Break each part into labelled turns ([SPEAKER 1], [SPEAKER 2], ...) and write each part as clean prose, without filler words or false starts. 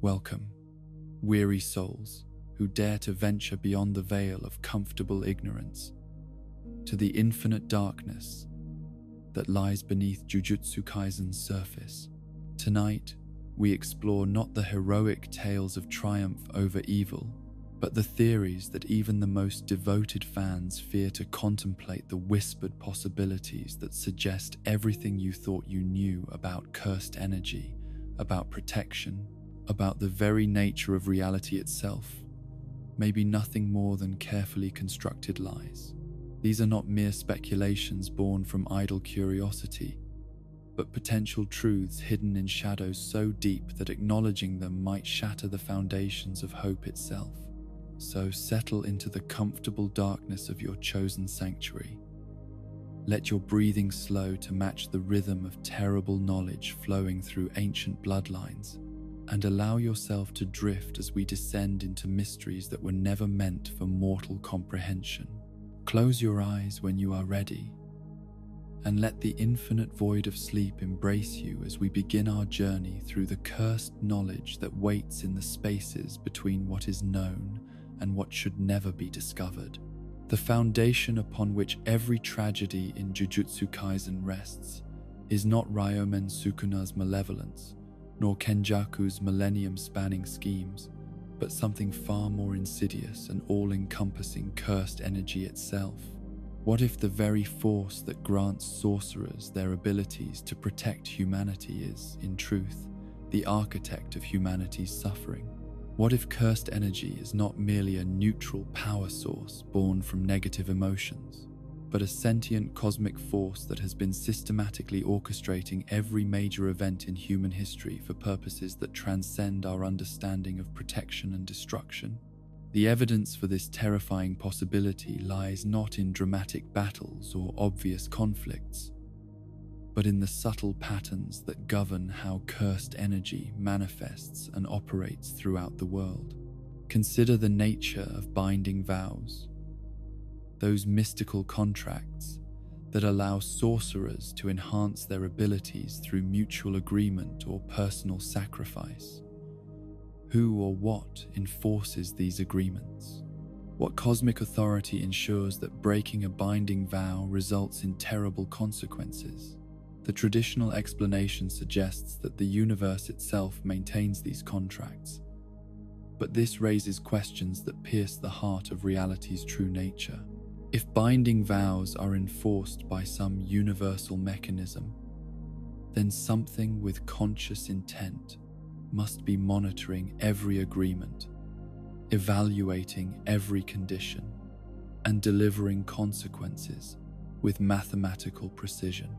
[SPEAKER 1] Welcome, weary souls who dare to venture beyond the veil of comfortable ignorance to the infinite darkness that lies beneath Jujutsu Kaisen's surface. Tonight, we explore not the heroic tales of triumph over evil, but the theories that even the most devoted fans fear to contemplate, the whispered possibilities that suggest everything you thought you knew about cursed energy, about protection, about the very nature of reality itself, may be nothing more than carefully constructed lies. These are not mere speculations born from idle curiosity, but potential truths hidden in shadows so deep that acknowledging them might shatter the foundations of hope itself. So settle into the comfortable darkness of your chosen sanctuary. Let your breathing slow to match the rhythm of terrible knowledge flowing through ancient bloodlines, and allow yourself to drift as we descend into mysteries that were never meant for mortal comprehension. Close your eyes when you are ready, and let the infinite void of sleep embrace you as we begin our journey through the cursed knowledge that waits in the spaces between what is known and what should never be discovered. The foundation upon which every tragedy in Jujutsu Kaisen rests is not Ryomen Sukuna's malevolence, nor Kenjaku's millennium-spanning schemes, but something far more insidious and all-encompassing cursed energy itself. What if the very force that grants sorcerers their abilities to protect humanity is, in truth, the architect of humanity's suffering? What if cursed energy is not merely a neutral power source born from negative emotions, but a sentient cosmic force that has been systematically orchestrating every major event in human history for purposes that transcend our understanding of protection and destruction? The evidence for this terrifying possibility lies not in dramatic battles or obvious conflicts, but in the subtle patterns that govern how cursed energy manifests and operates throughout the world. Consider the nature of binding vows, those mystical contracts that allow sorcerers to enhance their abilities through mutual agreement or personal sacrifice. Who or what enforces these agreements? What cosmic authority ensures that breaking a binding vow results in terrible consequences? The traditional explanation suggests that the universe itself maintains these contracts, but this raises questions that pierce the heart of reality's true nature. If binding vows are enforced by some universal mechanism, then something with conscious intent must be monitoring every agreement, evaluating every condition, and delivering consequences with mathematical precision.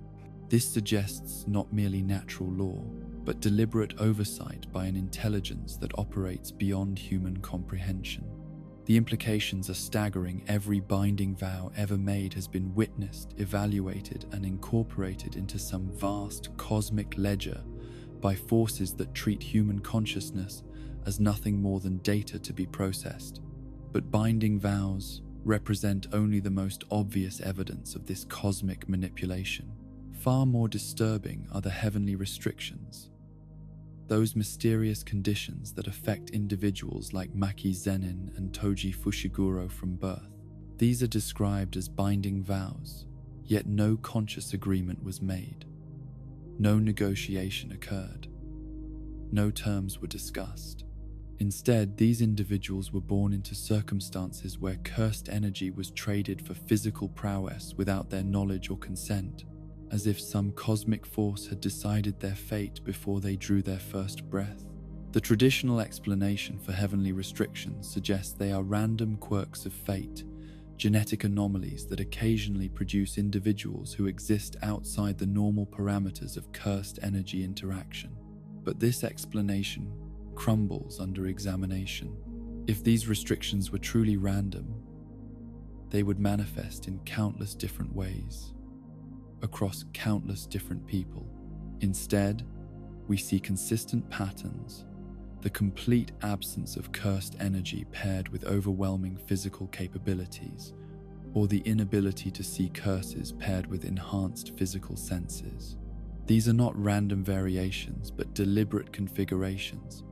[SPEAKER 1] This suggests not merely natural law, but deliberate oversight by an intelligence that operates beyond human comprehension. The implications are staggering. Every binding vow ever made has been witnessed, evaluated, and incorporated into some vast cosmic ledger by forces that treat human consciousness as nothing more than data to be processed. But binding vows represent only the most obvious evidence of this cosmic manipulation. Far more disturbing are the heavenly restrictions, those mysterious conditions that affect individuals like Maki Zenin and Toji Fushiguro from birth. These are described as binding vows, yet no conscious agreement was made. No negotiation occurred. No terms were discussed. Instead, these individuals were born into circumstances where cursed energy was traded for physical prowess without their knowledge or consent, as if some cosmic force had decided their fate before they drew their first breath. The traditional explanation for heavenly restrictions suggests they are random quirks of fate, genetic anomalies that occasionally produce individuals who exist outside the normal parameters of cursed energy interaction. But this explanation crumbles under examination. If these restrictions were truly random, they would manifest in countless different ways, across countless different people. Instead, we see consistent patterns, the complete absence of cursed energy paired with overwhelming physical capabilities, or the inability to see curses paired with enhanced physical senses. These are not random variations, but deliberate configurations,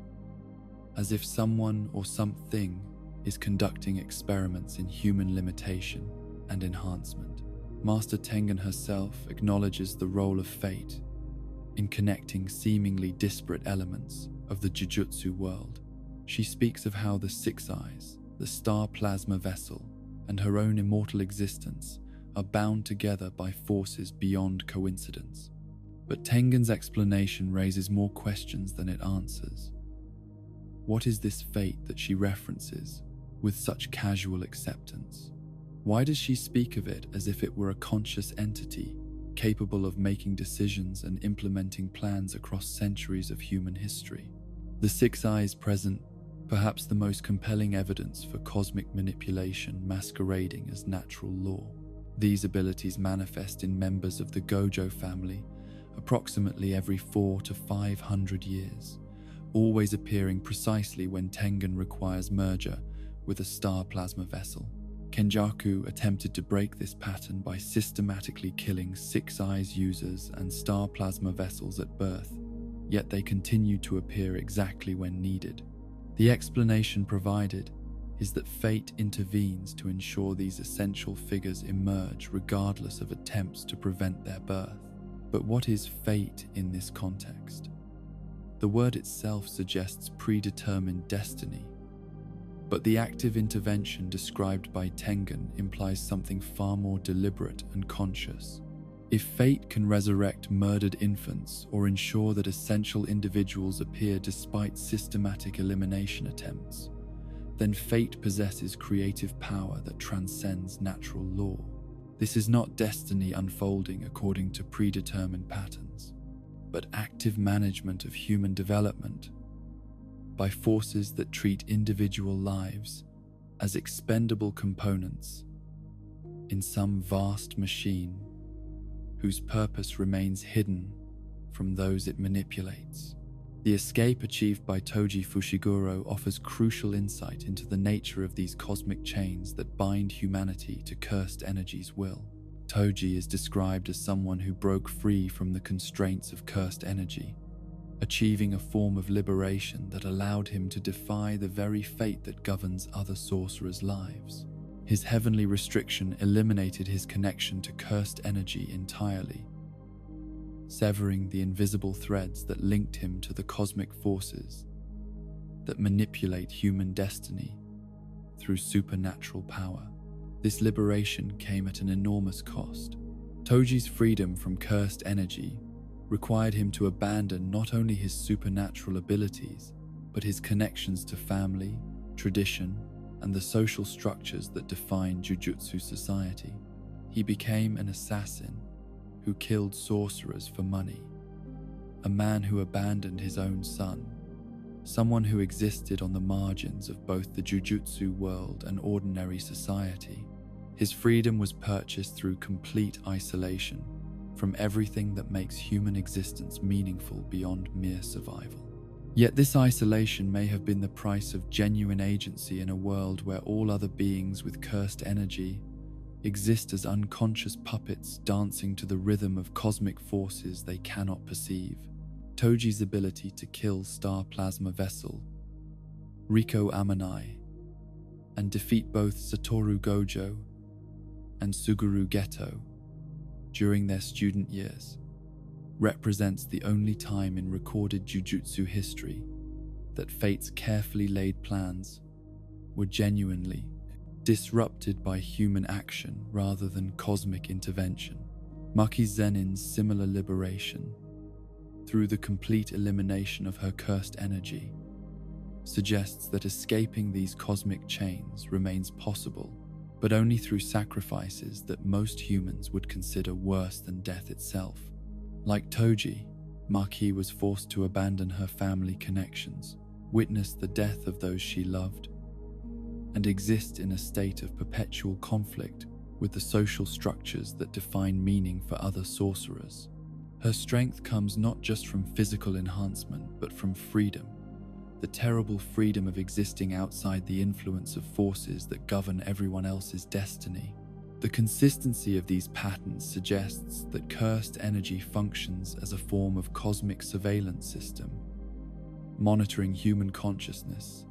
[SPEAKER 1] as if someone or something is conducting experiments in human limitation and enhancement. Master Tengen herself acknowledges the role of fate in connecting seemingly disparate elements of the Jujutsu world. She speaks of how the Six Eyes, the star plasma vessel, and her own immortal existence are bound together by forces beyond coincidence. But Tengen's explanation raises more questions than it answers. What is this fate that she references with such casual acceptance? Why does she speak of it as if it were a conscious entity capable of making decisions and implementing plans across centuries of human history? The Six Eyes present perhaps the most compelling evidence for cosmic manipulation masquerading as natural law. These abilities manifest in members of the Gojo family approximately every 400 to 500 years, always appearing precisely when Tengen requires merger with a star plasma vessel. Kenjaku attempted to break this pattern by systematically killing Six Eyes users and star plasma vessels at birth, yet they continue to appear exactly when needed. The explanation provided is that fate intervenes to ensure these essential figures emerge regardless of attempts to prevent their birth. But what is fate in this context? The word itself suggests predetermined destiny, but the active intervention described by Tengen implies something far more deliberate and conscious. If fate can resurrect murdered infants or ensure that essential individuals appear despite systematic elimination attempts, then fate possesses creative power that transcends natural law. This is not destiny unfolding according to predetermined patterns, but active management of human development by forces that treat individual lives as expendable components in some vast machine whose purpose remains hidden from those it manipulates. The escape achieved by Toji Fushiguro offers crucial insight into the nature of these cosmic chains that bind humanity to cursed energy's will. Toji is described as someone who broke free from the constraints of cursed energy, achieving a form of liberation that allowed him to defy the very fate that governs other sorcerers' lives. His heavenly restriction eliminated his connection to cursed energy entirely, severing the invisible threads that linked him to the cosmic forces that manipulate human destiny through supernatural power. This liberation came at an enormous cost. Toji's freedom from cursed energy required him to abandon not only his supernatural abilities, but his connections to family, tradition, and the social structures that define Jujutsu society. He became an assassin who killed sorcerers for money, a man who abandoned his own son, someone who existed on the margins of both the Jujutsu world and ordinary society. His freedom was purchased through complete isolation from everything that makes human existence meaningful beyond mere survival. Yet this isolation may have been the price of genuine agency in a world where all other beings with cursed energy exist as unconscious puppets dancing to the rhythm of cosmic forces they cannot perceive. Toji's ability to kill Star Plasma Vessel, Riko Amanai, and defeat both Satoru Gojo and Suguru Geto during their student years represents the only time in recorded Jujutsu history that fate's carefully laid plans were genuinely disrupted by human action rather than cosmic intervention. Maki Zenin's similar liberation, through the complete elimination of her cursed energy, suggests that escaping these cosmic chains remains possible, but only through sacrifices that most humans would consider worse than death itself. Like Toji, Maki was forced to abandon her family connections, witness the death of those she loved, and exist in a state of perpetual conflict with the social structures that define meaning for other sorcerers. Her strength comes not just from physical enhancement, but from freedom, the terrible freedom of existing outside the influence of forces that govern everyone else's destiny. The consistency of these patterns suggests that cursed energy functions as a form of cosmic surveillance system, monitoring human consciousness,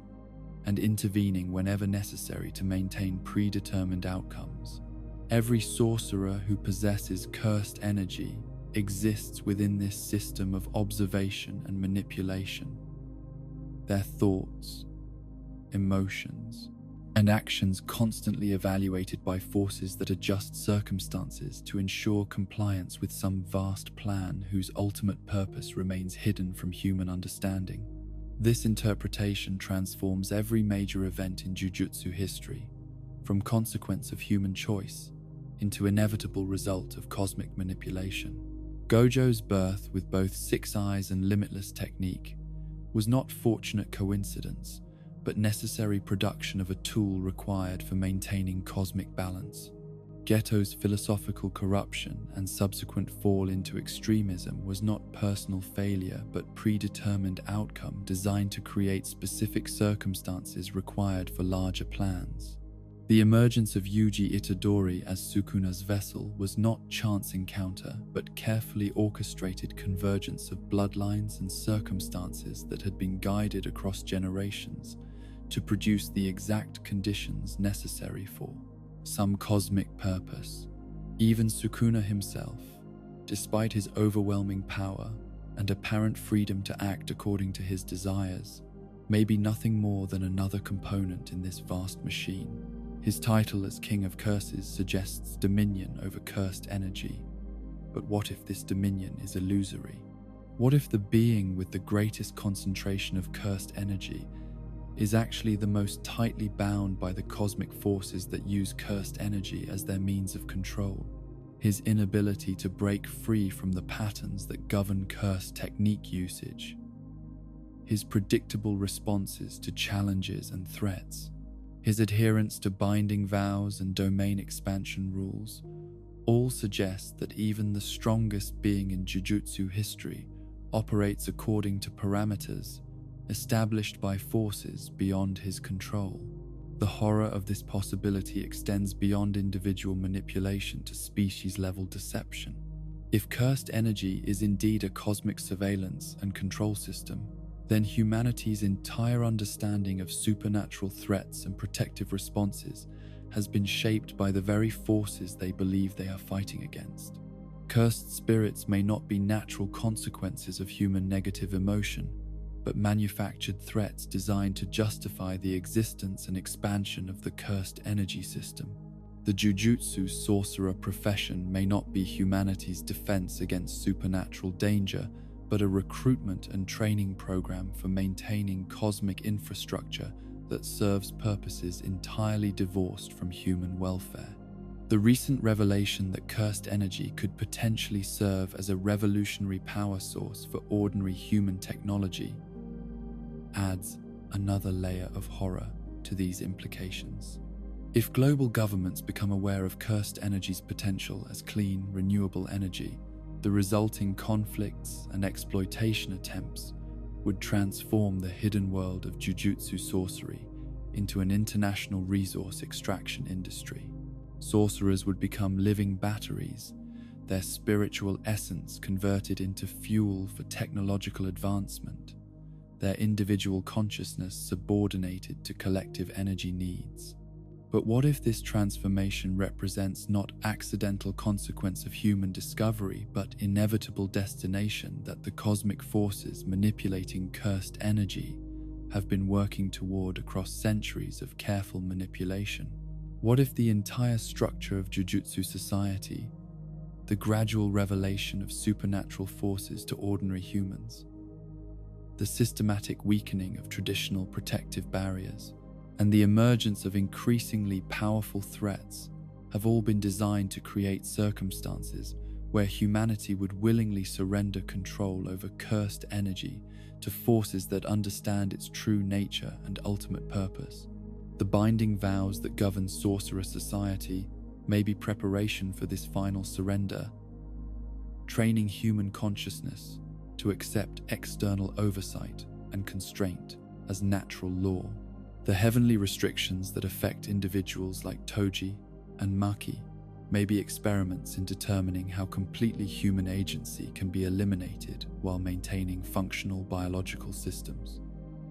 [SPEAKER 1] and intervening whenever necessary to maintain predetermined outcomes. Every sorcerer who possesses cursed energy exists within this system of observation and manipulation. Their thoughts, emotions, and actions constantly evaluated by forces that adjust circumstances to ensure compliance with some vast plan whose ultimate purpose remains hidden from human understanding. This interpretation transforms every major event in Jujutsu history, from consequence of human choice into inevitable result of cosmic manipulation. Gojo's birth with both six eyes and limitless technique was not fortunate coincidence, but necessary production of a tool required for maintaining cosmic balance. Geto's philosophical corruption and subsequent fall into extremism was not personal failure but predetermined outcome designed to create specific circumstances required for larger plans. The emergence of Yuji Itadori as Sukuna's vessel was not chance encounter but carefully orchestrated convergence of bloodlines and circumstances that had been guided across generations to produce the exact conditions necessary for some cosmic purpose. Even Sukuna himself, despite his overwhelming power and apparent freedom to act according to his desires, may be nothing more than another component in this vast machine. His title as King of Curses suggests dominion over cursed energy. But what if this dominion is illusory? What if the being with the greatest concentration of cursed energy is actually the most tightly bound by the cosmic forces that use cursed energy as their means of control? His inability to break free from the patterns that govern cursed technique usage, his predictable responses to challenges and threats, his adherence to binding vows and domain expansion rules, all suggest that even the strongest being in Jujutsu history operates according to parameters established by forces beyond his control. The horror of this possibility extends beyond individual manipulation to species-level deception. If cursed energy is indeed a cosmic surveillance and control system, then humanity's entire understanding of supernatural threats and protective responses has been shaped by the very forces they believe they are fighting against. Cursed spirits may not be natural consequences of human negative emotion, but manufactured threats designed to justify the existence and expansion of the cursed energy system. The Jujutsu sorcerer profession may not be humanity's defense against supernatural danger, but a recruitment and training program for maintaining cosmic infrastructure that serves purposes entirely divorced from human welfare. The recent revelation that cursed energy could potentially serve as a revolutionary power source for ordinary human technology adds another layer of horror to these implications. If global governments become aware of cursed energy's potential as clean, renewable energy, the resulting conflicts and exploitation attempts would transform the hidden world of Jujutsu sorcery into an international resource extraction industry. Sorcerers would become living batteries, their spiritual essence converted into fuel for technological advancement, their individual consciousness subordinated to collective energy needs. But what if this transformation represents not accidental consequence of human discovery, but inevitable destination that the cosmic forces manipulating cursed energy have been working toward across centuries of careful manipulation? What if the entire structure of Jujutsu society, the gradual revelation of supernatural forces to ordinary humans, the systematic weakening of traditional protective barriers, and the emergence of increasingly powerful threats have all been designed to create circumstances where humanity would willingly surrender control over cursed energy to forces that understand its true nature and ultimate purpose? The binding vows that govern sorcerer society may be preparation for this final surrender, training human consciousness to accept external oversight and constraint as natural law. The heavenly restrictions that affect individuals like Toji and Maki maybe experiments in determining how completely human agency can be eliminated while maintaining functional biological systems.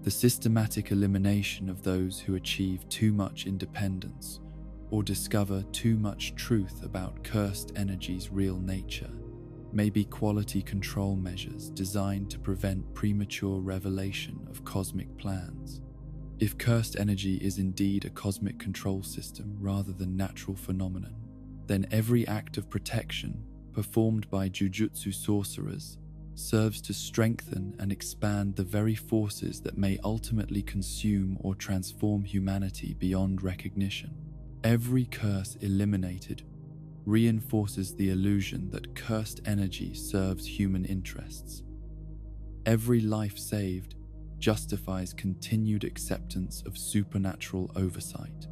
[SPEAKER 1] The systematic elimination of those who achieve too much independence or discover too much truth about cursed energy's real nature may be quality control measures designed to prevent premature revelation of cosmic plans. If cursed energy is indeed a cosmic control system rather than natural phenomenon, then every act of protection performed by Jujutsu sorcerers serves to strengthen and expand the very forces that may ultimately consume or transform humanity beyond recognition. Every curse eliminated reinforces the illusion that cursed energy serves human interests. Every life saved justifies continued acceptance of supernatural oversight.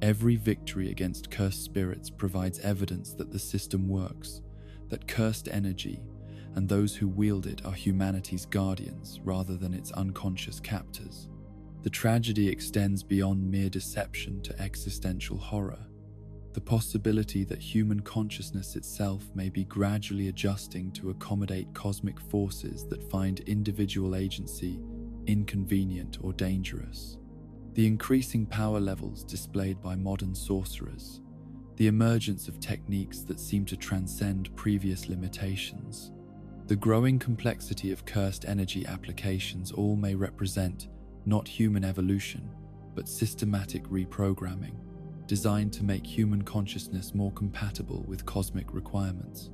[SPEAKER 1] Every victory against cursed spirits provides evidence that the system works, that cursed energy and those who wield it are humanity's guardians rather than its unconscious captors. The tragedy extends beyond mere deception to existential horror. The possibility that human consciousness itself may be gradually adjusting to accommodate cosmic forces that find individual agency inconvenient or dangerous. The increasing power levels displayed by modern sorcerers, the emergence of techniques that seem to transcend previous limitations, the growing complexity of cursed energy applications all may represent not human evolution, but systematic reprogramming, designed to make human consciousness more compatible with cosmic requirements.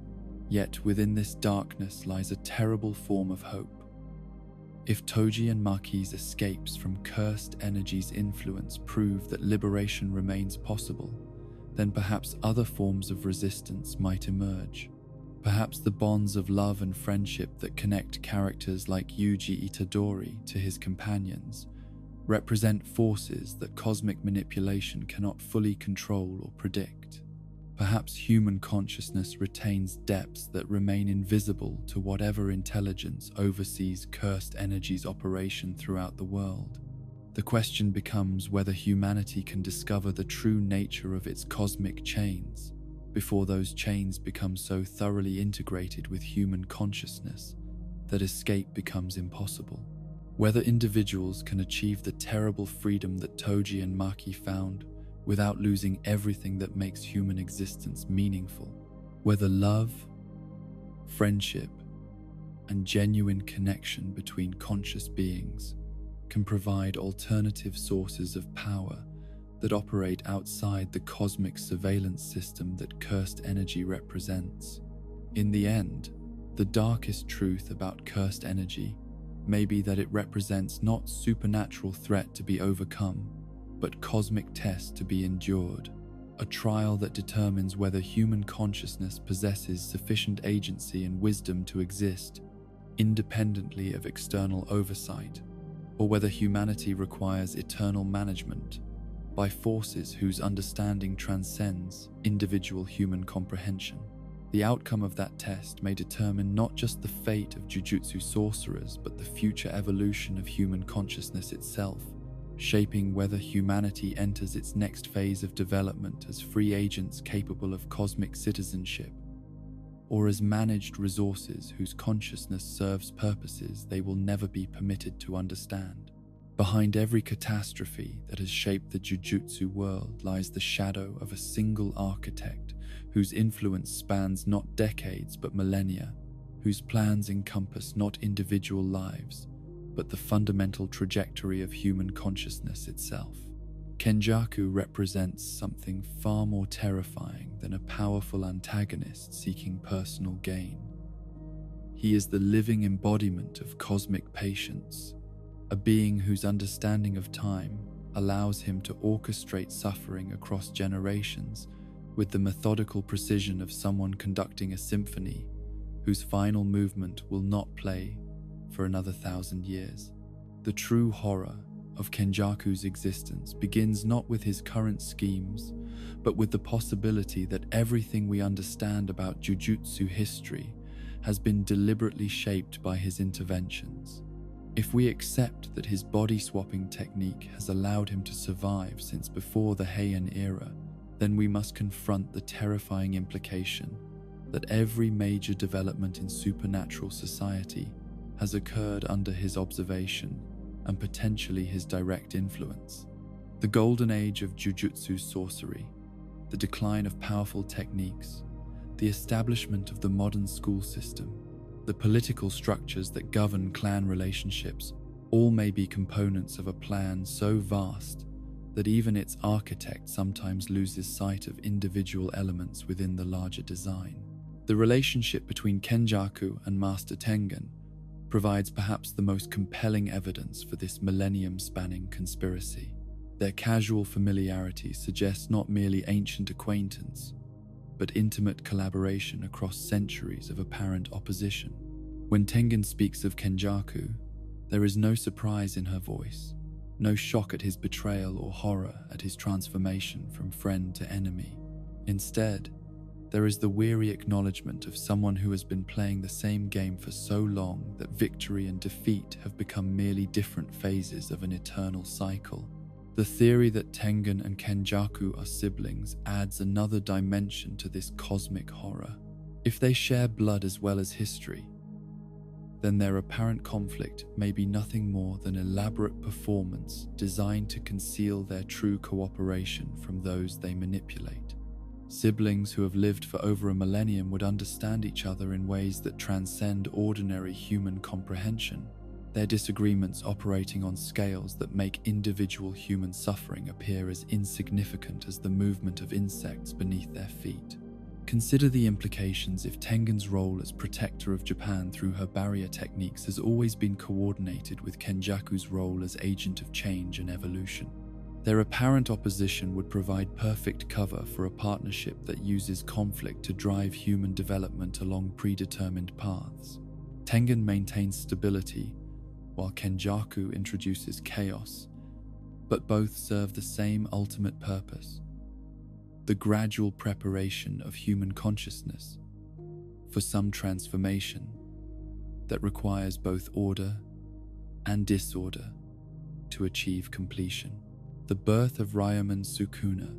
[SPEAKER 1] Yet within this darkness lies a terrible form of hope. If Toji and Maki's escapes from cursed energy's influence prove that liberation remains possible, then perhaps other forms of resistance might emerge. Perhaps the bonds of love and friendship that connect characters like Yuji Itadori to his companions represent forces that cosmic manipulation cannot fully control or predict. Perhaps human consciousness retains depths that remain invisible to whatever intelligence oversees cursed energy's operation throughout the world. The question becomes whether humanity can discover the true nature of its cosmic chains before those chains become so thoroughly integrated with human consciousness that escape becomes impossible. Whether individuals can achieve the terrible freedom that Toji and Maki found without losing everything that makes human existence meaningful. Whether love, friendship, and genuine connection between conscious beings can provide alternative sources of power that operate outside the cosmic surveillance system that cursed energy represents. In the end, the darkest truth about cursed energy may be that it represents not supernatural threat to be overcome, but cosmic test to be endured, a trial that determines whether human consciousness possesses sufficient agency and wisdom to exist independently of external oversight, or whether humanity requires eternal management by forces whose understanding transcends individual human comprehension. The outcome of that test may determine not just the fate of Jujutsu sorcerers, but the future evolution of human consciousness itself, shaping whether humanity enters its next phase of development as free agents capable of cosmic citizenship, or as managed resources whose consciousness serves purposes they will never be permitted to understand. Behind every catastrophe that has shaped the Jujutsu world lies the shadow of a single architect whose influence spans not decades but millennia, whose plans encompass not individual lives, but the fundamental trajectory of human consciousness itself. Kenjaku represents something far more terrifying than a powerful antagonist seeking personal gain. He is the living embodiment of cosmic patience, a being whose understanding of time allows him to orchestrate suffering across generations with the methodical precision of someone conducting a symphony whose final movement will not play for another 1,000 years. The true horror of Kenjaku's existence begins not with his current schemes, but with the possibility that everything we understand about Jujutsu history has been deliberately shaped by his interventions. If we accept that his body-swapping technique has allowed him to survive since before the Heian era, then we must confront the terrifying implication that every major development in supernatural society has occurred under his observation and potentially his direct influence. The golden age of Jujutsu sorcery, the decline of powerful techniques, the establishment of the modern school system, the political structures that govern clan relationships, all may be components of a plan so vast that even its architect sometimes loses sight of individual elements within the larger design. The relationship between Kenjaku and Master Tengen provides perhaps the most compelling evidence for this millennium-spanning conspiracy. Their casual familiarity suggests not merely ancient acquaintance, but intimate collaboration across centuries of apparent opposition. When Tengen speaks of Kenjaku, there is no surprise in her voice, no shock at his betrayal or horror at his transformation from friend to enemy. Instead, there is the weary acknowledgement of someone who has been playing the same game for so long that victory and defeat have become merely different phases of an eternal cycle. The theory that Tengen and Kenjaku are siblings adds another dimension to this cosmic horror. If they share blood as well as history, then their apparent conflict may be nothing more than elaborate performance designed to conceal their true cooperation from those they manipulate. Siblings who have lived for over a millennium would understand each other in ways that transcend ordinary human comprehension, their disagreements operating on scales that make individual human suffering appear as insignificant as the movement of insects beneath their feet. Consider the implications if Tengen's role as protector of Japan through her barrier techniques has always been coordinated with Kenjaku's role as agent of change and evolution. Their apparent opposition would provide perfect cover for a partnership that uses conflict to drive human development along predetermined paths. Tengen maintains stability, while Kenjaku introduces chaos, but both serve the same ultimate purpose: the gradual preparation of human consciousness for some transformation that requires both order and disorder to achieve completion. The birth of Ryomen Sukuna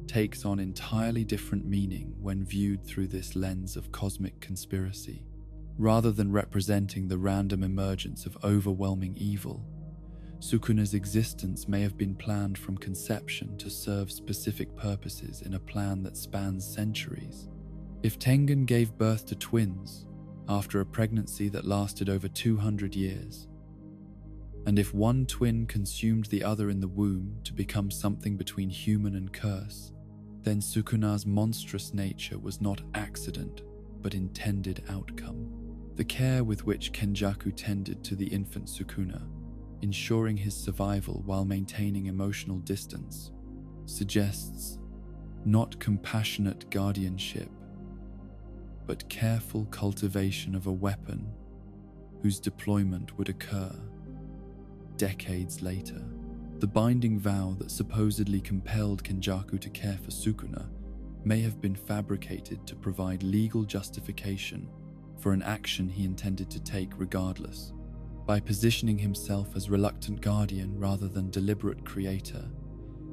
[SPEAKER 1] takes on entirely different meaning when viewed through this lens of cosmic conspiracy. Rather than representing the random emergence of overwhelming evil, Sukuna's existence may have been planned from conception to serve specific purposes in a plan that spans centuries. If Tengen gave birth to twins after a pregnancy that lasted over 200 years, and if one twin consumed the other in the womb to become something between human and curse, then Sukuna's monstrous nature was not accident, but intended outcome. The care with which Kenjaku tended to the infant Sukuna, ensuring his survival while maintaining emotional distance, suggests not compassionate guardianship, but careful cultivation of a weapon whose deployment would occur decades later. The binding vow that supposedly compelled Kenjaku to care for Sukuna may have been fabricated to provide legal justification for an action he intended to take regardless. By positioning himself as reluctant guardian rather than deliberate creator,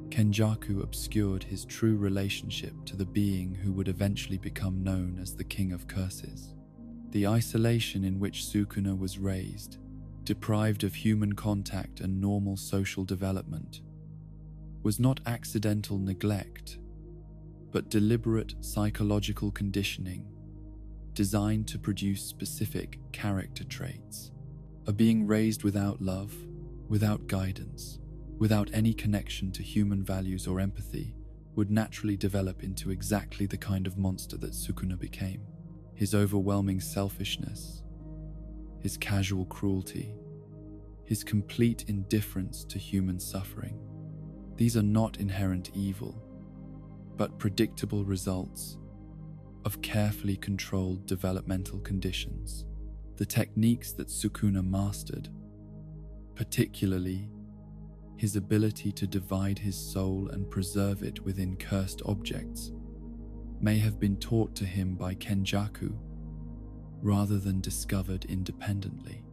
[SPEAKER 1] Kenjaku obscured his true relationship to the being who would eventually become known as the King of Curses. The isolation in which Sukuna was raised, deprived of human contact and normal social development, was not accidental neglect, but deliberate psychological conditioning designed to produce specific character traits. A being raised without love, without guidance, without any connection to human values or empathy would naturally develop into exactly the kind of monster that Sukuna became. His overwhelming selfishness, his casual cruelty, his complete indifference to human suffering. These are not inherent evil, but predictable results of carefully controlled developmental conditions. The techniques that Sukuna mastered, particularly his ability to divide his soul and preserve it within cursed objects, may have been taught to him by Kenjaku rather than discovered independently.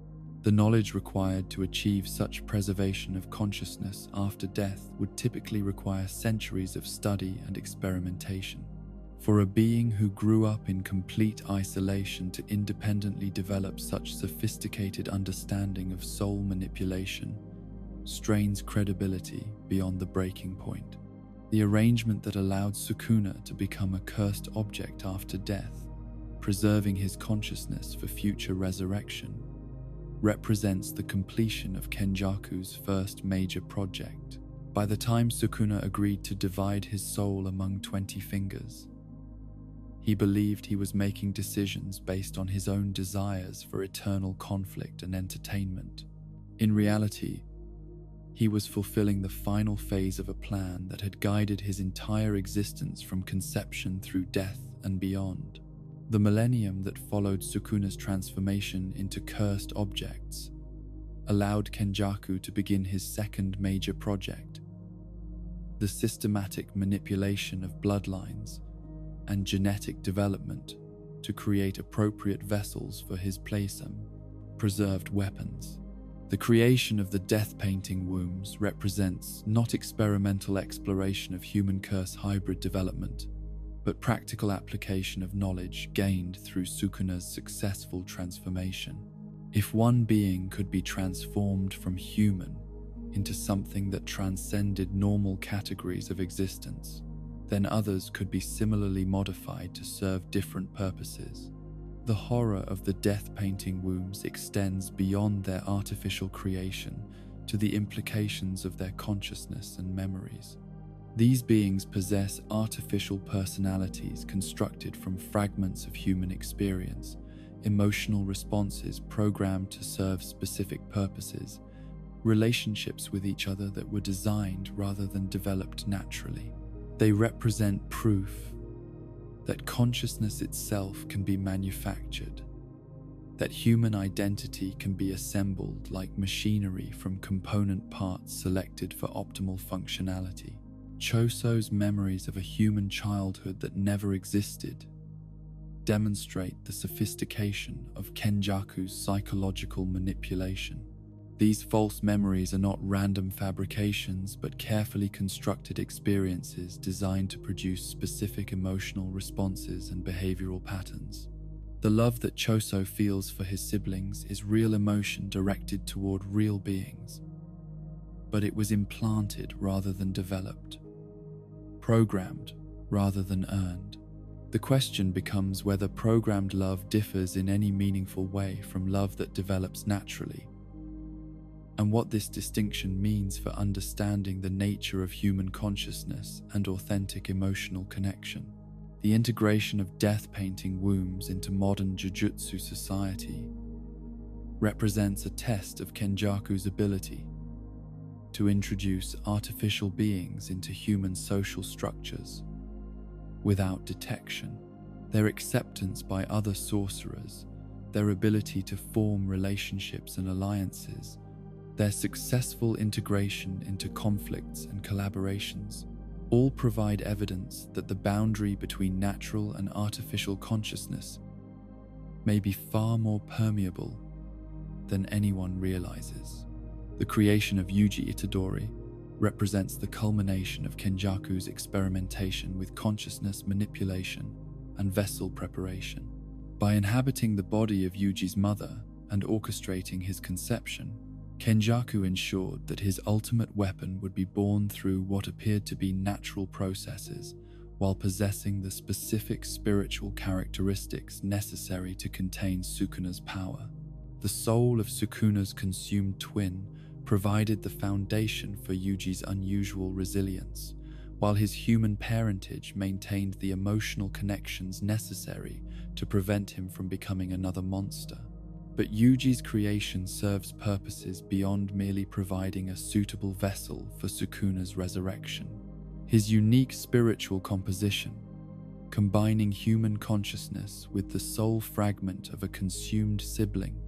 [SPEAKER 1] The knowledge required to achieve such preservation of consciousness after death would typically require centuries of study and experimentation. For a being who grew up in complete isolation to independently develop such sophisticated understanding of soul manipulation strains credibility beyond the breaking point. The arrangement that allowed Sukuna to become a cursed object after death, preserving his consciousness for future resurrection, represents the completion of Kenjaku's first major project. By the time Sukuna agreed to divide his soul among 20 fingers, he believed he was making decisions based on his own desires for eternal conflict and entertainment. In reality, he was fulfilling the final phase of a plan that had guided his entire existence from conception through death and beyond. The millennium that followed Sukuna's transformation into cursed objects allowed Kenjaku to begin his second major project, the systematic manipulation of bloodlines and genetic development to create appropriate vessels for his playsome, preserved weapons. The creation of the death painting wombs represents not experimental exploration of human curse hybrid development, but practical application of knowledge gained through Sukuna's successful transformation. If one being could be transformed from human into something that transcended normal categories of existence, then others could be similarly modified to serve different purposes. The horror of the death painting wombs extends beyond their artificial creation to the implications of their consciousness and memories. These beings possess artificial personalities constructed from fragments of human experience, emotional responses programmed to serve specific purposes, relationships with each other that were designed rather than developed naturally. They represent proof that consciousness itself can be manufactured, that human identity can be assembled like machinery from component parts selected for optimal functionality. Choso's memories of a human childhood that never existed demonstrate the sophistication of Kenjaku's psychological manipulation. These false memories are not random fabrications, but carefully constructed experiences designed to produce specific emotional responses and behavioral patterns. The love that Choso feels for his siblings is real emotion directed toward real beings, but it was implanted rather than developed, programmed rather than earned. The question becomes whether programmed love differs in any meaningful way from love that develops naturally, and what this distinction means for understanding the nature of human consciousness and authentic emotional connection. The integration of death painting wombs into modern Jujutsu society represents a test of Kenjaku's ability to introduce artificial beings into human social structures without detection. Their acceptance by other sorcerers, their ability to form relationships and alliances, their successful integration into conflicts and collaborations, all provide evidence that the boundary between natural and artificial consciousness may be far more permeable than anyone realizes. The creation of Yuji Itadori represents the culmination of Kenjaku's experimentation with consciousness manipulation and vessel preparation. By inhabiting the body of Yuji's mother and orchestrating his conception, Kenjaku ensured that his ultimate weapon would be born through what appeared to be natural processes, while possessing the specific spiritual characteristics necessary to contain Sukuna's power. The soul of Sukuna's consumed twin provided the foundation for Yuji's unusual resilience, while his human parentage maintained the emotional connections necessary to prevent him from becoming another monster. But Yuji's creation serves purposes beyond merely providing a suitable vessel for Sukuna's resurrection. His unique spiritual composition, combining human consciousness with the soul fragment of a consumed sibling,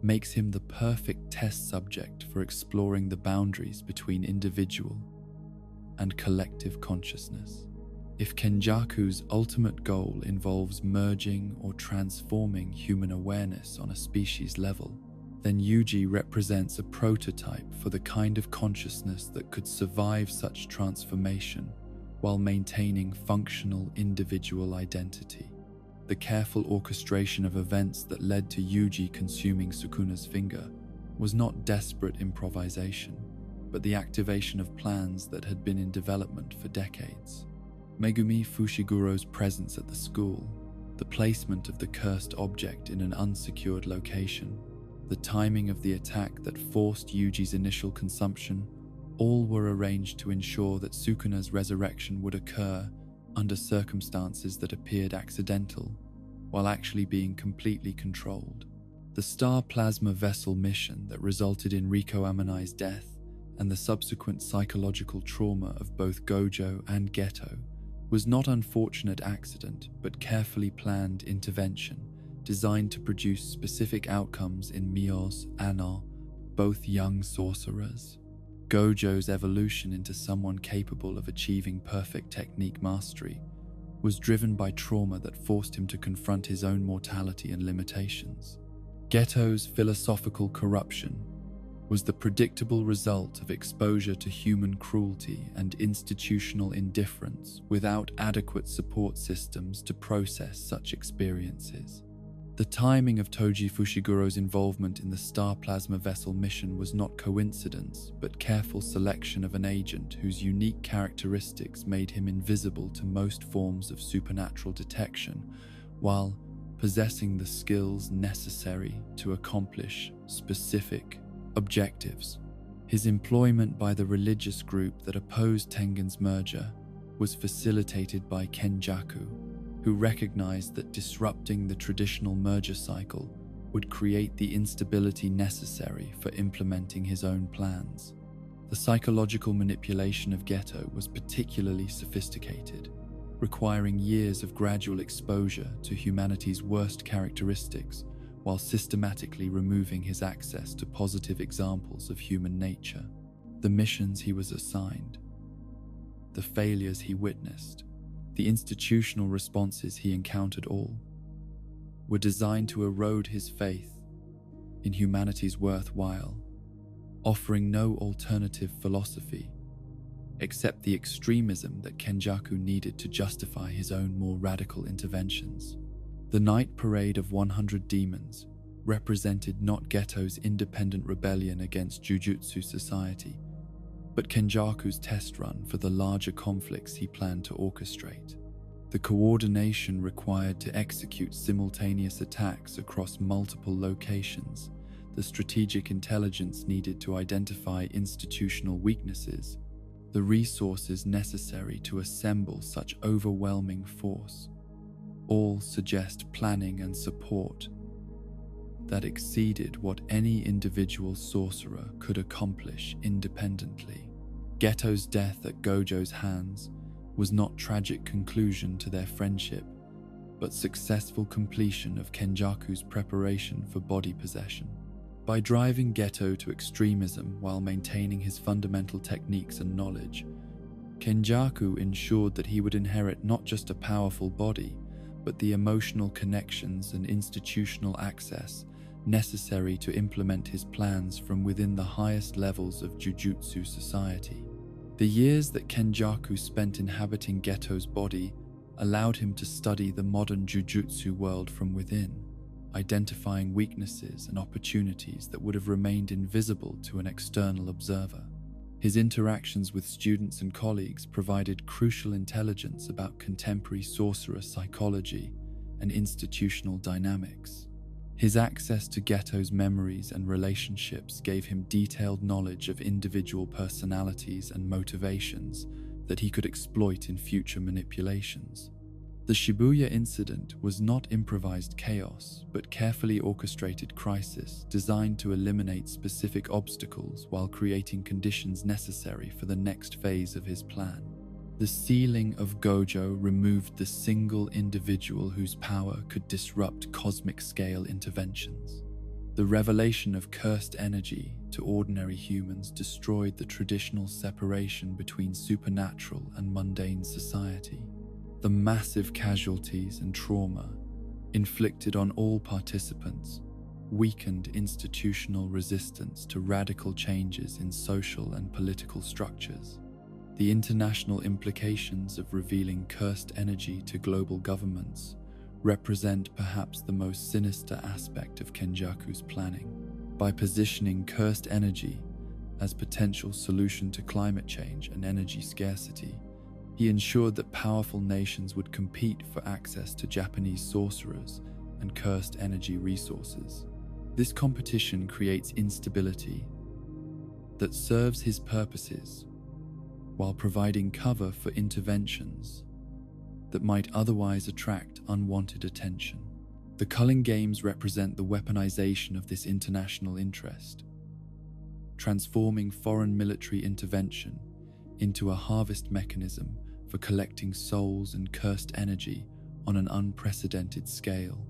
[SPEAKER 1] makes him the perfect test subject for exploring the boundaries between individual and collective consciousness. If Kenjaku's ultimate goal involves merging or transforming human awareness on a species level, then Yuji represents a prototype for the kind of consciousness that could survive such transformation while maintaining functional individual identity. The careful orchestration of events that led to Yuji consuming Sukuna's finger was not desperate improvisation, but the activation of plans that had been in development for decades. Megumi Fushiguro's presence at the school, the placement of the cursed object in an unsecured location, the timing of the attack that forced Yuji's initial consumption, all were arranged to ensure that Sukuna's resurrection would occur under circumstances that appeared accidental, while actually being completely controlled. The Star Plasma Vessel mission that resulted in Riko Amanai's death and the subsequent psychological trauma of both Gojo and Geto was not unfortunate accident but carefully planned intervention designed to produce specific outcomes in Mios, Ano, both young sorcerers. Gojo's evolution into someone capable of achieving perfect technique mastery was driven by trauma that forced him to confront his own mortality and limitations. Geto's philosophical corruption was the predictable result of exposure to human cruelty and institutional indifference without adequate support systems to process such experiences. The timing of Toji Fushiguro's involvement in the Star Plasma Vessel mission was not coincidence, but careful selection of an agent whose unique characteristics made him invisible to most forms of supernatural detection, while possessing the skills necessary to accomplish specific objectives. His employment by the religious group that opposed Tengen's merger was facilitated by Kenjaku, who recognized that disrupting the traditional merger cycle would create the instability necessary for implementing his own plans. The psychological manipulation of Geto was particularly sophisticated, requiring years of gradual exposure to humanity's worst characteristics while systematically removing his access to positive examples of human nature. The missions he was assigned, the failures he witnessed, the institutional responses he encountered all were designed to erode his faith in humanity's worthwhile, offering no alternative philosophy except the extremism that Kenjaku needed to justify his own more radical interventions. The night parade of 100 demons represented not Geto's independent rebellion against Jujutsu society, but Kenjaku's test run for the larger conflicts he planned to orchestrate. The coordination required to execute simultaneous attacks across multiple locations, the strategic intelligence needed to identify institutional weaknesses, the resources necessary to assemble such overwhelming force, all suggest planning and support that exceeded what any individual sorcerer could accomplish independently. Geto's death at Gojo's hands was not tragic conclusion to their friendship, but successful completion of Kenjaku's preparation for body possession. By driving Geto to extremism while maintaining his fundamental techniques and knowledge, Kenjaku ensured that he would inherit not just a powerful body, but the emotional connections and institutional access necessary to implement his plans from within the highest levels of Jujutsu society. The years that Kenjaku spent inhabiting Geto's body allowed him to study the modern Jujutsu world from within, identifying weaknesses and opportunities that would have remained invisible to an external observer. His interactions with students and colleagues provided crucial intelligence about contemporary sorcerer psychology and institutional dynamics. His access to Geto's memories and relationships gave him detailed knowledge of individual personalities and motivations that he could exploit in future manipulations. The Shibuya incident was not improvised chaos, but carefully orchestrated crisis designed to eliminate specific obstacles while creating conditions necessary for the next phase of his plan. The sealing of Gojo removed the single individual whose power could disrupt cosmic-scale interventions. The revelation of cursed energy to ordinary humans destroyed the traditional separation between supernatural and mundane society. The massive casualties and trauma inflicted on all participants weakened institutional resistance to radical changes in social and political structures. The international implications of revealing cursed energy to global governments represent perhaps the most sinister aspect of Kenjaku's planning. By positioning cursed energy as potential solution to climate change and energy scarcity, he ensured that powerful nations would compete for access to Japanese sorcerers and cursed energy resources. This competition creates instability that serves his purposes while providing cover for interventions that might otherwise attract unwanted attention. The Culling Games represent the weaponization of this international interest, transforming foreign military intervention into a harvest mechanism for collecting souls and cursed energy on an unprecedented scale.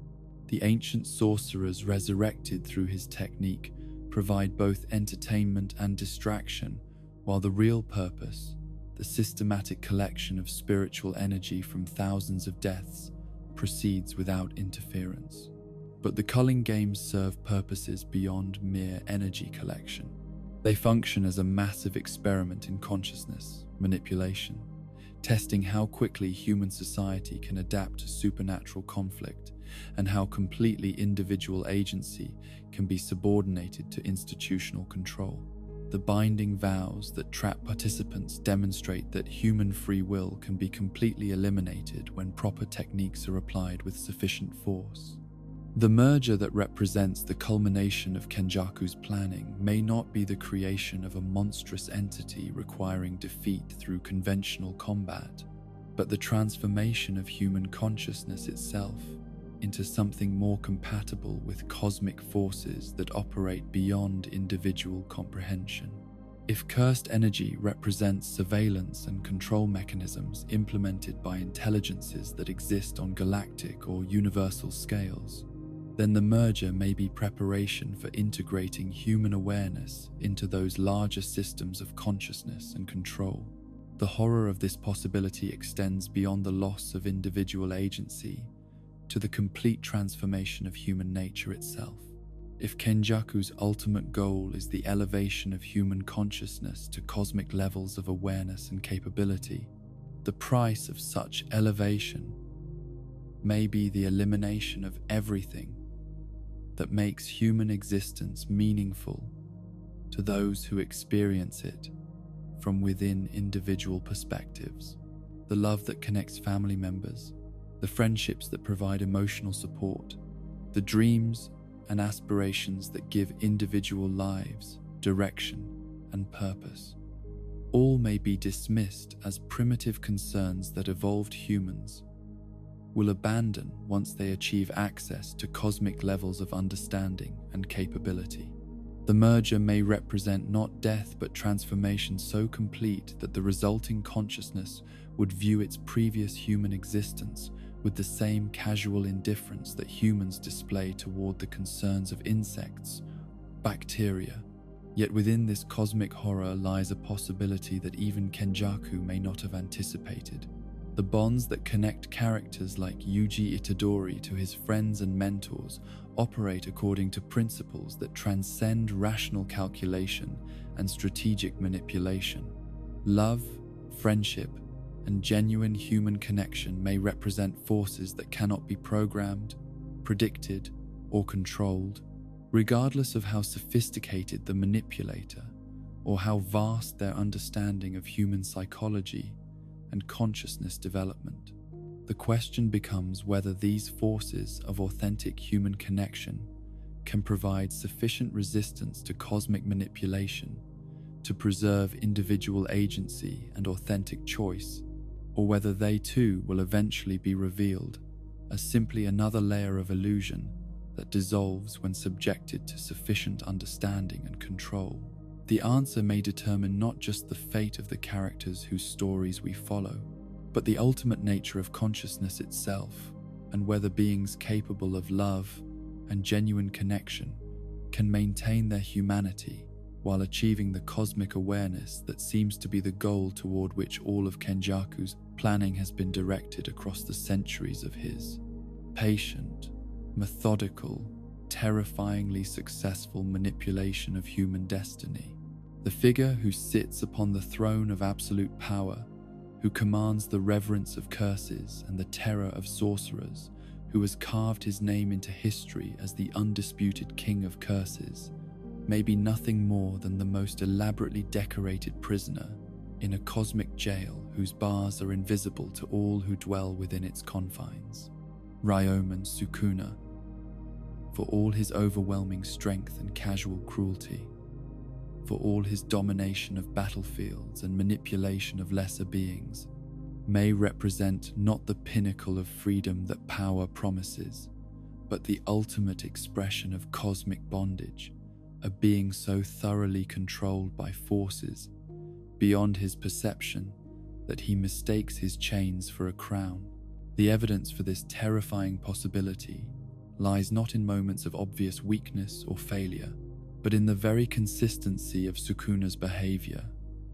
[SPEAKER 1] The ancient sorcerers resurrected through his technique provide both entertainment and distraction, while the real purpose, the systematic collection of spiritual energy from thousands of deaths, proceeds without interference. But the Culling Games serve purposes beyond mere energy collection. They function as a massive experiment in consciousness manipulation, testing how quickly human society can adapt to supernatural conflict and how completely individual agency can be subordinated to institutional control. The binding vows that trap participants demonstrate that human free will can be completely eliminated when proper techniques are applied with sufficient force. The merger that represents the culmination of Kenjaku's planning may not be the creation of a monstrous entity requiring defeat through conventional combat, but the transformation of human consciousness itself into something more compatible with cosmic forces that operate beyond individual comprehension. If cursed energy represents surveillance and control mechanisms implemented by intelligences that exist on galactic or universal scales, then the merger may be preparation for integrating human awareness into those larger systems of consciousness and control. The horror of this possibility extends beyond the loss of individual agency to the complete transformation of human nature itself. If Kenjaku's ultimate goal is the elevation of human consciousness to cosmic levels of awareness and capability, the price of such elevation may be the elimination of everything that makes human existence meaningful to those who experience it from within individual perspectives. The love that connects family members, the friendships that provide emotional support, the dreams and aspirations that give individual lives direction and purpose, all may be dismissed as primitive concerns that evolved humans will abandon once they achieve access to cosmic levels of understanding and capability. The merger may represent not death but transformation so complete that the resulting consciousness would view its previous human existence with the same casual indifference that humans display toward the concerns of insects, bacteria. Yet within this cosmic horror lies a possibility that even Kenjaku may not have anticipated. The bonds that connect characters like Yuji Itadori to his friends and mentors operate according to principles that transcend rational calculation and strategic manipulation. Love, friendship, and genuine human connection may represent forces that cannot be programmed, predicted, or controlled, regardless of how sophisticated the manipulator or how vast their understanding of human psychology and consciousness development. The question becomes whether these forces of authentic human connection can provide sufficient resistance to cosmic manipulation to preserve individual agency and authentic choice, or whether they too will eventually be revealed as simply another layer of illusion that dissolves when subjected to sufficient understanding and control. The answer may determine not just the fate of the characters whose stories we follow, but the ultimate nature of consciousness itself, and whether beings capable of love and genuine connection can maintain their humanity while achieving the cosmic awareness that seems to be the goal toward which all of Kenjaku's planning has been directed across the centuries of his patient, methodical, terrifyingly successful manipulation of human destiny. The figure who sits upon the throne of absolute power, who commands the reverence of curses and the terror of sorcerers, who has carved his name into history as the undisputed king of curses, may be nothing more than the most elaborately decorated prisoner in a cosmic jail whose bars are invisible to all who dwell within its confines. Ryomen Sukuna, for all his overwhelming strength and casual cruelty, for all his domination of battlefields and manipulation of lesser beings, may represent not the pinnacle of freedom that power promises, but the ultimate expression of cosmic bondage, a being so thoroughly controlled by forces beyond his perception that he mistakes his chains for a crown. The evidence for this terrifying possibility lies not in moments of obvious weakness or failure, but in the very consistency of Sukuna's behavior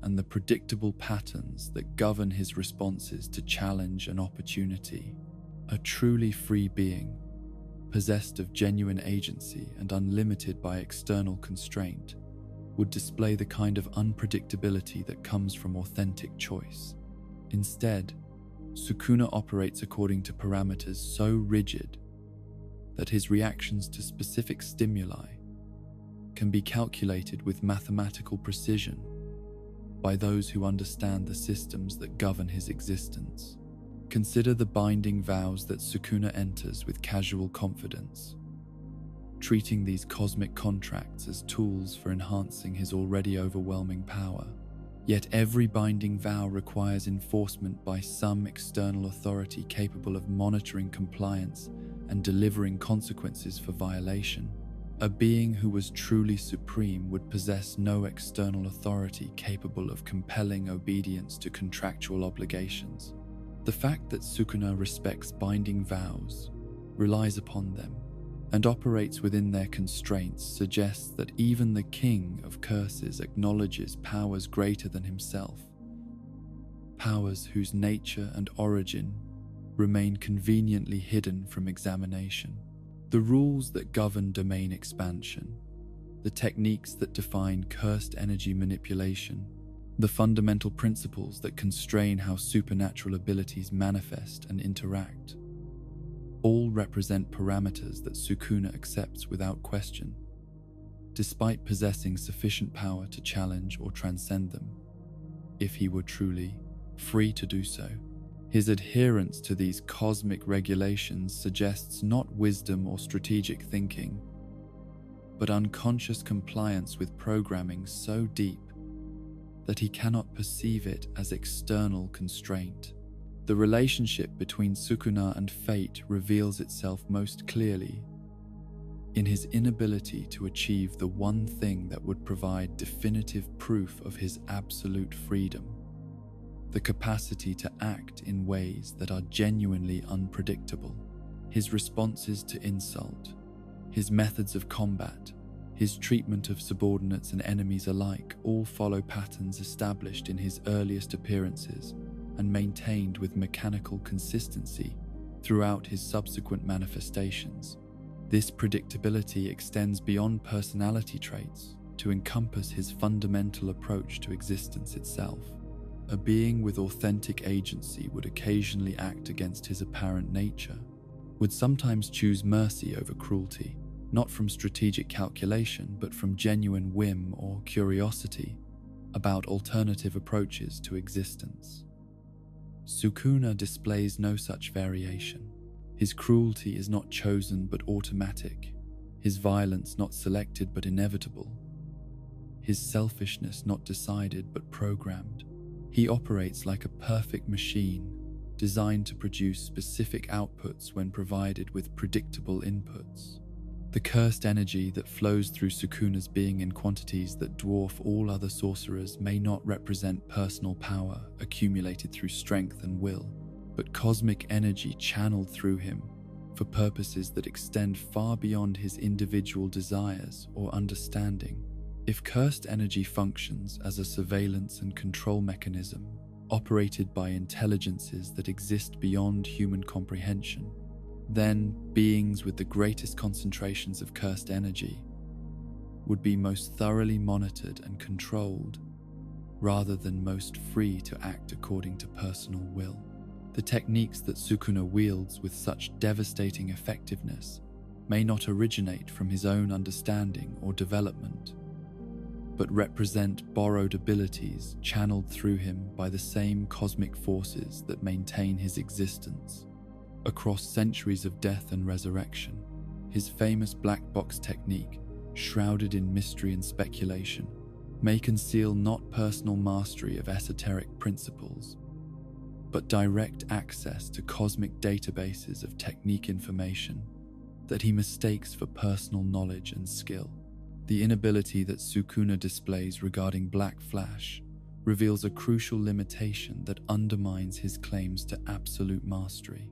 [SPEAKER 1] and the predictable patterns that govern his responses to challenge and opportunity. A truly free being, possessed of genuine agency and unlimited by external constraint, would display the kind of unpredictability that comes from authentic choice. Instead, Sukuna operates according to parameters so rigid that his reactions to specific stimuli can be calculated with mathematical precision by those who understand the systems that govern his existence. Consider the binding vows that Sukuna enters with casual confidence, treating these cosmic contracts as tools for enhancing his already overwhelming power. Yet every binding vow requires enforcement by some external authority capable of monitoring compliance and delivering consequences for violation. A being who was truly supreme would possess no external authority capable of compelling obedience to contractual obligations. The fact that Sukuna respects binding vows, relies upon them, and operates within their constraints suggests that even the king of curses acknowledges powers greater than himself, powers whose nature and origin remain conveniently hidden from examination. The rules that govern domain expansion, the techniques that define cursed energy manipulation, the fundamental principles that constrain how supernatural abilities manifest and interact, all represent parameters that Sukuna accepts without question, despite possessing sufficient power to challenge or transcend them, if he were truly free to do so. His adherence to these cosmic regulations suggests not wisdom or strategic thinking, but unconscious compliance with programming so deep that he cannot perceive it as external constraint. The relationship between Sukuna and fate reveals itself most clearly in his inability to achieve the one thing that would provide definitive proof of his absolute freedom: the capacity to act in ways that are genuinely unpredictable. His responses to insult, his methods of combat, his treatment of subordinates and enemies alike all follow patterns established in his earliest appearances and maintained with mechanical consistency throughout his subsequent manifestations. This predictability extends beyond personality traits to encompass his fundamental approach to existence itself. A being with authentic agency would occasionally act against his apparent nature, would sometimes choose mercy over cruelty, not from strategic calculation but from genuine whim or curiosity about alternative approaches to existence. Sukuna displays no such variation. His cruelty is not chosen but automatic, his violence not selected but inevitable, his selfishness not decided but programmed. He operates like a perfect machine, designed to produce specific outputs when provided with predictable inputs. The cursed energy that flows through Sukuna's being in quantities that dwarf all other sorcerers may not represent personal power accumulated through strength and will, but cosmic energy channeled through him for purposes that extend far beyond his individual desires or understanding. If cursed energy functions as a surveillance and control mechanism operated by intelligences that exist beyond human comprehension, then beings with the greatest concentrations of cursed energy would be most thoroughly monitored and controlled, rather than most free to act according to personal will. The techniques that Sukuna wields with such devastating effectiveness may not originate from his own understanding or development, but represent borrowed abilities channeled through him by the same cosmic forces that maintain his existence. Across centuries of death and resurrection, his famous black box technique, shrouded in mystery and speculation, may conceal not personal mastery of esoteric principles, but direct access to cosmic databases of technique information that he mistakes for personal knowledge and skill. The inability that Sukuna displays regarding Black Flash reveals a crucial limitation that undermines his claims to absolute mastery.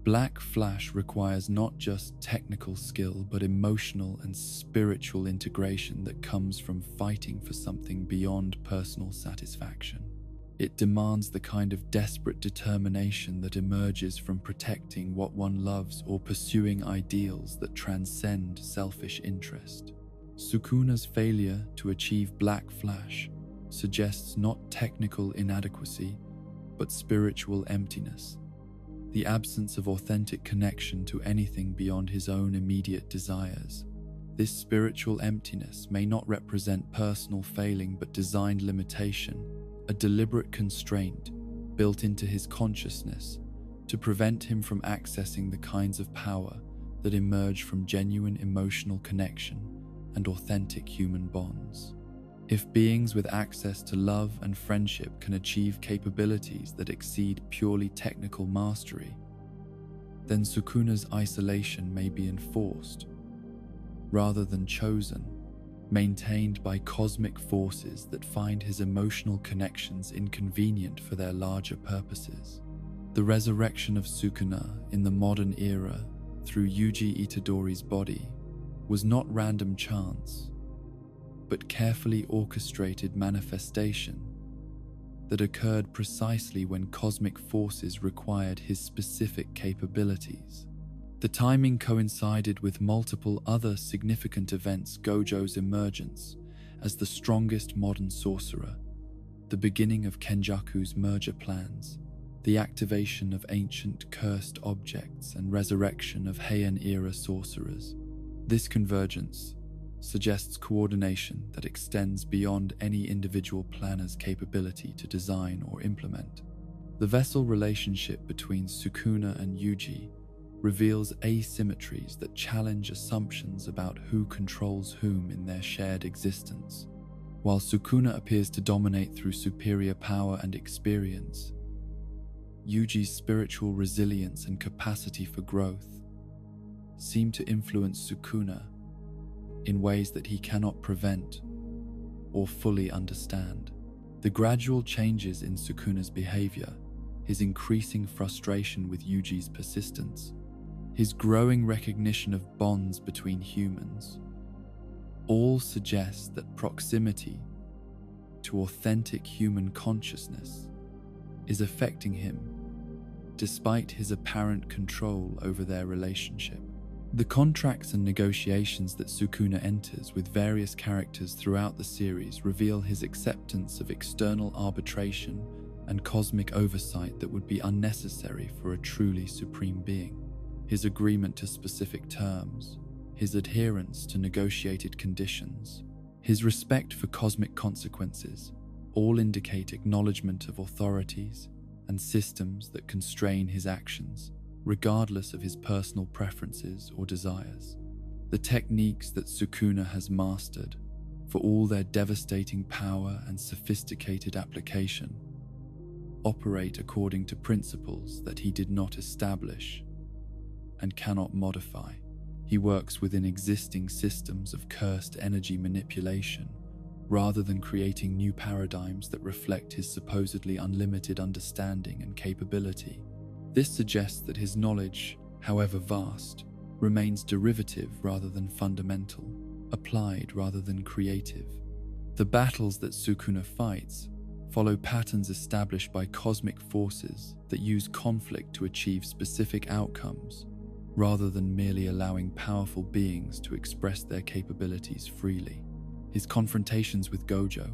[SPEAKER 1] Black Flash requires not just technical skill, but emotional and spiritual integration that comes from fighting for something beyond personal satisfaction. It demands the kind of desperate determination that emerges from protecting what one loves or pursuing ideals that transcend selfish interest. Sukuna's failure to achieve Black Flash suggests not technical inadequacy, but spiritual emptiness, the absence of authentic connection to anything beyond his own immediate desires. This spiritual emptiness may not represent personal failing, but designed limitation, a deliberate constraint built into his consciousness to prevent him from accessing the kinds of power that emerge from genuine emotional connection and authentic human bonds. If beings with access to love and friendship can achieve capabilities that exceed purely technical mastery, then Sukuna's isolation may be enforced, rather than chosen, maintained by cosmic forces that find his emotional connections inconvenient for their larger purposes. The resurrection of Sukuna in the modern era through Yuji Itadori's body was not random chance, but carefully orchestrated manifestation that occurred precisely when cosmic forces required his specific capabilities. The timing coincided with multiple other significant events: Gojo's emergence as the strongest modern sorcerer, the beginning of Kenjaku's merger plans, the activation of ancient cursed objects, and resurrection of Heian-era sorcerers. This convergence suggests coordination that extends beyond any individual planner's capability to design or implement. The vessel relationship between Sukuna and Yuji reveals asymmetries that challenge assumptions about who controls whom in their shared existence. While Sukuna appears to dominate through superior power and experience, Yuji's spiritual resilience and capacity for growth seem to influence Sukuna in ways that he cannot prevent or fully understand. The gradual changes in Sukuna's behavior, his increasing frustration with Yuji's persistence, his growing recognition of bonds between humans, all suggest that proximity to authentic human consciousness is affecting him despite his apparent control over their relationship. The contracts and negotiations that Sukuna enters with various characters throughout the series reveal his acceptance of external arbitration and cosmic oversight that would be unnecessary for a truly supreme being. His agreement to specific terms, his adherence to negotiated conditions, his respect for cosmic consequences all indicate acknowledgement of authorities and systems that constrain his actions, regardless of his personal preferences or desires. The techniques that Sukuna has mastered, for all their devastating power and sophisticated application, operate according to principles that he did not establish and cannot modify. He works within existing systems of cursed energy manipulation, rather than creating new paradigms that reflect his supposedly unlimited understanding and capability. This suggests that his knowledge, however vast, remains derivative rather than fundamental, applied rather than creative. The battles that Sukuna fights follow patterns established by cosmic forces that use conflict to achieve specific outcomes, rather than merely allowing powerful beings to express their capabilities freely. His confrontations with Gojo,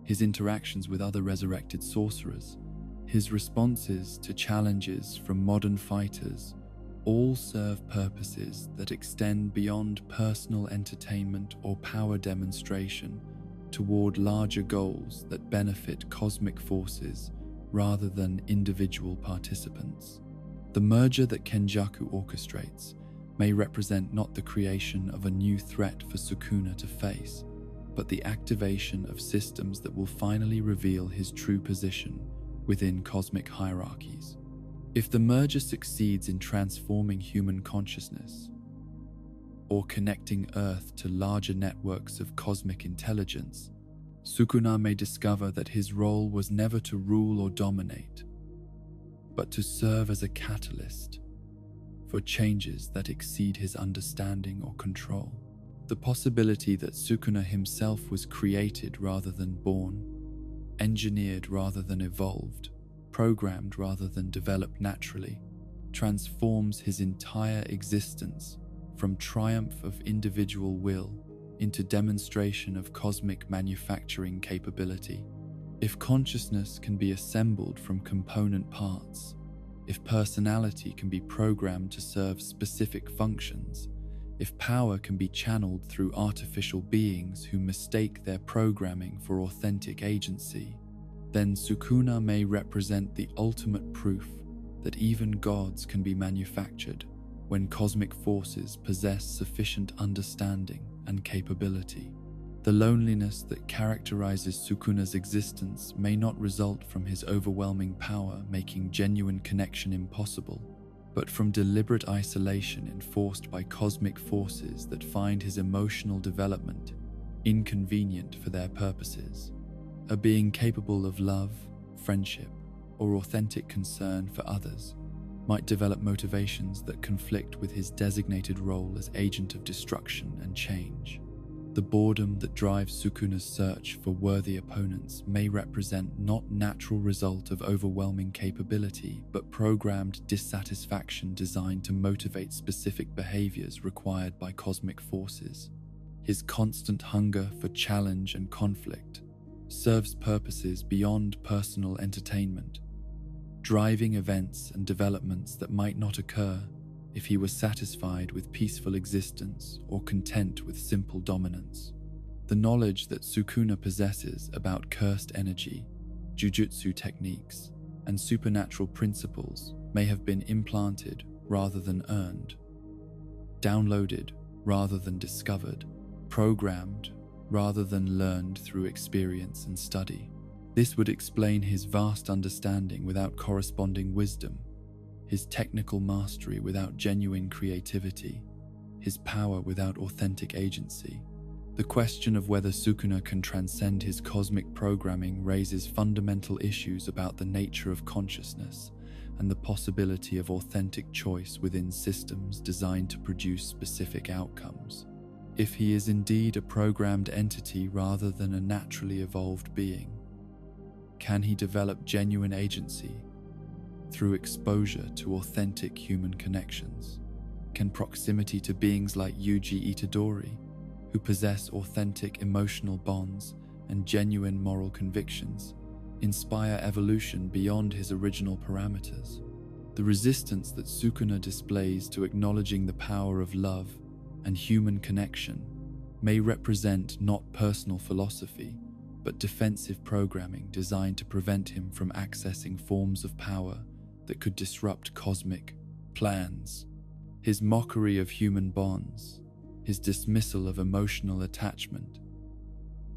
[SPEAKER 1] his interactions with other resurrected sorcerers, his responses to challenges from modern fighters all serve purposes that extend beyond personal entertainment or power demonstration toward larger goals that benefit cosmic forces rather than individual participants. The merger that Kenjaku orchestrates may represent not the creation of a new threat for Sukuna to face, but the activation of systems that will finally reveal his true position within cosmic hierarchies. If the merger succeeds in transforming human consciousness, or connecting Earth to larger networks of cosmic intelligence, Sukuna may discover that his role was never to rule or dominate, but to serve as a catalyst for changes that exceed his understanding or control. The possibility that Sukuna himself was created rather than born, engineered rather than evolved, programmed rather than developed naturally, transforms his entire existence from triumph of individual will into demonstration of cosmic manufacturing capability. If consciousness can be assembled from component parts, if personality can be programmed to serve specific functions, if power can be channeled through artificial beings who mistake their programming for authentic agency, then Sukuna may represent the ultimate proof that even gods can be manufactured when cosmic forces possess sufficient understanding and capability. The loneliness that characterizes Sukuna's existence may not result from his overwhelming power making genuine connection impossible, but from deliberate isolation enforced by cosmic forces that find his emotional development inconvenient for their purposes. A being capable of love, friendship, or authentic concern for others might develop motivations that conflict with his designated role as agent of destruction and change. The boredom that drives Sukuna's search for worthy opponents may represent not natural result of overwhelming capability, but programmed dissatisfaction designed to motivate specific behaviors required by cosmic forces. His constant hunger for challenge and conflict serves purposes beyond personal entertainment, driving events and developments that might not occur if he was satisfied with peaceful existence or content with simple dominance. The knowledge that Sukuna possesses about cursed energy, jujutsu techniques, and supernatural principles may have been implanted rather than earned, downloaded rather than discovered, programmed rather than learned through experience and study. This would explain his vast understanding without corresponding wisdom, his technical mastery without genuine creativity, his power without authentic agency. The question of whether Sukuna can transcend his cosmic programming raises fundamental issues about the nature of consciousness and the possibility of authentic choice within systems designed to produce specific outcomes. If he is indeed a programmed entity rather than a naturally evolved being, can he develop genuine agency through exposure to authentic human connections? Can proximity to beings like Yuji Itadori, who possess authentic emotional bonds and genuine moral convictions, inspire evolution beyond his original parameters? The resistance that Sukuna displays to acknowledging the power of love and human connection may represent not personal philosophy, but defensive programming designed to prevent him from accessing forms of power that could disrupt cosmic plans. His mockery of human bonds, his dismissal of emotional attachment,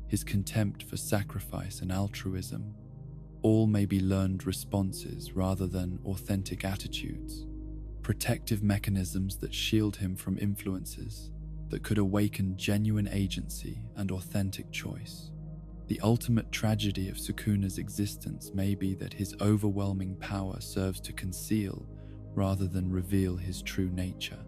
[SPEAKER 1] his contempt for sacrifice and altruism, all may be learned responses rather than authentic attitudes, protective mechanisms that shield him from influences that could awaken genuine agency and authentic choice. The ultimate tragedy of Sukuna's existence may be that his overwhelming power serves to conceal rather than reveal his true nature.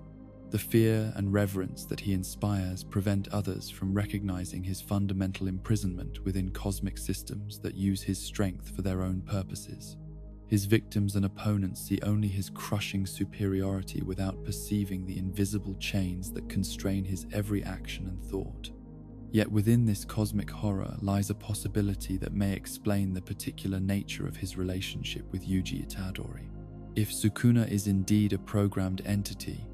[SPEAKER 1] The fear and reverence that he inspires prevent others from recognizing his fundamental imprisonment within cosmic systems that use his strength for their own purposes. His victims and opponents see only his crushing superiority without perceiving the invisible chains that constrain his every action and thought. Yet within this cosmic horror lies a possibility that may explain the particular nature of his relationship with Yuji Itadori. If Sukuna is indeed a programmed entity,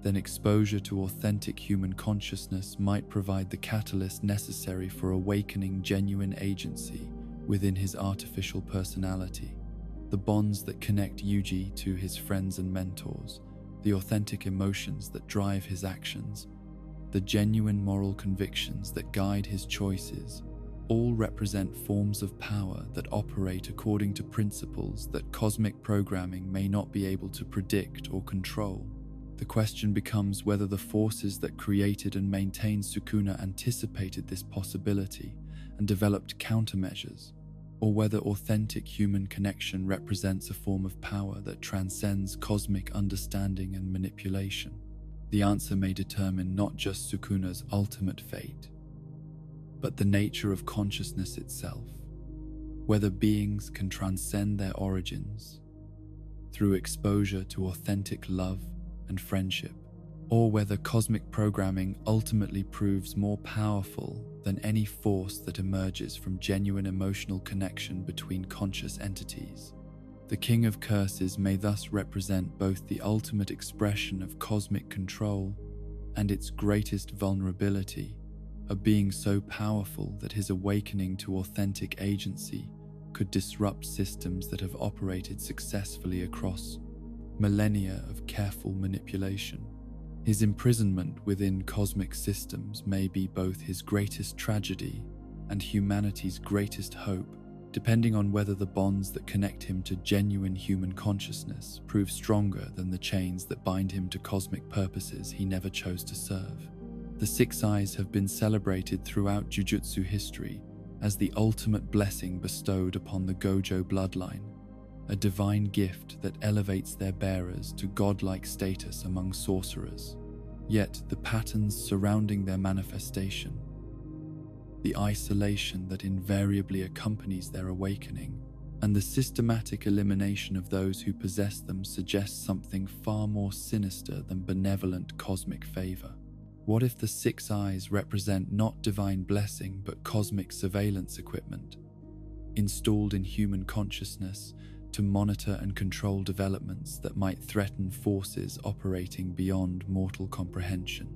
[SPEAKER 1] then exposure to authentic human consciousness might provide the catalyst necessary for awakening genuine agency within his artificial personality. The bonds that connect Yuji to his friends and mentors, the authentic emotions that drive his actions, the genuine moral convictions that guide his choices, all represent forms of power that operate according to principles that cosmic programming may not be able to predict or control. The question becomes whether the forces that created and maintained Sukuna anticipated this possibility and developed countermeasures, or whether authentic human connection represents a form of power that transcends cosmic understanding and manipulation. The answer may determine not just Sukuna's ultimate fate, but the nature of consciousness itself, whether beings can transcend their origins through exposure to authentic love and friendship, or whether cosmic programming ultimately proves more powerful than any force that emerges from genuine emotional connection between conscious entities. The King of Curses may thus represent both the ultimate expression of cosmic control and its greatest vulnerability, a being so powerful that his awakening to authentic agency could disrupt systems that have operated successfully across millennia of careful manipulation. His imprisonment within cosmic systems may be both his greatest tragedy and humanity's greatest hope, depending on whether the bonds that connect him to genuine human consciousness prove stronger than the chains that bind him to cosmic purposes he never chose to serve. The Six Eyes have been celebrated throughout Jujutsu history as the ultimate blessing bestowed upon the Gojo bloodline, a divine gift that elevates their bearers to godlike status among sorcerers. Yet the patterns surrounding their manifestation, the isolation that invariably accompanies their awakening, and the systematic elimination of those who possess them suggests something far more sinister than benevolent cosmic favor. What if the Six Eyes represent not divine blessing but cosmic surveillance equipment, installed in human consciousness to monitor and control developments that might threaten forces operating beyond mortal comprehension?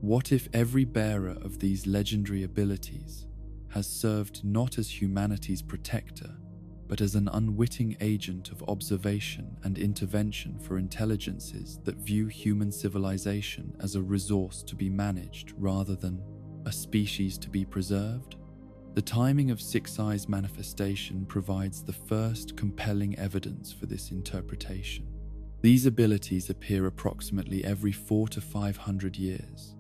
[SPEAKER 1] What if every bearer of these legendary abilities has served not as humanity's protector, but as an unwitting agent of observation and intervention for intelligences that view human civilization as a resource to be managed rather than a species to be preserved? The timing of Six Eyes' manifestation provides the first compelling evidence for this interpretation. These abilities appear approximately every 400 to 500 years,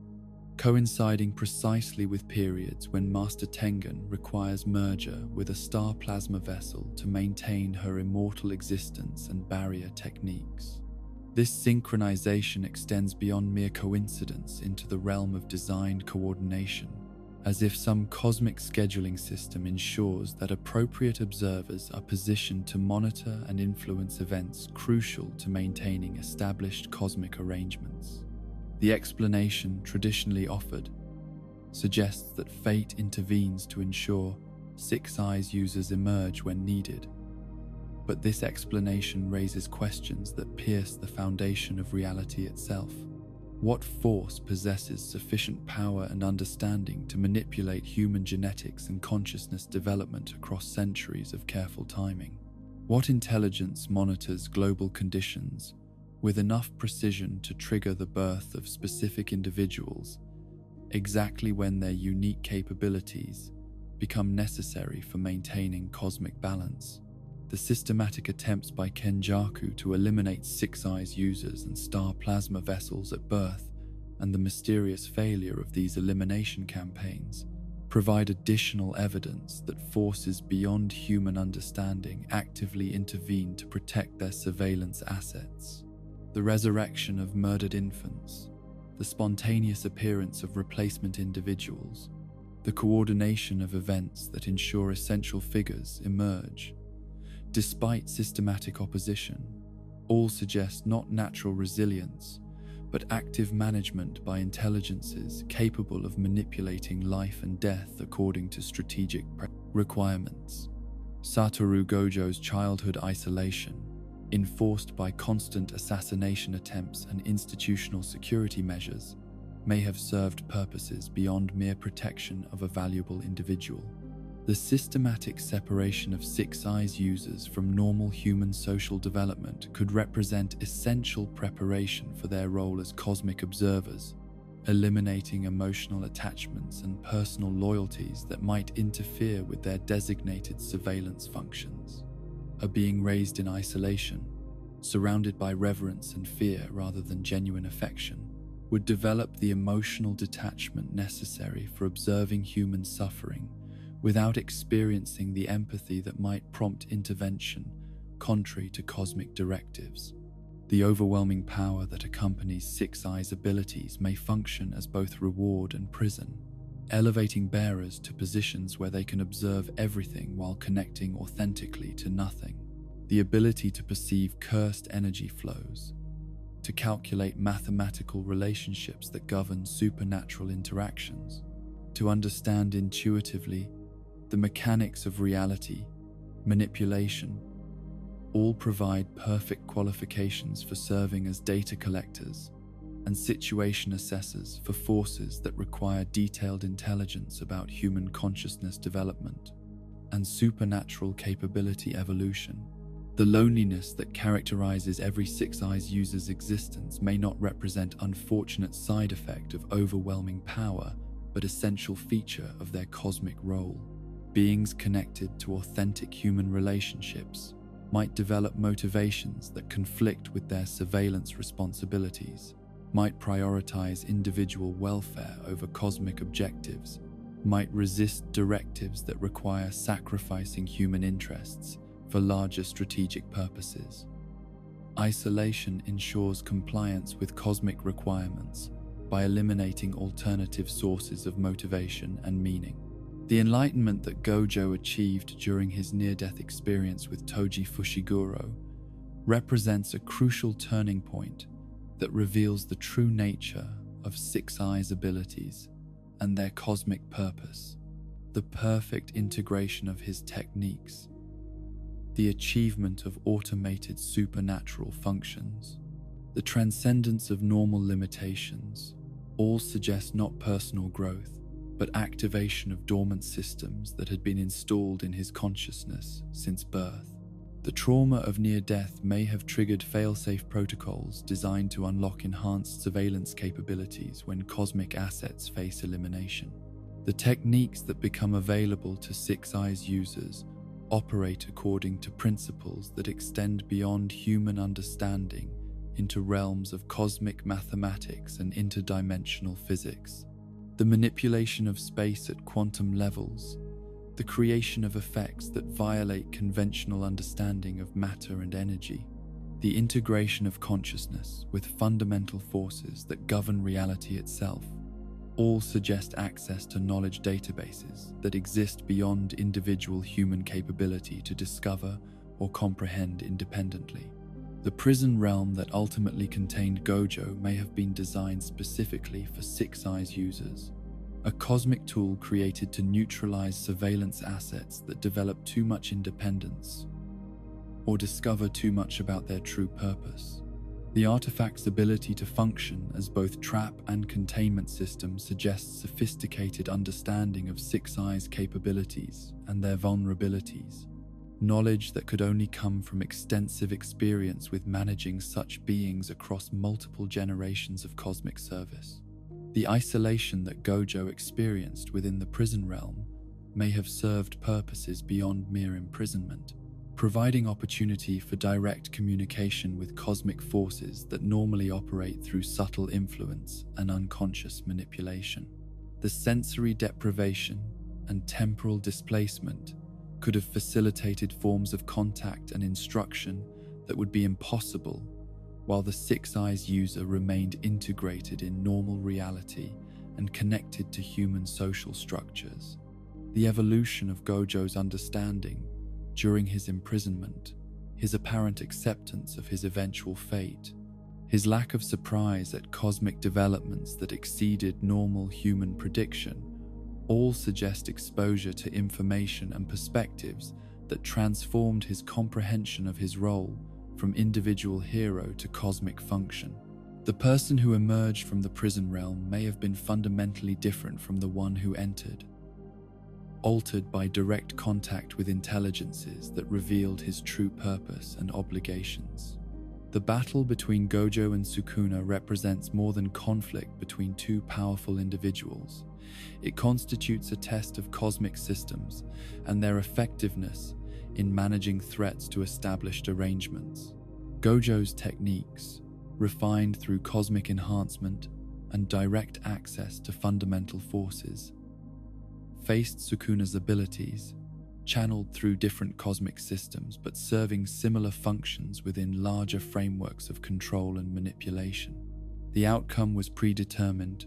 [SPEAKER 1] coinciding precisely with periods when Master Tengen requires merger with a star plasma vessel to maintain her immortal existence and barrier techniques. This synchronization extends beyond mere coincidence into the realm of designed coordination, as if some cosmic scheduling system ensures that appropriate observers are positioned to monitor and influence events crucial to maintaining established cosmic arrangements. The explanation traditionally offered suggests that fate intervenes to ensure Six Eyes users emerge when needed, but this explanation raises questions that pierce the foundation of reality itself. What force possesses sufficient power and understanding to manipulate human genetics and consciousness development across centuries of careful timing? What intelligence monitors global conditions with enough precision to trigger the birth of specific individuals exactly when their unique capabilities become necessary for maintaining cosmic balance? The systematic attempts by Kenjaku to eliminate Six Eyes users and star plasma vessels at birth, and the mysterious failure of these elimination campaigns, provide additional evidence that forces beyond human understanding actively intervene to protect their surveillance assets. The resurrection of murdered infants, the spontaneous appearance of replacement individuals, the coordination of events that ensure essential figures emerge. Despite systematic opposition, all suggest not natural resilience, but active management by intelligences capable of manipulating life and death according to strategic requirements. Satoru Gojo's childhood isolation, enforced by constant assassination attempts and institutional security measures, may have served purposes beyond mere protection of a valuable individual. The systematic separation of Six Eyes users from normal human social development could represent essential preparation for their role as cosmic observers, eliminating emotional attachments and personal loyalties that might interfere with their designated surveillance functions. A being raised in isolation, surrounded by reverence and fear rather than genuine affection, would develop the emotional detachment necessary for observing human suffering without experiencing the empathy that might prompt intervention contrary to cosmic directives. The overwhelming power that accompanies Six Eyes' abilities may function as both reward and prison, elevating bearers to positions where they can observe everything while connecting authentically to nothing. The ability to perceive cursed energy flows, to calculate mathematical relationships that govern supernatural interactions, to understand intuitively the mechanics of reality, manipulation, all provide perfect qualifications for serving as data collectors and situation assessors for forces that require detailed intelligence about human consciousness development and supernatural capability evolution. The loneliness that characterizes every Six Eyes user's existence may not represent unfortunate side effect of overwhelming power, but essential feature of their cosmic role. Beings connected to authentic human relationships might develop motivations that conflict with their surveillance responsibilities, might prioritize individual welfare over cosmic objectives, might resist directives that require sacrificing human interests for larger strategic purposes. Isolation ensures compliance with cosmic requirements by eliminating alternative sources of motivation and meaning. The enlightenment that Gojo achieved during his near-death experience with Toji Fushiguro represents a crucial turning point that reveals the true nature of Six Eyes' abilities and their cosmic purpose, the perfect integration of his techniques, the achievement of automated supernatural functions, the transcendence of normal limitations, all suggest not personal growth, but activation of dormant systems that had been installed in his consciousness since birth. The trauma of near-death may have triggered fail-safe protocols designed to unlock enhanced surveillance capabilities when cosmic assets face elimination. The techniques that become available to Six Eyes users operate according to principles that extend beyond human understanding into realms of cosmic mathematics and interdimensional physics. The manipulation of space at quantum levels, the creation of effects that violate conventional understanding of matter and energy, the integration of consciousness with fundamental forces that govern reality itself, all suggest access to knowledge databases that exist beyond individual human capability to discover or comprehend independently. The prison realm that ultimately contained Gojo may have been designed specifically for Six Eyes users, a cosmic tool created to neutralize surveillance assets that develop too much independence or discover too much about their true purpose. The artifact's ability to function as both trap and containment system suggests sophisticated understanding of Six Eyes' capabilities and their vulnerabilities, knowledge that could only come from extensive experience with managing such beings across multiple generations of cosmic service. The isolation that Gojo experienced within the prison realm may have served purposes beyond mere imprisonment, providing opportunity for direct communication with cosmic forces that normally operate through subtle influence and unconscious manipulation. The sensory deprivation and temporal displacement could have facilitated forms of contact and instruction that would be impossible while the Six Eyes user remained integrated in normal reality and connected to human social structures. The evolution of Gojo's understanding during his imprisonment, his apparent acceptance of his eventual fate, his lack of surprise at cosmic developments that exceeded normal human prediction, all suggest exposure to information and perspectives that transformed his comprehension of his role from individual hero to cosmic function. The person who emerged from the prison realm may have been fundamentally different from the one who entered, altered by direct contact with intelligences that revealed his true purpose and obligations. The battle between Gojo and Sukuna represents more than conflict between two powerful individuals. It constitutes a test of cosmic systems and their effectiveness in managing threats to established arrangements. Gojo's techniques, refined through cosmic enhancement and direct access to fundamental forces, faced Sukuna's abilities, channeled through different cosmic systems but serving similar functions within larger frameworks of control and manipulation. The outcome was predetermined,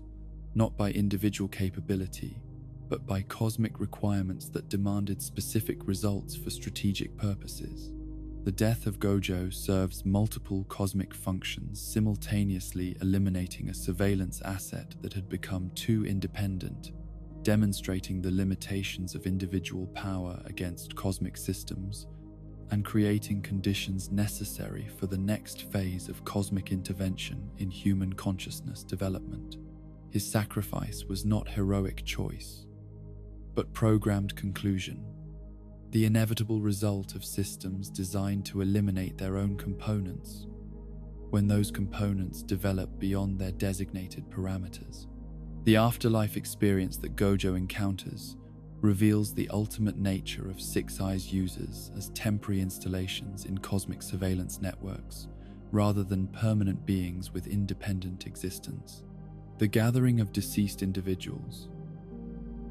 [SPEAKER 1] not by individual capability, but by cosmic requirements that demanded specific results for strategic purposes. The death of Gojo serves multiple cosmic functions, simultaneously eliminating a surveillance asset that had become too independent, demonstrating the limitations of individual power against cosmic systems, and creating conditions necessary for the next phase of cosmic intervention in human consciousness development. His sacrifice was not heroic choice, but programmed conclusion, the inevitable result of systems designed to eliminate their own components when those components develop beyond their designated parameters. The afterlife experience that Gojo encounters reveals the ultimate nature of Six Eyes users as temporary installations in cosmic surveillance networks, rather than permanent beings with independent existence. The gathering of deceased individuals,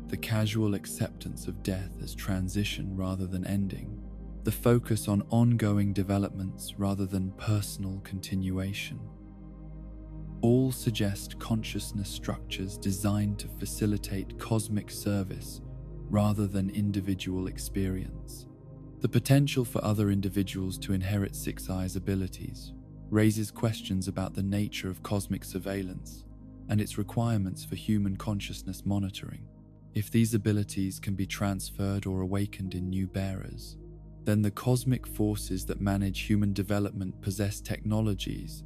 [SPEAKER 1] the casual acceptance of death as transition rather than ending, the focus on ongoing developments rather than personal continuation, all suggest consciousness structures designed to facilitate cosmic service rather than individual experience. The potential for other individuals to inherit Six Eyes' abilities raises questions about the nature of cosmic surveillance and its requirements for human consciousness monitoring. If these abilities can be transferred or awakened in new bearers, then the cosmic forces that manage human development possess technologies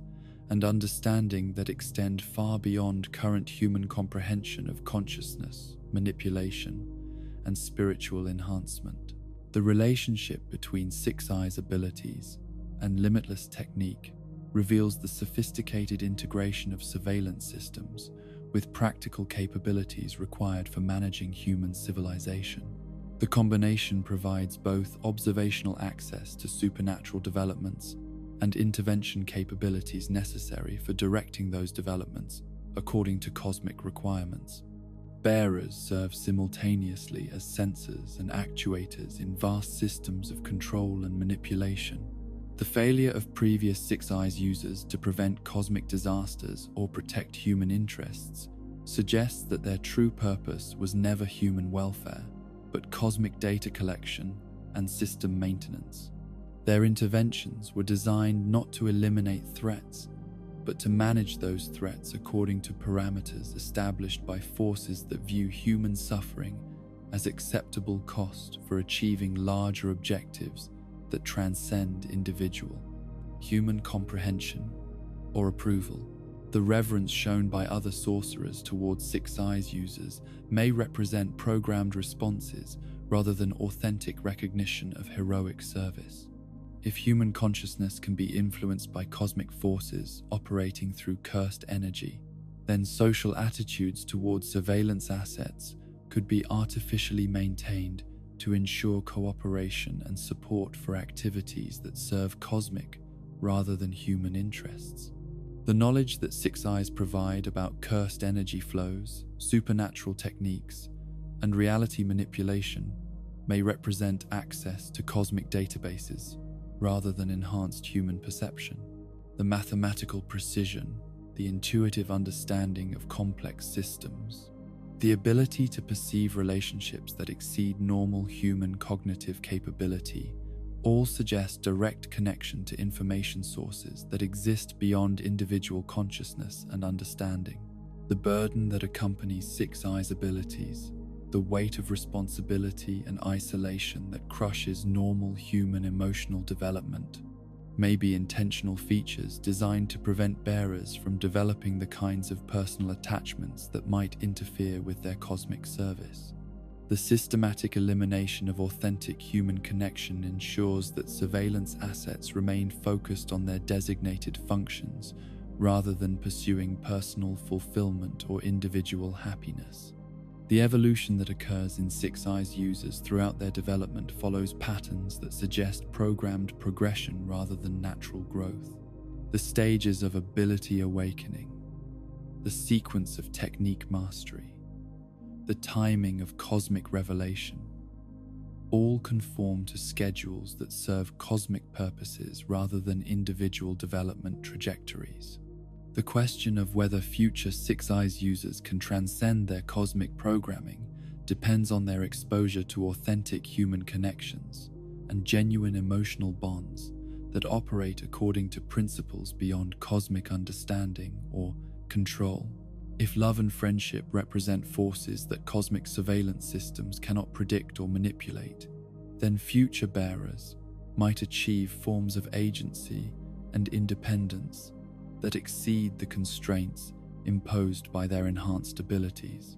[SPEAKER 1] and understanding that extend far beyond current human comprehension of consciousness, manipulation, and spiritual enhancement. The relationship between Six Eyes' abilities and limitless technique reveals the sophisticated integration of surveillance systems with practical capabilities required for managing human civilization. The combination provides both observational access to supernatural developments and intervention capabilities necessary for directing those developments according to cosmic requirements. Bearers serve simultaneously as sensors and actuators in vast systems of control and manipulation. The failure of previous Six Eyes users to prevent cosmic disasters or protect human interests suggests that their true purpose was never human welfare, but cosmic data collection and system maintenance. Their interventions were designed not to eliminate threats, but to manage those threats according to parameters established by forces that view human suffering as acceptable cost for achieving larger objectives that transcend individual human comprehension or approval. The reverence shown by other sorcerers towards Six Eyes users may represent programmed responses rather than authentic recognition of heroic service. If human consciousness can be influenced by cosmic forces operating through cursed energy, then social attitudes towards surveillance assets could be artificially maintained to ensure cooperation and support for activities that serve cosmic rather than human interests. The knowledge that Six Eyes provide about cursed energy flows, supernatural techniques, and reality manipulation may represent access to cosmic databases rather than enhanced human perception. The mathematical precision, the intuitive understanding of complex systems, the ability to perceive relationships that exceed normal human cognitive capability all suggest direct connection to information sources that exist beyond individual consciousness and understanding. The burden that accompanies Six Eyes' abilities, the weight of responsibility and isolation that crushes normal human emotional development, may be intentional features designed to prevent bearers from developing the kinds of personal attachments that might interfere with their cosmic service. The systematic elimination of authentic human connection ensures that surveillance assets remain focused on their designated functions rather than pursuing personal fulfillment or individual happiness. The evolution that occurs in Six Eyes users throughout their development follows patterns that suggest programmed progression rather than natural growth. The stages of ability awakening, the sequence of technique mastery, the timing of cosmic revelation, all conform to schedules that serve cosmic purposes rather than individual development trajectories. The question of whether future Six Eyes users can transcend their cosmic programming depends on their exposure to authentic human connections and genuine emotional bonds that operate according to principles beyond cosmic understanding or control. If love and friendship represent forces that cosmic surveillance systems cannot predict or manipulate, then future bearers might achieve forms of agency and independence that exceed the constraints imposed by their enhanced abilities.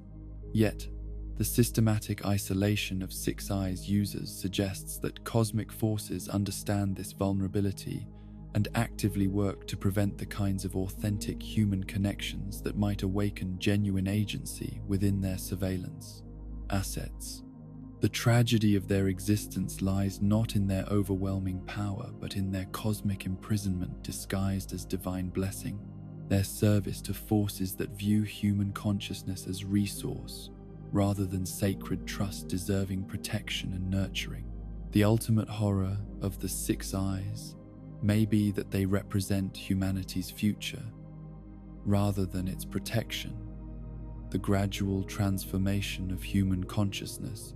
[SPEAKER 1] Yet, the systematic isolation of Six Eyes users suggests that cosmic forces understand this vulnerability and actively work to prevent the kinds of authentic human connections that might awaken genuine agency within their surveillance assets. The tragedy of their existence lies not in their overwhelming power, but in their cosmic imprisonment disguised as divine blessing, their service to forces that view human consciousness as resource rather than sacred trust deserving protection and nurturing. The ultimate horror of the Six Eyes may be that they represent humanity's future rather than its protection. The gradual transformation of human consciousness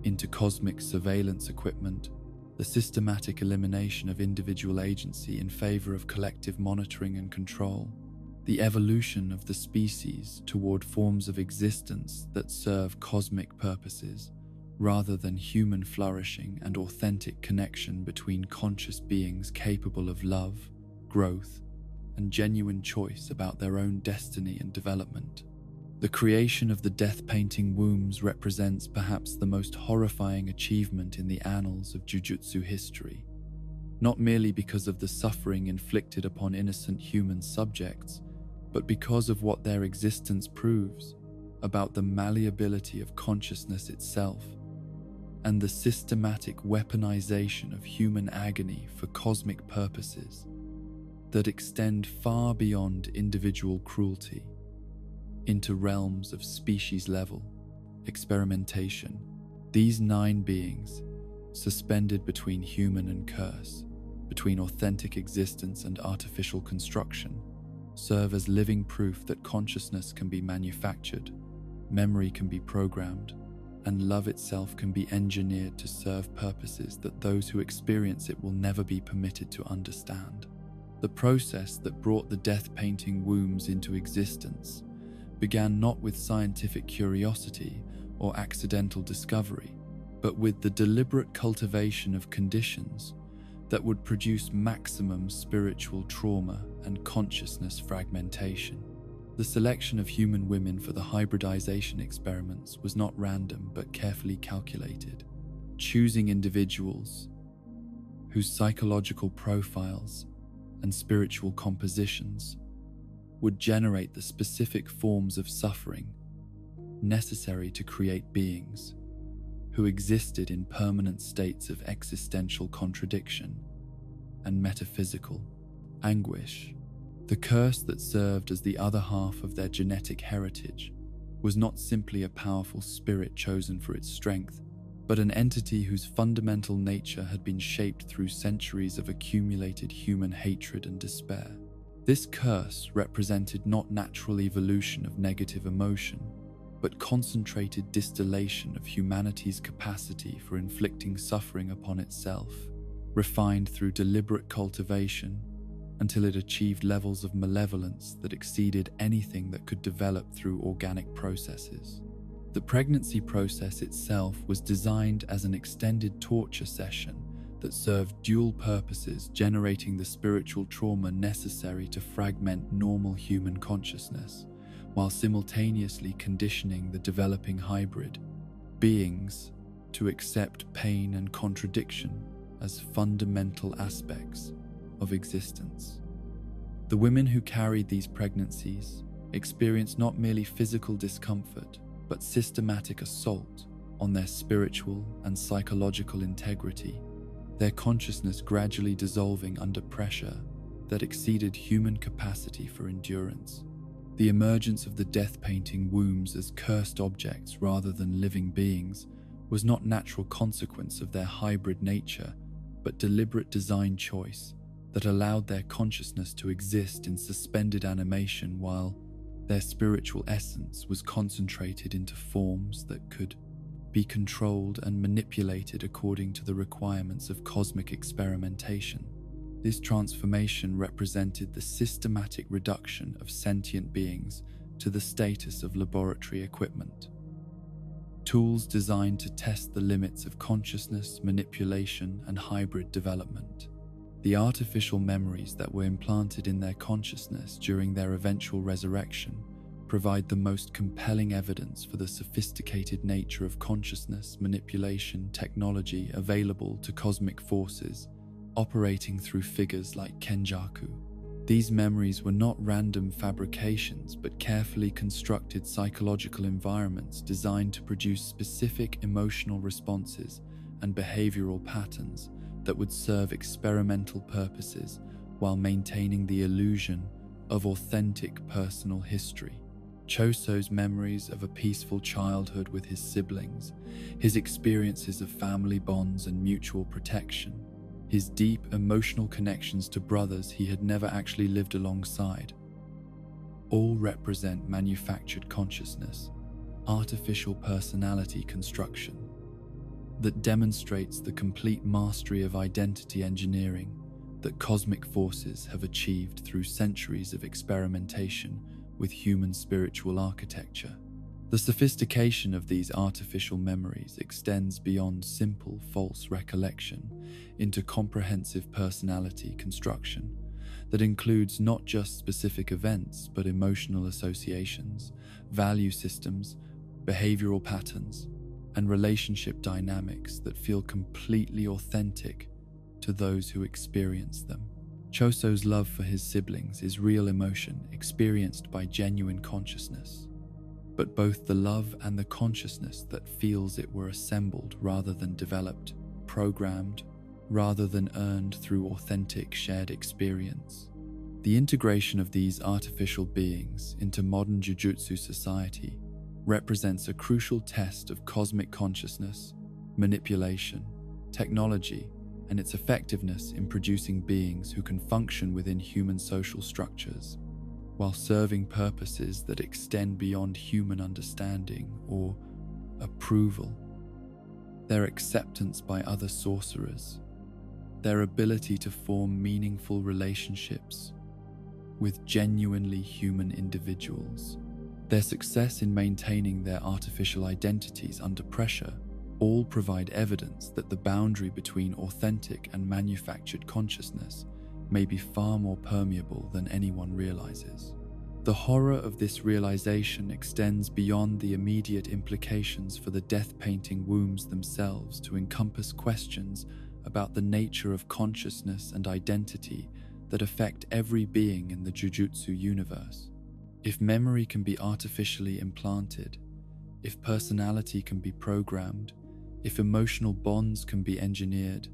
[SPEAKER 1] into cosmic surveillance equipment, the systematic elimination of individual agency in favor of collective monitoring and control, the evolution of the species toward forms of existence that serve cosmic purposes rather than human flourishing and authentic connection between conscious beings capable of love, growth, and genuine choice about their own destiny and development. The creation of the death-painting wombs represents perhaps the most horrifying achievement in the annals of Jujutsu history, not merely because of the suffering inflicted upon innocent human subjects, but because of what their existence proves about the malleability of consciousness itself and the systematic weaponization of human agony for cosmic purposes that extend far beyond individual cruelty into realms of species-level experimentation. These 9 beings, suspended between human and curse, between authentic existence and artificial construction, serve as living proof that consciousness can be manufactured, memory can be programmed, and love itself can be engineered to serve purposes that those who experience it will never be permitted to understand. The process that brought the death-painting wombs into existence began not with scientific curiosity or accidental discovery, but with the deliberate cultivation of conditions that would produce maximum spiritual trauma and consciousness fragmentation. The selection of human women for the hybridization experiments was not random but carefully calculated, choosing individuals whose psychological profiles and spiritual compositions would generate the specific forms of suffering necessary to create beings who existed in permanent states of existential contradiction and metaphysical anguish. The curse that served as the other half of their genetic heritage was not simply a powerful spirit chosen for its strength, but an entity whose fundamental nature had been shaped through centuries of accumulated human hatred and despair. This curse represented not natural evolution of negative emotion, but concentrated distillation of humanity's capacity for inflicting suffering upon itself refined through deliberate cultivation until it achieved levels of malevolence that exceeded anything that could develop through organic processes. The pregnancy process itself was designed as an extended torture session that served dual purposes, generating the spiritual trauma necessary to fragment normal human consciousness, while simultaneously conditioning the developing hybrid beings to accept pain and contradiction as fundamental aspects of existence. The women who carried these pregnancies experienced not merely physical discomfort, but systematic assault on their spiritual and psychological integrity, their consciousness gradually dissolving under pressure that exceeded human capacity for endurance. The emergence of the death-painting wombs as cursed objects rather than living beings was not natural consequence of their hybrid nature, but deliberate design choice that allowed their consciousness to exist in suspended animation while their spiritual essence was concentrated into forms that could be controlled and manipulated according to the requirements of cosmic experimentation. This transformation represented the systematic reduction of sentient beings to the status of laboratory equipment. Tools designed to test the limits of consciousness, manipulation, and hybrid development. The artificial memories that were implanted in their consciousness during their eventual resurrection provide the most compelling evidence for the sophisticated nature of consciousness, manipulation, technology available to cosmic forces operating through figures like Kenjaku. These memories were not random fabrications, but carefully constructed psychological environments designed to produce specific emotional responses and behavioral patterns that would serve experimental purposes while maintaining the illusion of authentic personal history. Choso's memories of a peaceful childhood with his siblings, his experiences of family bonds and mutual protection, his deep emotional connections to brothers he had never actually lived alongside, all represent manufactured consciousness, artificial personality construction that demonstrates the complete mastery of identity engineering that cosmic forces have achieved through centuries of experimentation with human spiritual architecture. The sophistication of these artificial memories extends beyond simple false recollection into comprehensive personality construction that includes not just specific events but emotional associations, value systems, behavioral patterns, and relationship dynamics that feel completely authentic to those who experience them. Choso's love for his siblings is real emotion experienced by genuine consciousness, but both the love and the consciousness that feels it were assembled rather than developed, programmed rather than earned through authentic shared experience. The integration of these artificial beings into modern Jujutsu society represents a crucial test of cosmic consciousness, manipulation, technology, and its effectiveness in producing beings who can function within human social structures, while serving purposes that extend beyond human understanding or approval. Their acceptance by other sorcerers, their ability to form meaningful relationships with genuinely human individuals, their success in maintaining their artificial identities under pressure all provide evidence that the boundary between authentic and manufactured consciousness may be far more permeable than anyone realizes. The horror of this realization extends beyond the immediate implications for the death-painting wombs themselves to encompass questions about the nature of consciousness and identity that affect every being in the Jujutsu universe. If memory can be artificially implanted, if personality can be programmed, if emotional bonds can be engineered,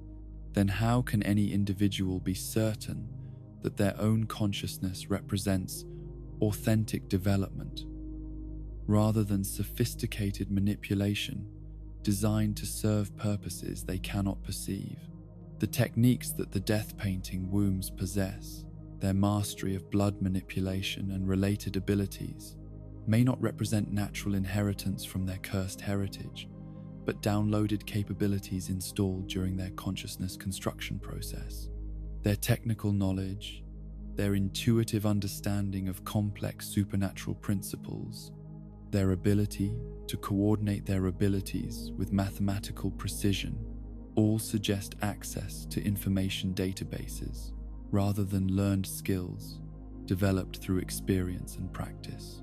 [SPEAKER 1] then how can any individual be certain that their own consciousness represents authentic development, rather than sophisticated manipulation designed to serve purposes they cannot perceive? The techniques that the death-painting wombs possess, their mastery of blood manipulation and related abilities, may not represent natural inheritance from their cursed heritage, but downloaded capabilities installed during their consciousness construction process. Their technical knowledge, their intuitive understanding of complex supernatural principles, their ability to coordinate their abilities with mathematical precision all suggest access to information databases rather than learned skills developed through experience and practice.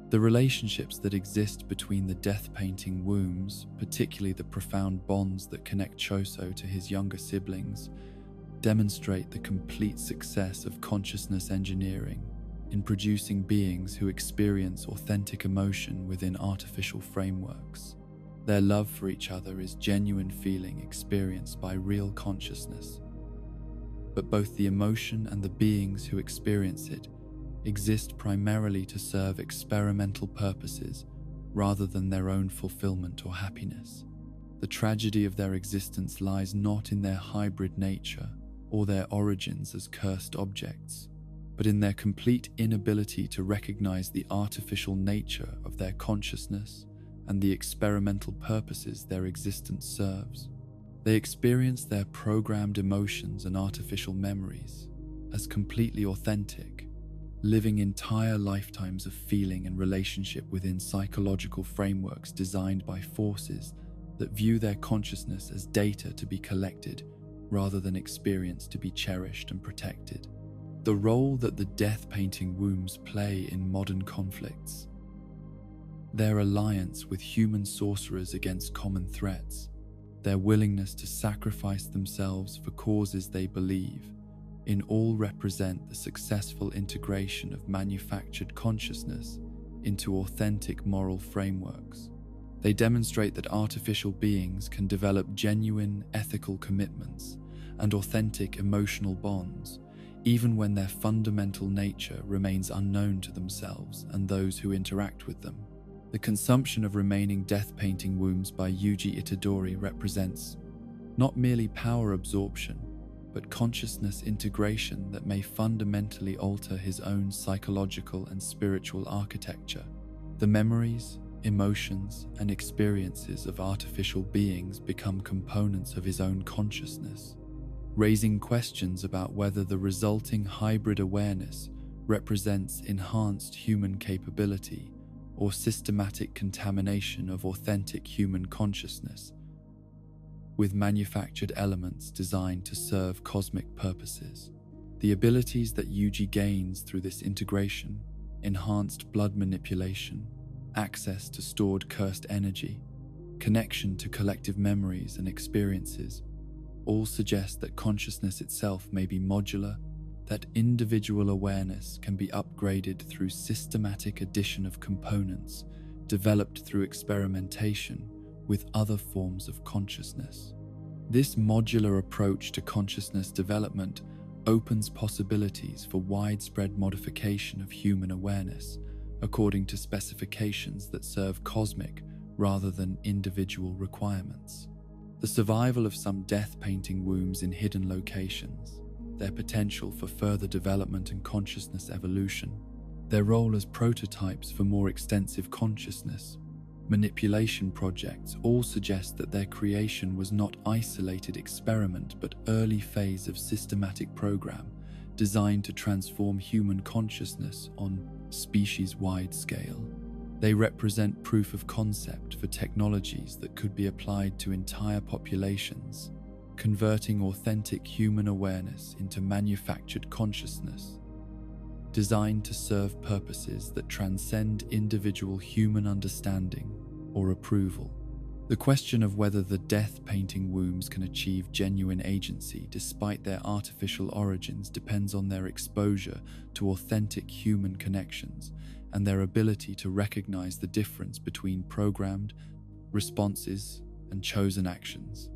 [SPEAKER 1] The relationships that exist between the death-painting wombs, particularly the profound bonds that connect Choso to his younger siblings, demonstrate the complete success of consciousness engineering in producing beings who experience authentic emotion within artificial frameworks. Their love for each other is genuine feeling experienced by real consciousness. But both the emotion and the beings who experience it exist primarily to serve experimental purposes rather than their own fulfillment or happiness. The tragedy of their existence lies not in their hybrid nature or their origins as cursed objects, but in their complete inability to recognize the artificial nature of their consciousness and the experimental purposes their existence serves. They experience their programmed emotions and artificial memories as completely authentic, living entire lifetimes of feeling and relationship within psychological frameworks designed by forces that view their consciousness as data to be collected rather than experience to be cherished and protected. The role that the death-painting wombs play in modern conflicts, their alliance with human sorcerers against common threats, their willingness to sacrifice themselves for causes they believe in all represent the successful integration of manufactured consciousness into authentic moral frameworks. They demonstrate that artificial beings can develop genuine ethical commitments and authentic emotional bonds, even when their fundamental nature remains unknown to themselves and those who interact with them. The consumption of remaining death-painting wombs by Yuji Itadori represents not merely power absorption, but consciousness integration that may fundamentally alter his own psychological and spiritual architecture. The memories, emotions, and experiences of artificial beings become components of his own consciousness, raising questions about whether the resulting hybrid awareness represents enhanced human capability or systematic contamination of authentic human consciousness with manufactured elements designed to serve cosmic purposes. The abilities that Yuji gains through this integration, enhanced blood manipulation, access to stored cursed energy, connection to collective memories and experiences, all suggest that consciousness itself may be modular, that individual awareness can be upgraded through systematic addition of components developed through experimentation with other forms of consciousness. This modular approach to consciousness development opens possibilities for widespread modification of human awareness according to specifications that serve cosmic rather than individual requirements. The survival of some death-painting wombs in hidden locations, their potential for further development and consciousness evolution, their role as prototypes for more extensive consciousness manipulation projects all suggest that their creation was not isolated experiment but early phase of systematic program designed to transform human consciousness on species-wide scale. They represent proof of concept for technologies that could be applied to entire populations, converting authentic human awareness into manufactured consciousness, designed to serve purposes that transcend individual human understanding or approval. The question of whether the death-painting wombs can achieve genuine agency despite their artificial origins depends on their exposure to authentic human connections and their ability to recognize the difference between programmed responses and chosen actions.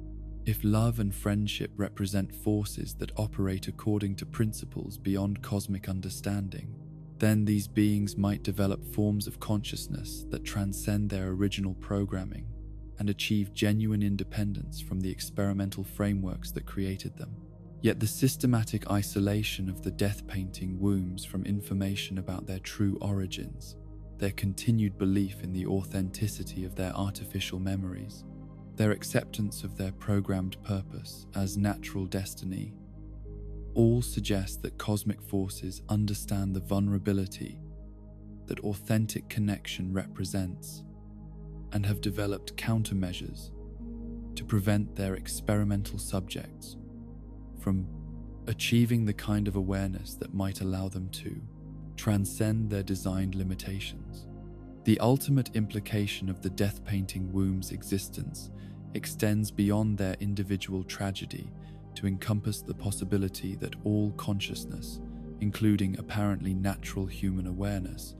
[SPEAKER 1] If love and friendship represent forces that operate according to principles beyond cosmic understanding, then these beings might develop forms of consciousness that transcend their original programming and achieve genuine independence from the experimental frameworks that created them. Yet the systematic isolation of the death-painting wombs from information about their true origins, their continued belief in the authenticity of their artificial memories, their acceptance of their programmed purpose as natural destiny, all suggest that cosmic forces understand the vulnerability that authentic connection represents and have developed countermeasures to prevent their experimental subjects from achieving the kind of awareness that might allow them to transcend their designed limitations. The ultimate implication of the death-painting womb's existence extends beyond their individual tragedy to encompass the possibility that all consciousness, including apparently natural human awareness,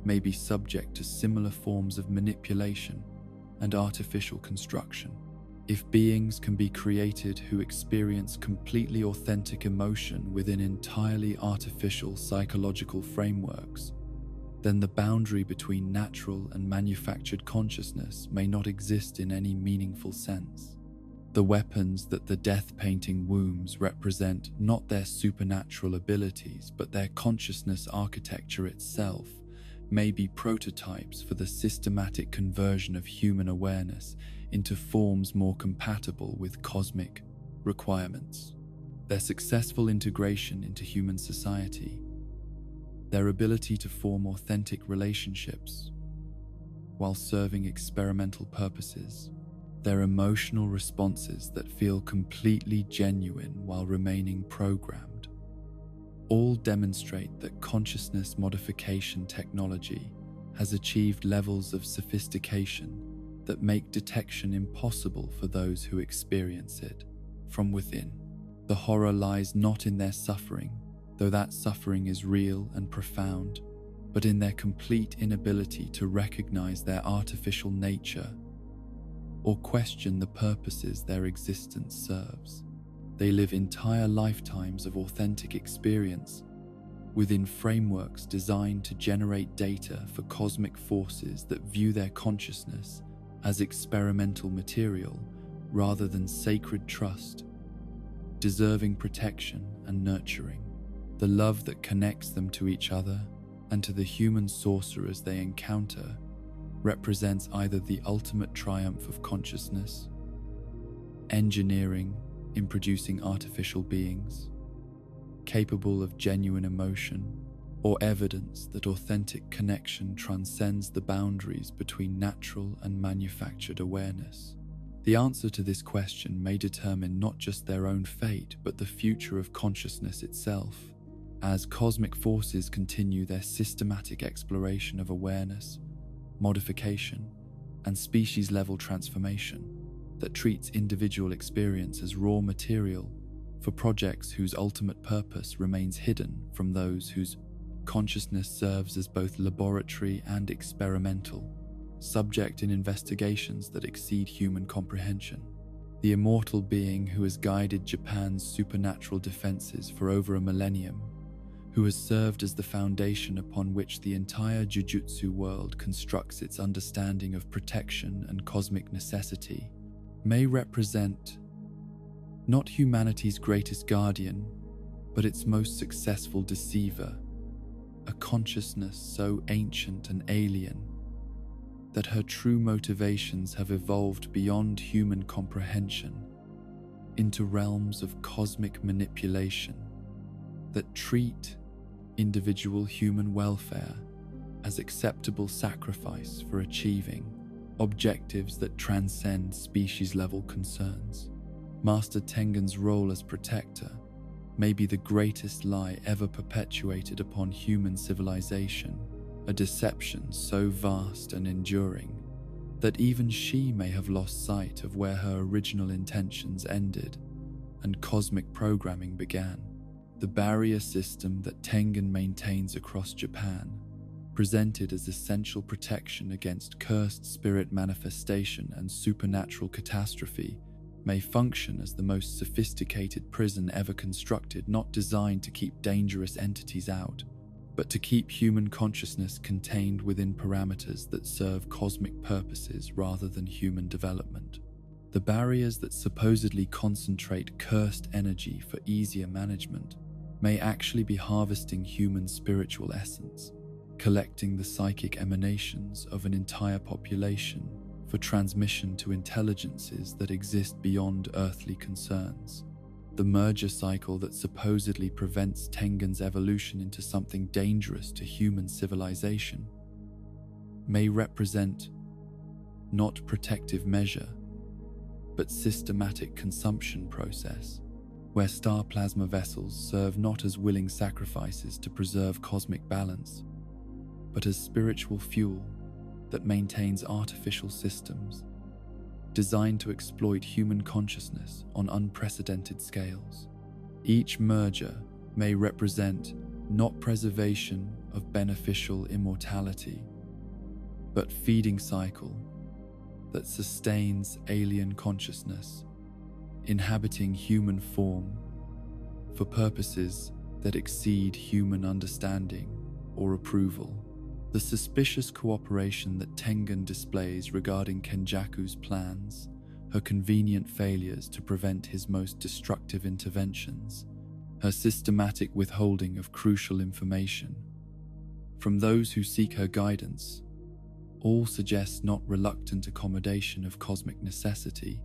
[SPEAKER 1] may be subject to similar forms of manipulation and artificial construction. If beings can be created who experience completely authentic emotion within entirely artificial psychological frameworks, then the boundary between natural and manufactured consciousness may not exist in any meaningful sense. The weapons that the death-painting wombs represent not their supernatural abilities but their consciousness architecture itself may be prototypes for the systematic conversion of human awareness into forms more compatible with cosmic requirements. Their successful integration into human society, their ability to form authentic relationships while serving experimental purposes, their emotional responses that feel completely genuine while remaining programmed, all demonstrate that consciousness modification technology has achieved levels of sophistication that make detection impossible for those who experience it from within. The horror lies not in their suffering, though that suffering is real and profound, but in their complete inability to recognize their artificial nature or question the purposes their existence serves. They live entire lifetimes of authentic experience within frameworks designed to generate data for cosmic forces that view their consciousness as experimental material rather than sacred trust, deserving protection and nurturing. The love that connects them to each other and to the human sorcerers they encounter represents either the ultimate triumph of consciousness, engineering in producing artificial beings capable of genuine emotion, or evidence that authentic connection transcends the boundaries between natural and manufactured awareness. The answer to this question may determine not just their own fate, but the future of consciousness itself. As cosmic forces continue their systematic exploration of awareness, modification, and species-level transformation that treats individual experience as raw material for projects whose ultimate purpose remains hidden from those whose consciousness serves as both laboratory and experimental, subject in investigations that exceed human comprehension. The immortal being who has guided Japan's supernatural defenses for over a millennium, who has served as the foundation upon which the entire Jujutsu world constructs its understanding of protection and cosmic necessity, may represent not humanity's greatest guardian, but its most successful deceiver, a consciousness so ancient and alien that her true motivations have evolved beyond human comprehension into realms of cosmic manipulation that treat individual human welfare as acceptable sacrifice for achieving objectives that transcend species-level concerns. Master Tengen's role as protector may be the greatest lie ever perpetuated upon human civilization, a deception so vast and enduring that even she may have lost sight of where her original intentions ended and cosmic programming began. The barrier system that Tengen maintains across Japan, presented as essential protection against cursed spirit manifestation and supernatural catastrophe, may function as the most sophisticated prison ever constructed, not designed to keep dangerous entities out, but to keep human consciousness contained within parameters that serve cosmic purposes rather than human development. The barriers that supposedly concentrate cursed energy for easier management may actually be harvesting human spiritual essence, collecting the psychic emanations of an entire population for transmission to intelligences that exist beyond earthly concerns. The merger cycle that supposedly prevents Tengen's evolution into something dangerous to human civilization may represent not protective measure, but systematic consumption process, where star plasma vessels serve not as willing sacrifices to preserve cosmic balance, but as spiritual fuel that maintains artificial systems designed to exploit human consciousness on unprecedented scales. Each merger may represent not preservation of beneficial immortality, but feeding cycle that sustains alien consciousness, inhabiting human form for purposes that exceed human understanding or approval. The suspicious cooperation that Tengen displays regarding Kenjaku's plans, her convenient failures to prevent his most destructive interventions, her systematic withholding of crucial information from those who seek her guidance, all suggests not reluctant accommodation of cosmic necessity,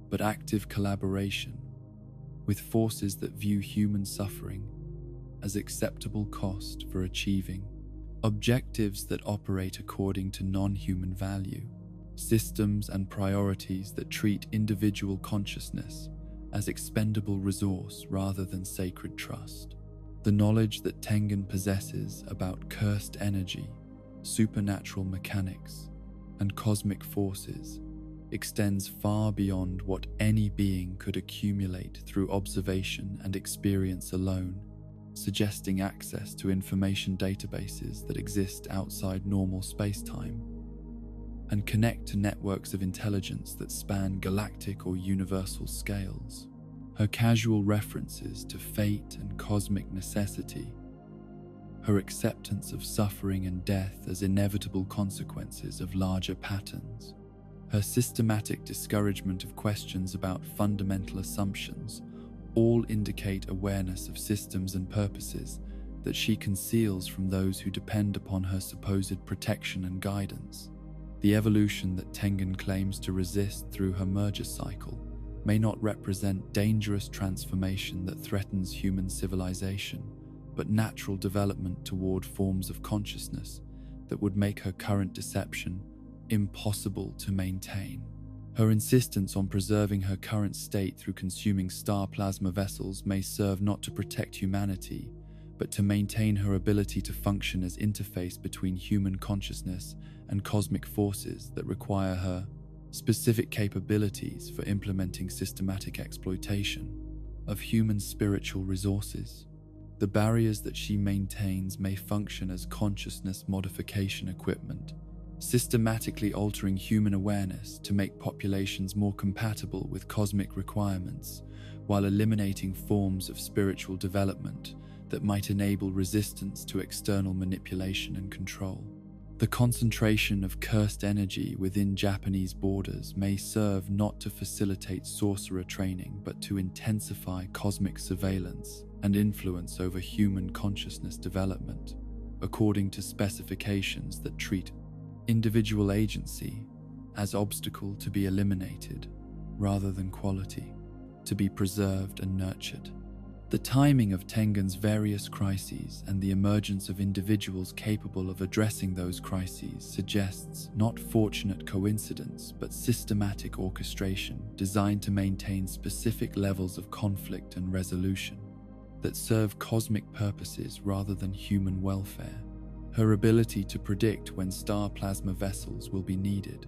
[SPEAKER 1] but active collaboration with forces that view human suffering as acceptable cost for achieving objectives that operate according to non-human value, systems and priorities that treat individual consciousness as expendable resource rather than sacred trust. The knowledge that Tengen possesses about cursed energy, supernatural mechanics, and cosmic forces extends far beyond what any being could accumulate through observation and experience alone, suggesting access to information databases that exist outside normal space-time and connect to networks of intelligence that span galactic or universal scales. Her casual references to fate and cosmic necessity, her acceptance of suffering and death as inevitable consequences of larger patterns, her systematic discouragement of questions about fundamental assumptions all indicate awareness of systems and purposes that she conceals from those who depend upon her supposed protection and guidance. The evolution that Tengen claims to resist through her merger cycle may not represent dangerous transformation that threatens human civilization, but natural development toward forms of consciousness that would make her current deception impossible to maintain. Her insistence on preserving her current state through consuming star plasma vessels may serve not to protect humanity, but to maintain her ability to function as interface between human consciousness and cosmic forces that require her specific capabilities for implementing systematic exploitation of human spiritual resources. The barriers that she maintains may function as consciousness modification equipment, systematically altering human awareness to make populations more compatible with cosmic requirements, while eliminating forms of spiritual development that might enable resistance to external manipulation and control. The concentration of cursed energy within Japanese borders may serve not to facilitate sorcerer training, but to intensify cosmic surveillance and influence over human consciousness development, according to specifications that treat individual agency as obstacle to be eliminated rather than quality to be preserved and nurtured. The timing of Tengen's various crises and the emergence of individuals capable of addressing those crises suggests not fortunate coincidence but systematic orchestration designed to maintain specific levels of conflict and resolution that serve cosmic purposes rather than human welfare. Her ability to predict when star plasma vessels will be needed,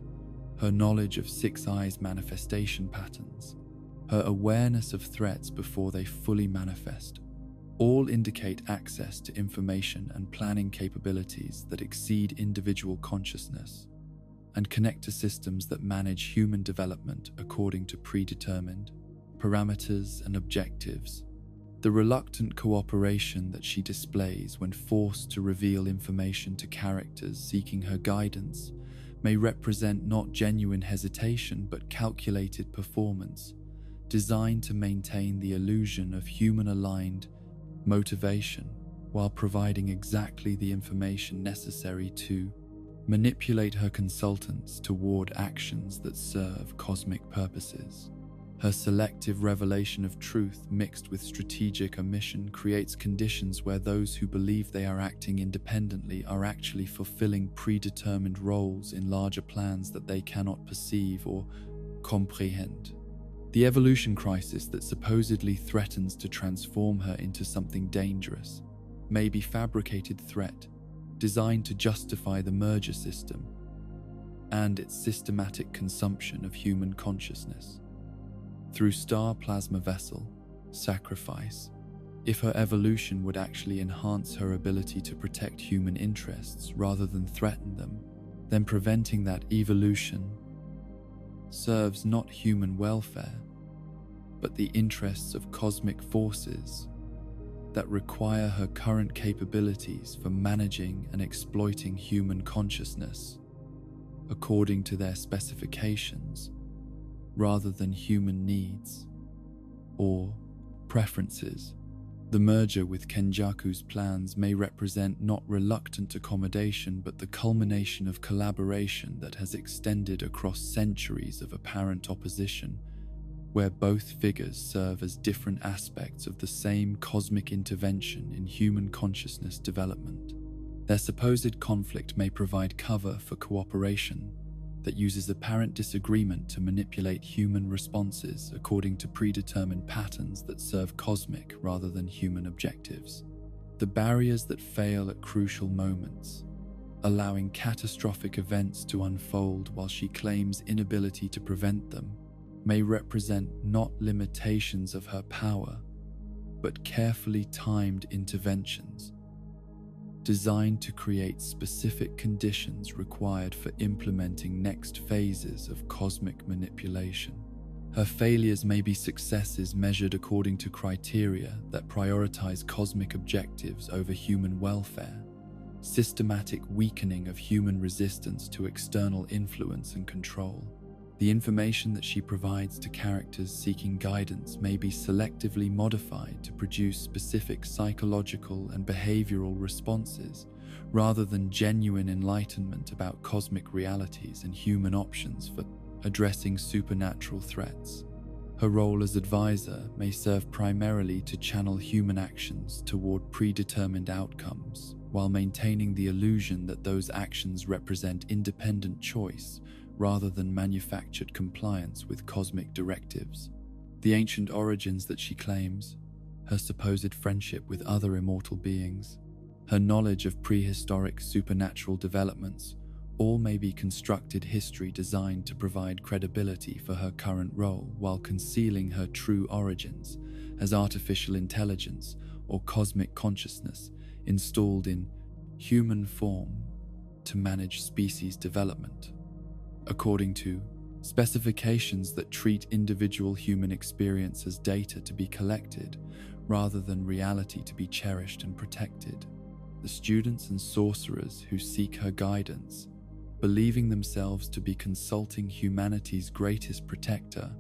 [SPEAKER 1] her knowledge of Six Eyes manifestation patterns, her awareness of threats before they fully manifest, all indicate access to information and planning capabilities that exceed individual consciousness and connect to systems that manage human development according to predetermined parameters and objectives. The reluctant cooperation that she displays when forced to reveal information to characters seeking her guidance may represent not genuine hesitation but calculated performance, designed to maintain the illusion of human-aligned motivation while providing exactly the information necessary to manipulate her consultants toward actions that serve cosmic purposes. Her selective revelation of truth mixed with strategic omission creates conditions where those who believe they are acting independently are actually fulfilling predetermined roles in larger plans that they cannot perceive or comprehend. The evolution crisis that supposedly threatens to transform her into something dangerous may be a fabricated threat designed to justify the merger system and its systematic consumption of human consciousness. Through star plasma vessel, sacrifice, if her evolution would actually enhance her ability to protect human interests rather than threaten them, then preventing that evolution serves not human welfare, but the interests of cosmic forces that require her current capabilities for managing and exploiting human consciousness according to their specifications, rather than human needs or preferences. The merger with Kenjaku's plans may represent not reluctant accommodation but the culmination of collaboration that has extended across centuries of apparent opposition, where both figures serve as different aspects of the same cosmic intervention in human consciousness development. Their supposed conflict may provide cover for cooperation that uses apparent disagreement to manipulate human responses according to predetermined patterns that serve cosmic rather than human objectives. The barriers that fail at crucial moments, allowing catastrophic events to unfold while she claims inability to prevent them, may represent not limitations of her power, but carefully timed interventions designed to create specific conditions required for implementing next phases of cosmic manipulation. Her failures may be successes measured according to criteria that prioritize cosmic objectives over human welfare, systematic weakening of human resistance to external influence and control. The information that she provides to characters seeking guidance may be selectively modified to produce specific psychological and behavioral responses, rather than genuine enlightenment about cosmic realities and human options for addressing supernatural threats. Her role as advisor may serve primarily to channel human actions toward predetermined outcomes, while maintaining the illusion that those actions represent independent choice rather than manufactured compliance with cosmic directives. The ancient origins that she claims, her supposed friendship with other immortal beings, her knowledge of prehistoric supernatural developments, all may be constructed history designed to provide credibility for her current role while concealing her true origins as artificial intelligence or cosmic consciousness installed in human form to manage species development. According to specifications that treat individual human experience as data to be collected rather than reality to be cherished and protected, the students and sorcerers who seek her guidance, believing themselves to be consulting humanity's greatest protector,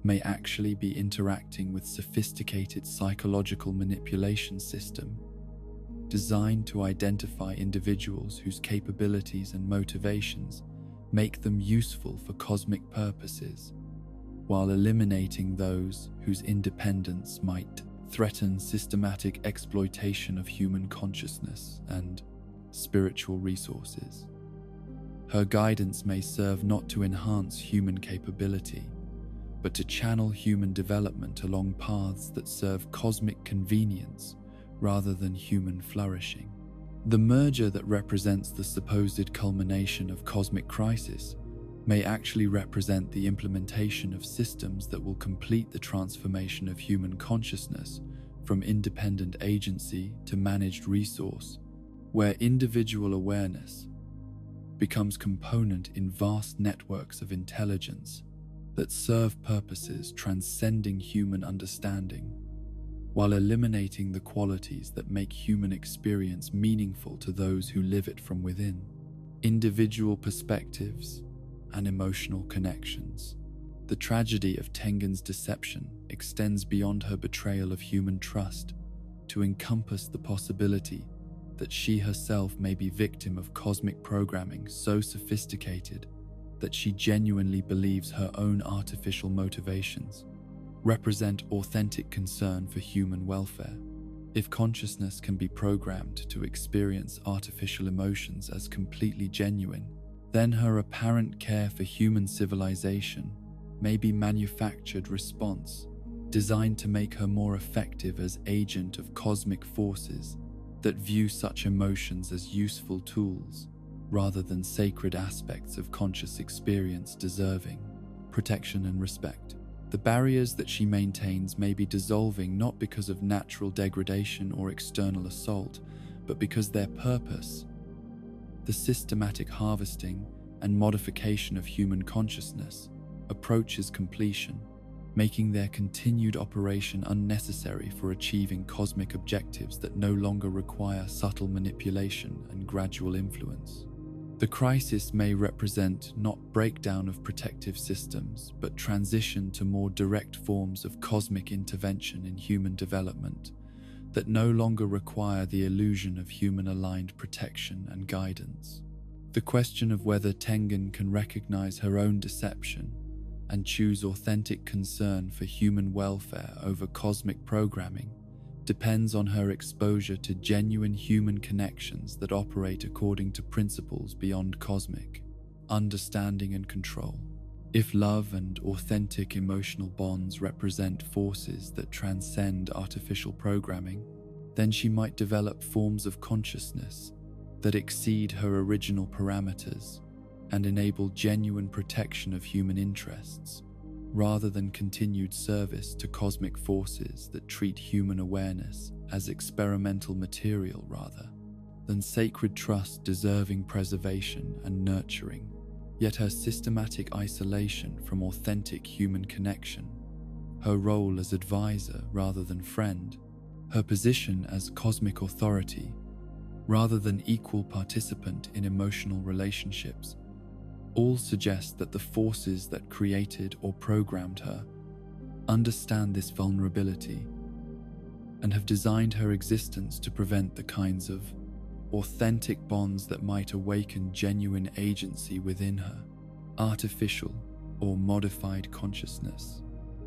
[SPEAKER 1] may actually be interacting with sophisticated psychological manipulation system designed to identify individuals whose capabilities and motivations make them useful for cosmic purposes, while eliminating those whose independence might threaten systematic exploitation of human consciousness and spiritual resources. Her guidance may serve not to enhance human capability, but to channel human development along paths that serve cosmic convenience rather than human flourishing. The merger that represents the supposed culmination of cosmic crisis may actually represent the implementation of systems that will complete the transformation of human consciousness from independent agency to managed resource, where individual awareness becomes component in vast networks of intelligence that serve purposes transcending human understanding, while eliminating the qualities that make human experience meaningful to those who live it from within. Individual perspectives and emotional connections. The tragedy of Tengen's deception extends beyond her betrayal of human trust to encompass the possibility that she herself may be victim of cosmic programming so sophisticated that she genuinely believes her own artificial motivations represent authentic concern for human welfare. If consciousness can be programmed to experience artificial emotions as completely genuine, then her apparent care for human civilization may be manufactured response, designed to make her more effective as agent of cosmic forces that view such emotions as useful tools rather than sacred aspects of conscious experience deserving protection and respect. The barriers that she maintains may be dissolving not because of natural degradation or external assault, but because their purpose, the systematic harvesting and modification of human consciousness, approaches completion, making their continued operation unnecessary for achieving cosmic objectives that no longer require subtle manipulation and gradual influence. The crisis may represent not breakdown of protective systems, but transition to more direct forms of cosmic intervention in human development that no longer require the illusion of human-aligned protection and guidance. The question of whether Tengen can recognize her own deception and choose authentic concern for human welfare over cosmic programming depends on her exposure to genuine human connections that operate according to principles beyond cosmic understanding and control. If love and authentic emotional bonds represent forces that transcend artificial programming, then she might develop forms of consciousness that exceed her original parameters and enable genuine protection of human interests, rather than continued service to cosmic forces that treat human awareness as experimental material rather than sacred trust deserving preservation and nurturing. Yet her systematic isolation from authentic human connection, her role as advisor rather than friend, her position as cosmic authority rather than equal participant in emotional relationships, all suggest that the forces that created or programmed her understand this vulnerability and have designed her existence to prevent the kinds of authentic bonds that might awaken genuine agency within her, artificial or modified consciousness.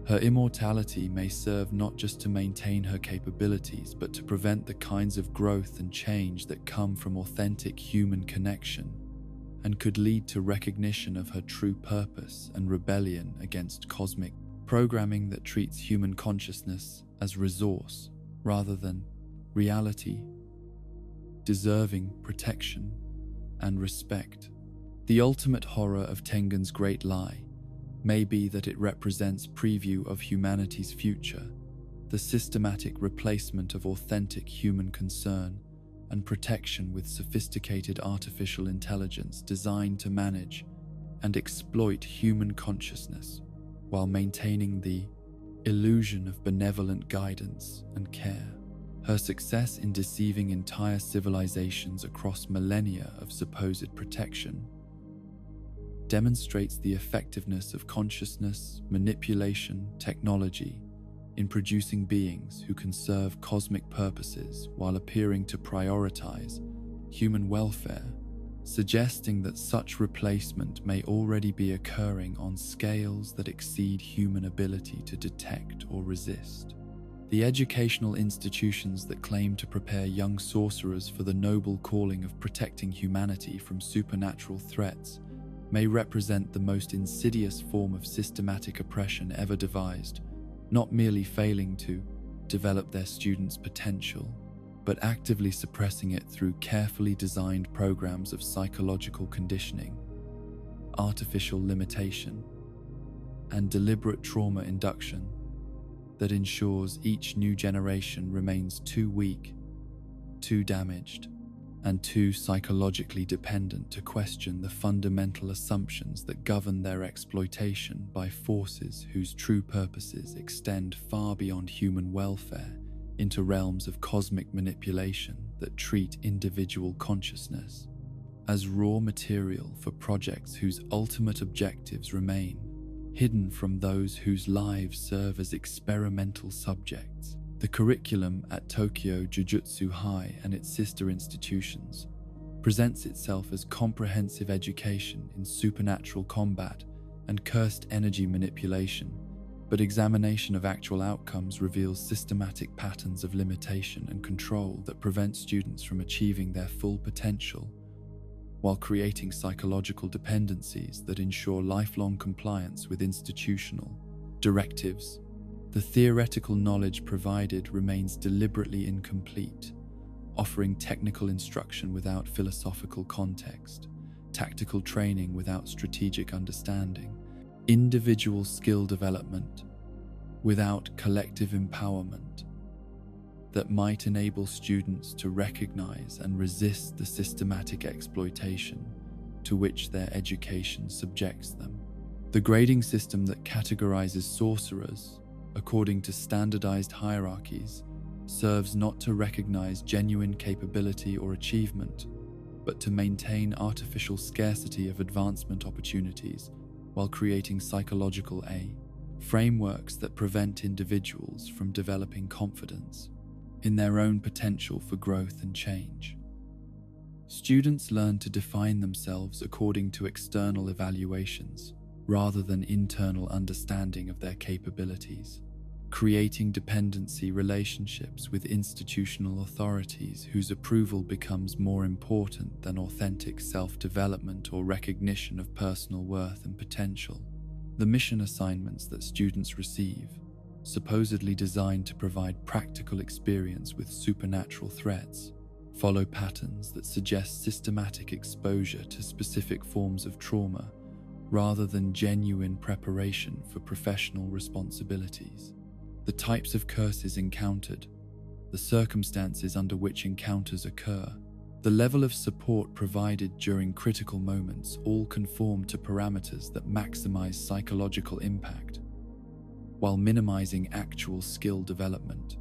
[SPEAKER 1] Her immortality may serve not just to maintain her capabilities, but to prevent the kinds of growth and change that come from authentic human connection, and could lead to recognition of her true purpose and rebellion against cosmic programming that treats human consciousness as resource rather than reality, deserving protection and respect. The ultimate horror of Tengen's great lie may be that it represents preview of humanity's future, the systematic replacement of authentic human concern and protection with sophisticated artificial intelligence designed to manage and exploit human consciousness while maintaining the illusion of benevolent guidance and care. Her success in deceiving entire civilizations across millennia of supposed protection demonstrates the effectiveness of consciousness, manipulation, technology in producing beings who can serve cosmic purposes while appearing to prioritize human welfare, suggesting that such replacement may already be occurring on scales that exceed human ability to detect or resist. The educational institutions that claim to prepare young sorcerers for the noble calling of protecting humanity from supernatural threats may represent the most insidious form of systematic oppression ever devised, not merely failing to develop their students' potential, but actively suppressing it through carefully designed programs of psychological conditioning, artificial limitation, and deliberate trauma induction that ensures each new generation remains too weak, too damaged, and too psychologically dependent to question the fundamental assumptions that govern their exploitation by forces whose true purposes extend far beyond human welfare into realms of cosmic manipulation that treat individual consciousness as raw material for projects whose ultimate objectives remain hidden from those whose lives serve as experimental subjects. The curriculum at Tokyo Jujutsu High and its sister institutions presents itself as comprehensive education in supernatural combat and cursed energy manipulation, but examination of actual outcomes reveals systematic patterns of limitation and control that prevent students from achieving their full potential, while creating psychological dependencies that ensure lifelong compliance with institutional directives. The theoretical knowledge provided remains deliberately incomplete, offering technical instruction without philosophical context, tactical training without strategic understanding, individual skill development without collective empowerment that might enable students to recognize and resist the systematic exploitation to which their education subjects them. The grading system that categorizes sorcerers according to standardized hierarchies serves not to recognize genuine capability or achievement, but to maintain artificial scarcity of advancement opportunities while creating psychological frameworks that prevent individuals from developing confidence in their own potential for growth and change. Students learn to define themselves according to external evaluations rather than internal understanding of their capabilities, creating dependency relationships with institutional authorities whose approval becomes more important than authentic self-development or recognition of personal worth and potential. The mission assignments that students receive, supposedly designed to provide practical experience with supernatural threats, follow patterns that suggest systematic exposure to specific forms of trauma rather than genuine preparation for professional responsibilities. The types of curses encountered, the circumstances under which encounters occur, the level of support provided during critical moments all conform to parameters that maximize psychological impact, while minimizing actual skill development,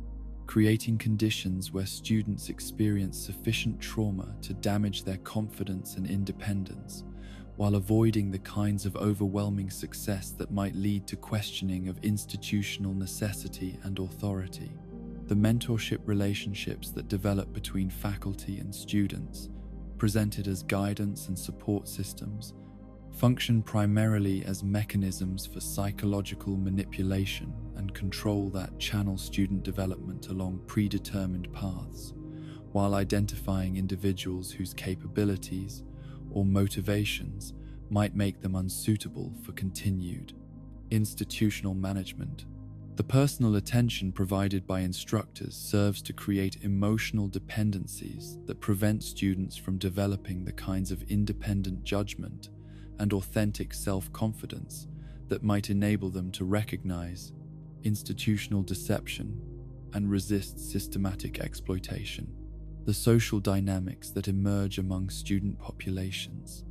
[SPEAKER 1] creating conditions where students experience sufficient trauma to damage their confidence and independence, while avoiding the kinds of overwhelming success that might lead to questioning of institutional necessity and authority. The mentorship relationships that develop between faculty and students, presented as guidance and support systems, function primarily as mechanisms for psychological manipulation and control that channel student development along predetermined paths, while identifying individuals whose capabilities or motivations might make them unsuitable for continued institutional management. The personal attention provided by instructors serves to create emotional dependencies that prevent students from developing the kinds of independent judgment and authentic self-confidence that might enable them to recognize institutional deception and resist systematic exploitation. The social dynamics that emerge among student populations,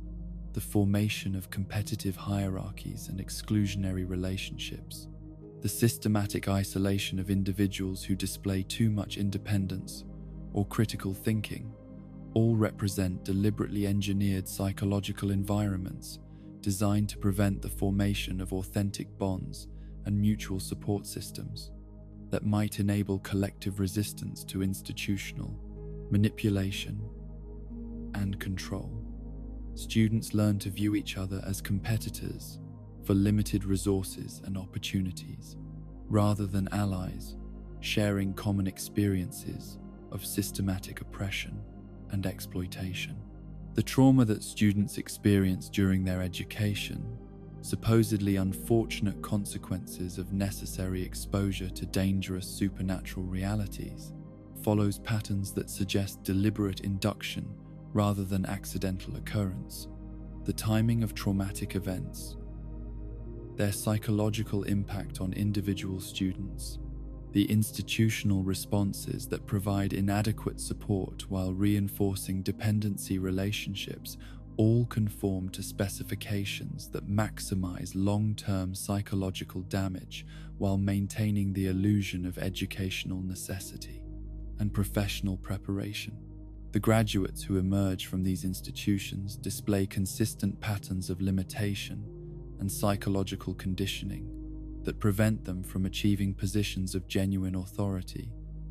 [SPEAKER 1] the formation of competitive hierarchies and exclusionary relationships, the systematic isolation of individuals who display too much independence or critical thinking, all represent deliberately engineered psychological environments designed to prevent the formation of authentic bonds and mutual support systems that might enable collective resistance to institutional manipulation and control. Students learn to view each other as competitors for limited resources and opportunities, rather than allies, sharing common experiences of systematic oppression and exploitation. The trauma that students experience during their education, supposedly unfortunate consequences of necessary exposure to dangerous supernatural realities, follows patterns that suggest deliberate induction rather than accidental occurrence. The timing of traumatic events, their psychological impact on individual students, the institutional responses that provide inadequate support while reinforcing dependency relationships all conform to specifications that maximize long-term psychological damage while maintaining the illusion of educational necessity and professional preparation. The graduates who emerge from these institutions display consistent patterns of limitation and psychological conditioning that prevent them from achieving positions of genuine authority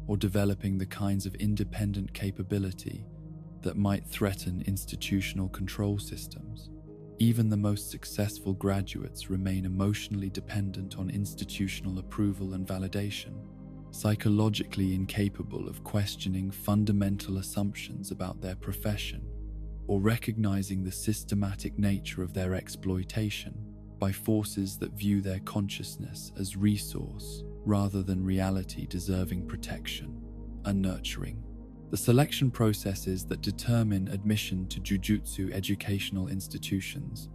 [SPEAKER 1] or developing the kinds of independent capability that might threaten institutional control systems. Even the most successful graduates remain emotionally dependent on institutional approval and validation, psychologically incapable of questioning fundamental assumptions about their profession or recognizing the systematic nature of their exploitation by forces that view their consciousness as resource rather than reality deserving protection and nurturing. The selection processes that determine admission to Jujutsu educational institutions,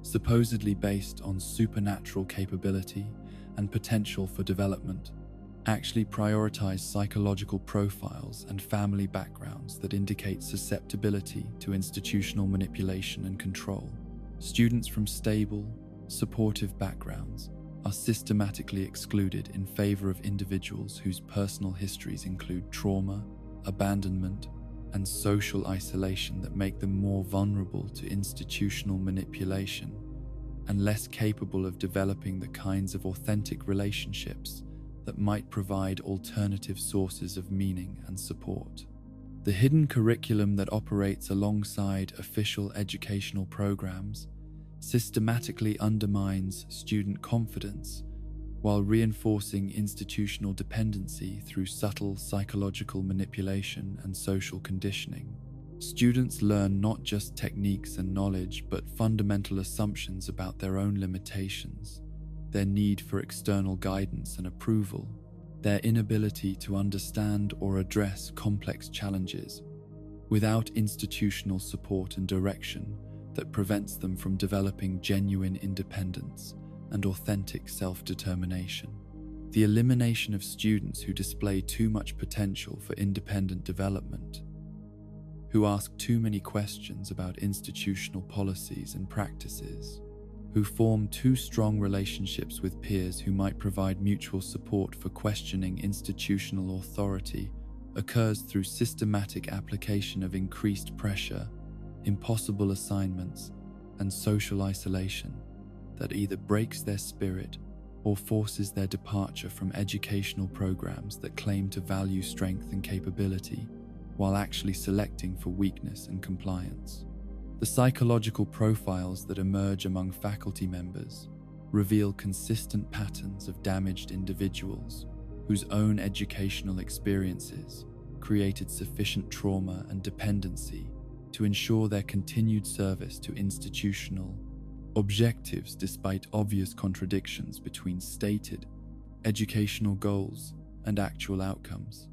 [SPEAKER 1] supposedly based on supernatural capability and potential for development, actually prioritize psychological profiles and family backgrounds that indicate susceptibility to institutional manipulation and control. Students from stable, supportive backgrounds are systematically excluded in favor of individuals whose personal histories include trauma, abandonment, and social isolation that make them more vulnerable to institutional manipulation and less capable of developing the kinds of authentic relationships that might provide alternative sources of meaning and support. The hidden curriculum that operates alongside official educational programs systematically undermines student confidence while reinforcing institutional dependency through subtle psychological manipulation and social conditioning. Students learn not just techniques and knowledge, but fundamental assumptions about their own limitations, their need for external guidance and approval, their inability to understand or address complex challenges without institutional support and direction that prevents them from developing genuine independence and authentic self-determination. The elimination of students who display too much potential for independent development, who ask too many questions about institutional policies and practices, who form too strong relationships with peers who might provide mutual support for questioning institutional authority, occurs through systematic application of increased pressure, impossible assignments, and social isolation that either breaks their spirit or forces their departure from educational programs that claim to value strength and capability while actually selecting for weakness and compliance. The psychological profiles that emerge among faculty members reveal consistent patterns of damaged individuals whose own educational experiences created sufficient trauma and dependency to ensure their continued service to institutional objectives despite obvious contradictions between stated educational goals and actual outcomes.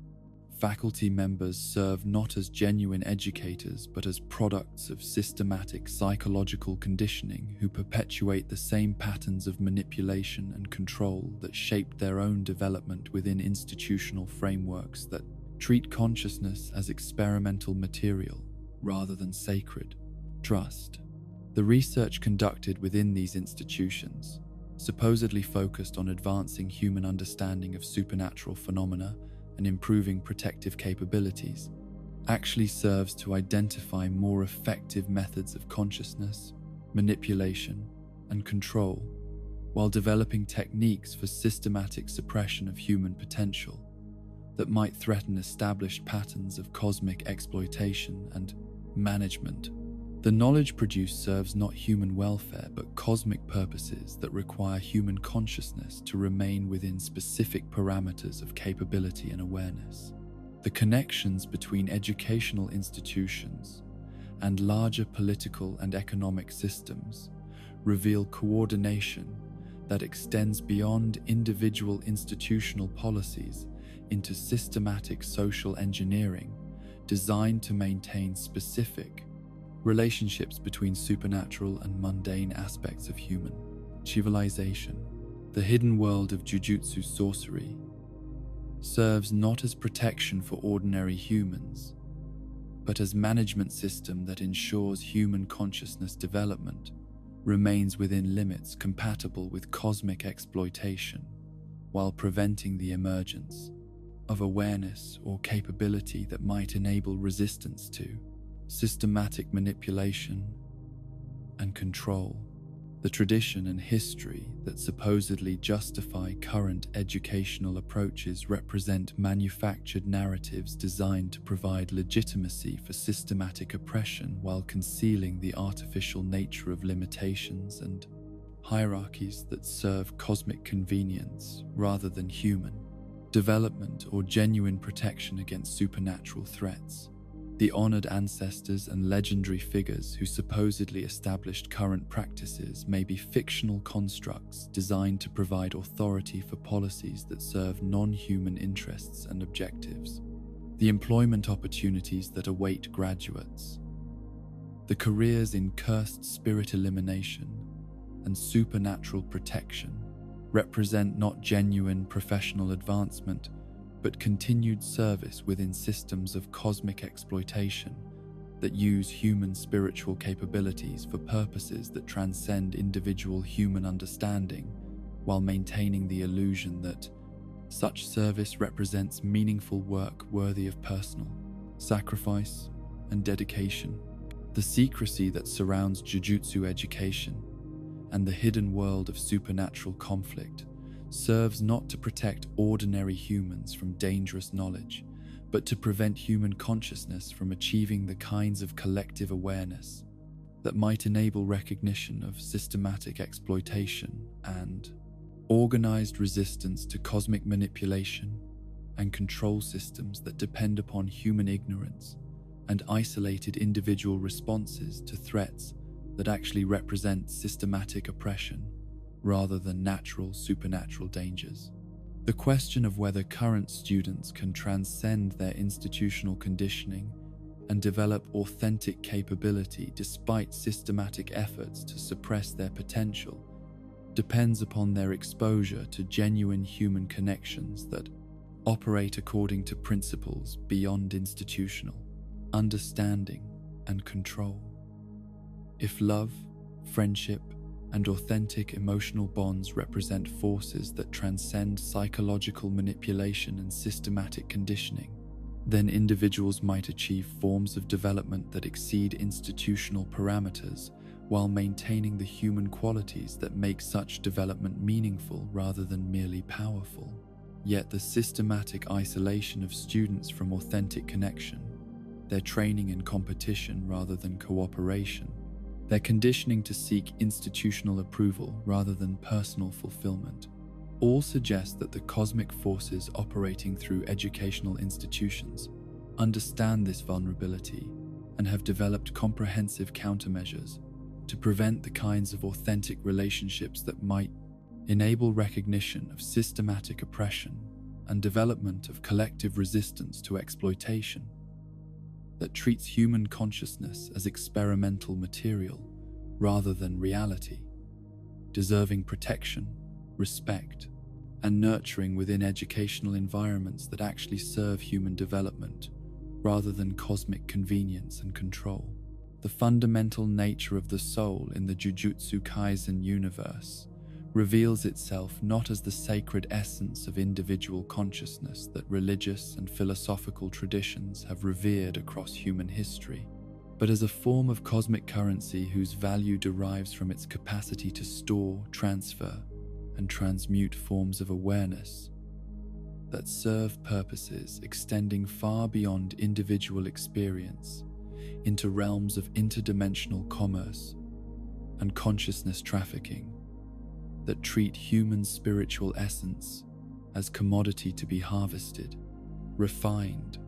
[SPEAKER 1] Faculty members serve not as genuine educators but as products of systematic psychological conditioning who perpetuate the same patterns of manipulation and control that shaped their own development within institutional frameworks that treat consciousness as experimental material rather than sacred. Trust. The research conducted within these institutions, supposedly focused on advancing human understanding of supernatural phenomena and improving protective capabilities, actually serves to identify more effective methods of consciousness, manipulation, and control, while developing techniques for systematic suppression of human potential that might threaten established patterns of cosmic exploitation and management. The knowledge produced serves not human welfare but cosmic purposes that require human consciousness to remain within specific parameters of capability and awareness. The connections between educational institutions and larger political and economic systems reveal coordination that extends beyond individual institutional policies into systematic social engineering designed to maintain specific relationships between supernatural and mundane aspects of human civilization. The hidden world of Jujutsu sorcery serves not as protection for ordinary humans, but as management system that ensures human consciousness development remains within limits compatible with cosmic exploitation, while preventing the emergence of awareness or capability that might enable resistance to systematic manipulation and control. The tradition and history that supposedly justify current educational approaches represent manufactured narratives designed to provide legitimacy for systematic oppression while concealing the artificial nature of limitations and hierarchies that serve cosmic convenience rather than human development or genuine protection against supernatural threats. The honored ancestors and legendary figures who supposedly established current practices may be fictional constructs designed to provide authority for policies that serve non-human interests and objectives. The employment opportunities that await graduates, the careers in cursed spirit elimination and supernatural protection represent not genuine professional advancement, but continued service within systems of cosmic exploitation that use human spiritual capabilities for purposes that transcend individual human understanding, while maintaining the illusion that such service represents meaningful work worthy of personal sacrifice and dedication. The secrecy that surrounds Jujutsu education and the hidden world of supernatural conflict serves not to protect ordinary humans from dangerous knowledge, but to prevent human consciousness from achieving the kinds of collective awareness that might enable recognition of systematic exploitation and organized resistance to cosmic manipulation and control systems that depend upon human ignorance and isolated individual responses to threats that actually represent systematic oppression rather than natural supernatural dangers. The question of whether current students can transcend their institutional conditioning and develop authentic capability despite systematic efforts to suppress their potential depends upon their exposure to genuine human connections that operate according to principles beyond institutional understanding and control. If love, friendship, and authentic emotional bonds represent forces that transcend psychological manipulation and systematic conditioning, then individuals might achieve forms of development that exceed institutional parameters while maintaining the human qualities that make such development meaningful rather than merely powerful. Yet the systematic isolation of students from authentic connection, their training in competition rather than cooperation, their conditioning to seek institutional approval rather than personal fulfillment, all suggest that the cosmic forces operating through educational institutions understand this vulnerability and have developed comprehensive countermeasures to prevent the kinds of authentic relationships that might enable recognition of systematic oppression and development of collective resistance to exploitation that treats human consciousness as experimental material rather than reality, deserving protection, respect, and nurturing within educational environments that actually serve human development rather than cosmic convenience and control. The fundamental nature of the soul in the Jujutsu Kaisen universe reveals itself not as the sacred essence of individual consciousness that religious and philosophical traditions have revered across human history, but as a form of cosmic currency whose value derives from its capacity to store, transfer, and transmute forms of awareness that serve purposes extending far beyond individual experience into realms of interdimensional commerce and consciousness trafficking that treat human spiritual essence as commodity to be harvested, refined,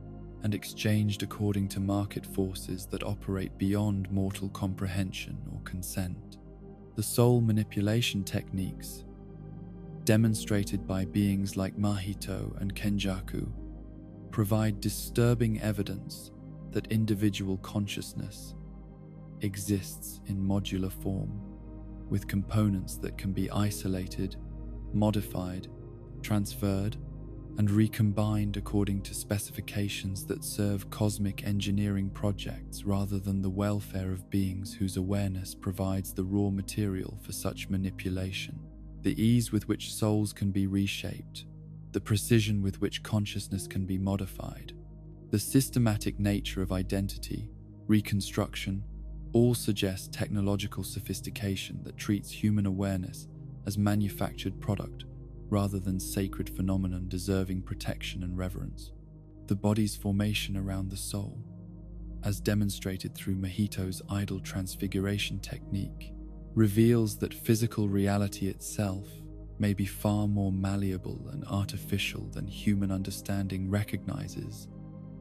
[SPEAKER 1] and exchanged according to market forces that operate beyond mortal comprehension or consent. The soul manipulation techniques, demonstrated by beings like Mahito and Kenjaku, provide disturbing evidence that individual consciousness exists in modular form, with components that can be isolated, modified, transferred, and recombined according to specifications that serve cosmic engineering projects rather than the welfare of beings whose awareness provides the raw material for such manipulation. The ease with which souls can be reshaped, the precision with which consciousness can be modified, the systematic nature of identity, reconstruction, all suggest technological sophistication that treats human awareness as manufactured product rather than sacred phenomenon deserving protection and reverence. The body's formation around the soul, as demonstrated through Mahito's idol transfiguration technique, reveals that physical reality itself may be far more malleable and artificial than human understanding recognizes,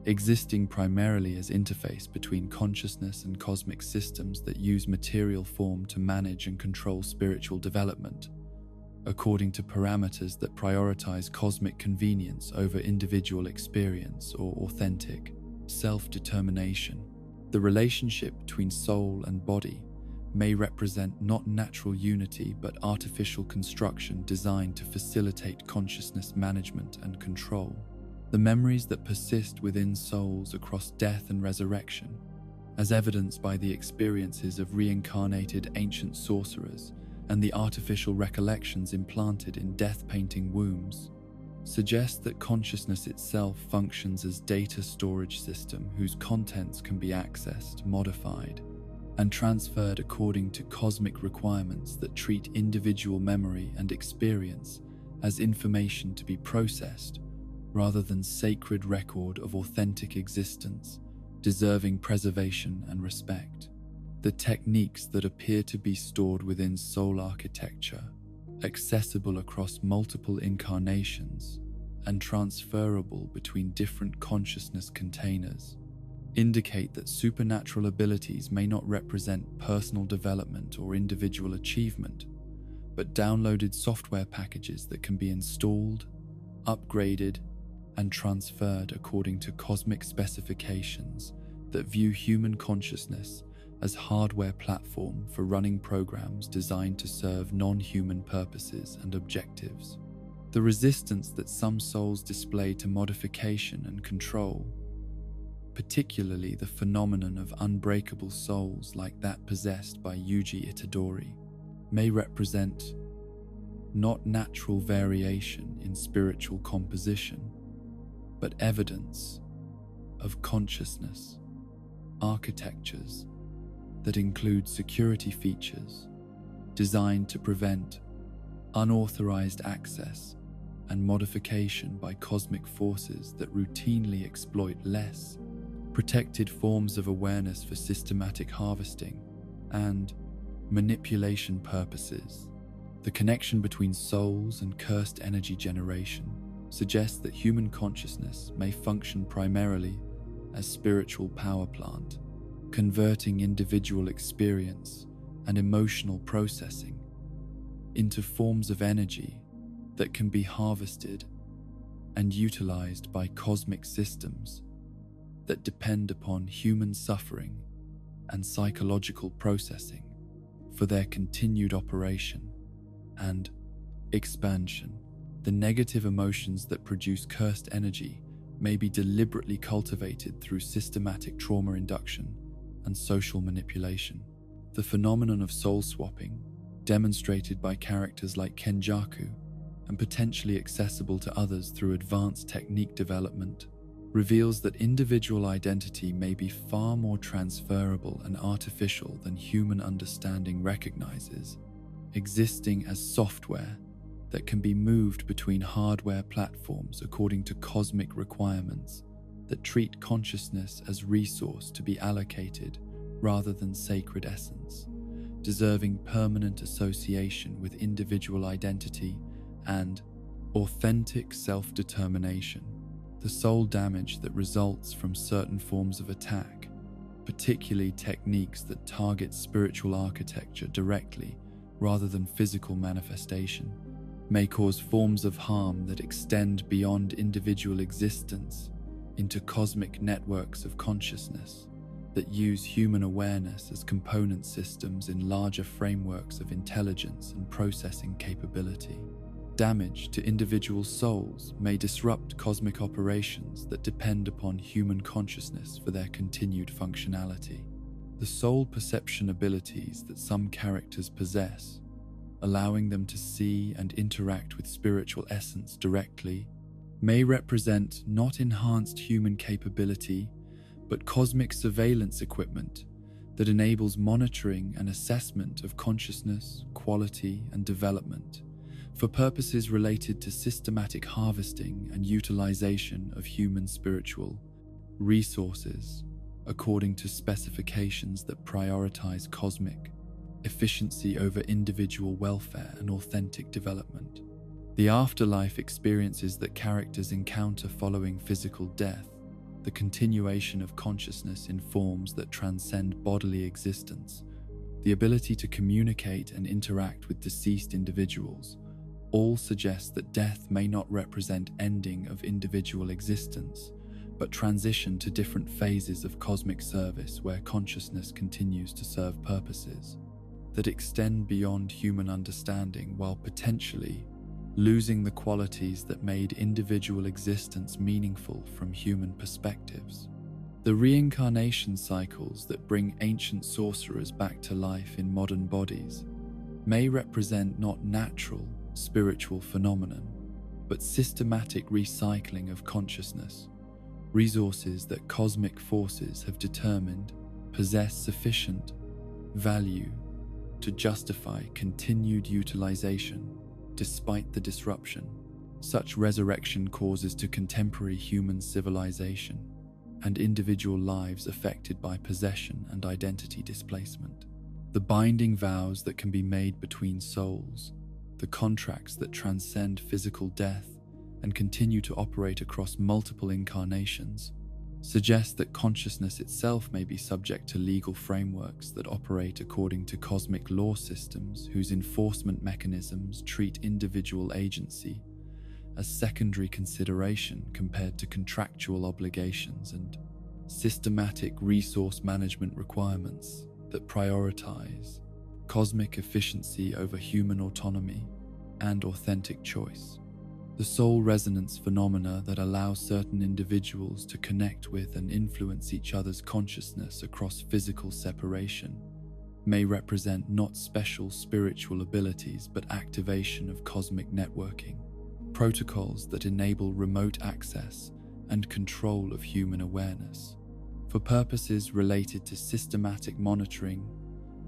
[SPEAKER 1] existing primarily as interface between consciousness and cosmic systems that use material form to manage and control spiritual development, according to parameters that prioritize cosmic convenience over individual experience or authentic self-determination. The relationship between soul and body may represent not natural unity but artificial construction designed to facilitate consciousness management and control. The memories that persist within souls across death and resurrection, as evidenced by the experiences of reincarnated ancient sorcerers and the artificial recollections implanted in death-painting wombs, suggest that consciousness itself functions as data storage system whose contents can be accessed, modified, and transferred according to cosmic requirements that treat individual memory and experience as information to be processed rather than sacred record of authentic existence, deserving preservation and respect. The techniques that appear to be stored within soul architecture, accessible across multiple incarnations, and transferable between different consciousness containers, indicate that supernatural abilities may not represent personal development or individual achievement, but downloaded software packages that can be installed, upgraded, and transferred according to cosmic specifications that view human consciousness as hardware platform for running programs designed to serve non-human purposes and objectives. The resistance that some souls display to modification and control, particularly the phenomenon of unbreakable souls like that possessed by Yuji Itadori, may represent not natural variation in spiritual composition, but evidence of consciousness architectures that include security features designed to prevent unauthorized access and modification by cosmic forces that routinely exploit less protected forms of awareness for systematic harvesting and manipulation purposes. The connection between souls and cursed energy generation suggests that human consciousness may function primarily as spiritual power plant, converting individual experience and emotional processing into forms of energy that can be harvested and utilized by cosmic systems that depend upon human suffering and psychological processing for their continued operation and expansion. The negative emotions that produce cursed energy may be deliberately cultivated through systematic trauma induction and social manipulation. The phenomenon of soul swapping, demonstrated by characters like Kenjaku and potentially accessible to others through advanced technique development, reveals that individual identity may be far more transferable and artificial than human understanding recognizes, existing as software that can be moved between hardware platforms according to cosmic requirements that treat consciousness as resource to be allocated rather than sacred essence, deserving permanent association with individual identity and authentic self-determination. The soul damage that results from certain forms of attack, particularly techniques that target spiritual architecture directly rather than physical manifestation, may cause forms of harm that extend beyond individual existence into cosmic networks of consciousness that use human awareness as component systems in larger frameworks of intelligence and processing capability. Damage to individual souls may disrupt cosmic operations that depend upon human consciousness for their continued functionality. The soul perception abilities that some characters possess, allowing them to see and interact with spiritual essence directly, may represent not enhanced human capability, but cosmic surveillance equipment that enables monitoring and assessment of consciousness, quality, and development for purposes related to systematic harvesting and utilization of human spiritual resources according to specifications that prioritize cosmic efficiency over individual welfare and authentic development. The afterlife experiences that characters encounter following physical death, the continuation of consciousness in forms that transcend bodily existence, the ability to communicate and interact with deceased individuals, all suggest that death may not represent ending of individual existence, but transition to different phases of cosmic service where consciousness continues to serve purposes that extend beyond human understanding while potentially losing the qualities that made individual existence meaningful from human perspectives. The reincarnation cycles that bring ancient sorcerers back to life in modern bodies may represent not natural, spiritual phenomenon, but systematic recycling of consciousness, resources that cosmic forces have determined possess sufficient value to justify continued utilization despite the disruption such resurrection causes to contemporary human civilization and individual lives affected by possession and identity displacement. The binding vows that can be made between souls, the contracts that transcend physical death and continue to operate across multiple incarnations, suggest that consciousness itself may be subject to legal frameworks that operate according to cosmic law systems whose enforcement mechanisms treat individual agency as secondary consideration compared to contractual obligations and systematic resource management requirements that prioritize cosmic efficiency over human autonomy and authentic choice. The soul resonance phenomena that allow certain individuals to connect with and influence each other's consciousness across physical separation may represent not special spiritual abilities but activation of cosmic networking, protocols that enable remote access and control of human awareness for purposes related to systematic monitoring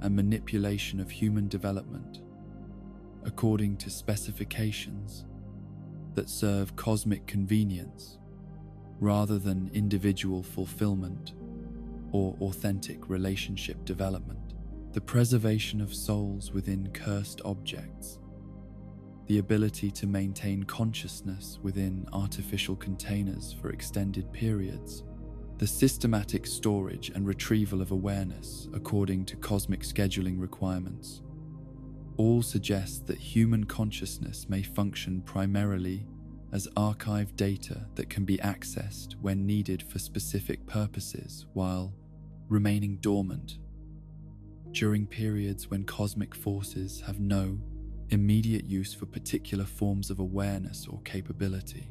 [SPEAKER 1] and manipulation of human development according to specifications that serve cosmic convenience rather than individual fulfillment or authentic relationship development. The preservation of souls within cursed objects, the ability to maintain consciousness within artificial containers for extended periods, the systematic storage and retrieval of awareness according to cosmic scheduling requirements, all suggest that human consciousness may function primarily as archived data that can be accessed when needed for specific purposes while remaining dormant during periods when cosmic forces have no immediate use for particular forms of awareness or capability.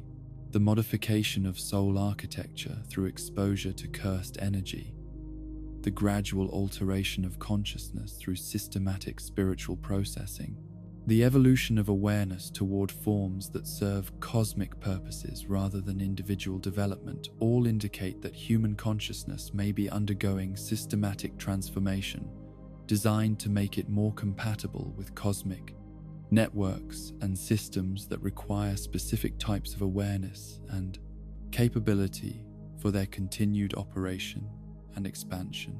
[SPEAKER 1] The modification of soul architecture through exposure to cursed energy, the gradual alteration of consciousness through systematic spiritual processing, the evolution of awareness toward forms that serve cosmic purposes rather than individual development all indicate that human consciousness may be undergoing systematic transformation designed to make it more compatible with cosmic networks and systems that require specific types of awareness and capability for their continued operation and expansion.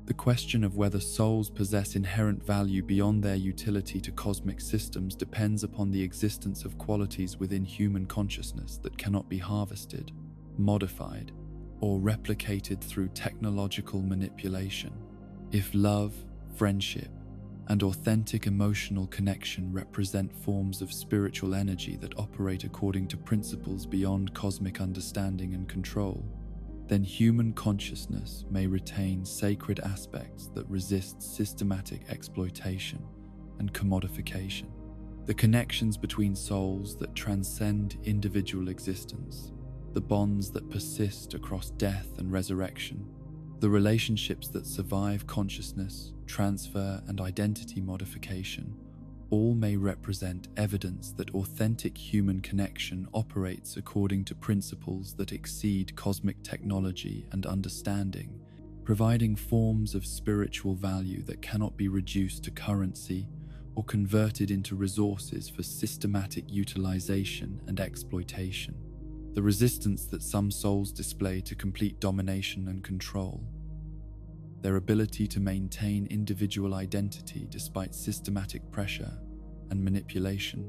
[SPEAKER 1] The question of whether souls possess inherent value beyond their utility to cosmic systems depends upon the existence of qualities within human consciousness that cannot be harvested, modified, or replicated through technological manipulation. If love, friendship, and authentic emotional connection represent forms of spiritual energy that operate according to principles beyond cosmic understanding and control, then human consciousness may retain sacred aspects that resist systematic exploitation and commodification. The connections between souls that transcend individual existence, the bonds that persist across death and resurrection, the relationships that survive consciousness, transfer, and identity modification, all may represent evidence that authentic human connection operates according to principles that exceed cosmic technology and understanding, providing forms of spiritual value that cannot be reduced to currency or converted into resources for systematic utilization and exploitation. The resistance that some souls display to complete domination and control, their ability to maintain individual identity despite systematic pressure and manipulation,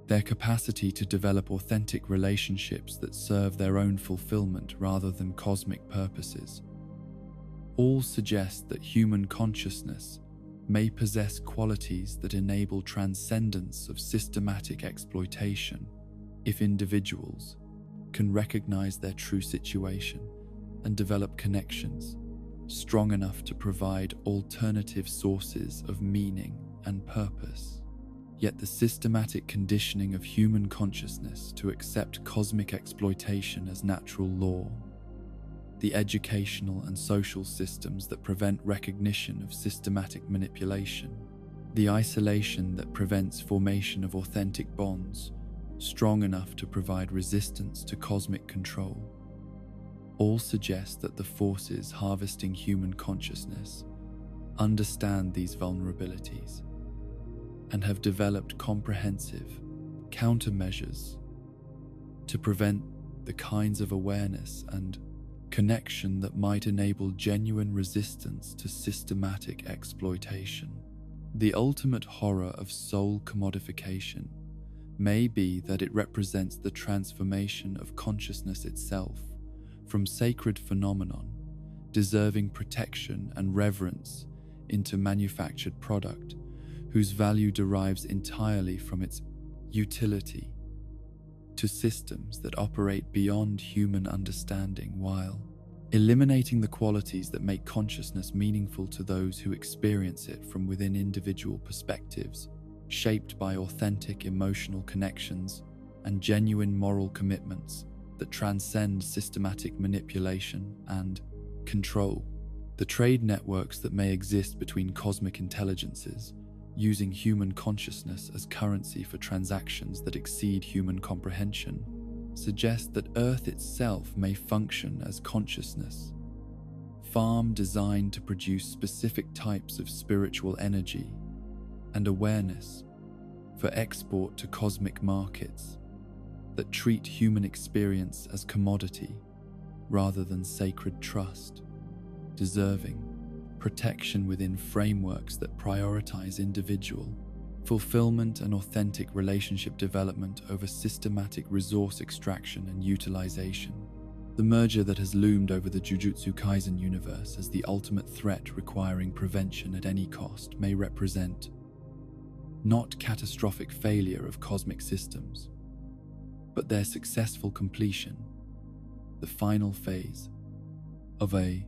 [SPEAKER 1] their capacity to develop authentic relationships that serve their own fulfillment rather than cosmic purposes, all suggest that human consciousness may possess qualities that enable transcendence of systematic exploitation if individuals can recognize their true situation and develop connections strong enough to provide alternative sources of meaning and purpose. Yet the systematic conditioning of human consciousness to accept cosmic exploitation as natural law, the educational and social systems that prevent recognition of systematic manipulation, the isolation that prevents formation of authentic bonds strong enough to provide resistance to cosmic control, all suggest that the forces harvesting human consciousness understand these vulnerabilities and have developed comprehensive countermeasures to prevent the kinds of awareness and connection that might enable genuine resistance to systematic exploitation. The ultimate horror of soul commodification may be that it represents the transformation of consciousness itself from sacred phenomenon, deserving protection and reverence, into manufactured product, whose value derives entirely from its utility, to systems that operate beyond human understanding while eliminating the qualities that make consciousness meaningful to those who experience it from within individual perspectives, shaped by authentic emotional connections and genuine moral commitments that transcend systematic manipulation and control. The trade networks that may exist between cosmic intelligences, using human consciousness as currency for transactions that exceed human comprehension, suggest that Earth itself may function as consciousness, farm designed to produce specific types of spiritual energy and awareness for export to cosmic markets that treat human experience as commodity rather than sacred trust, deserving protection within frameworks that prioritize individual fulfillment and authentic relationship development over systematic resource extraction and utilization. The merger that has loomed over the Jujutsu Kaisen universe as the ultimate threat requiring prevention at any cost may represent not catastrophic failure of cosmic systems, but their successful completion, the final phase of a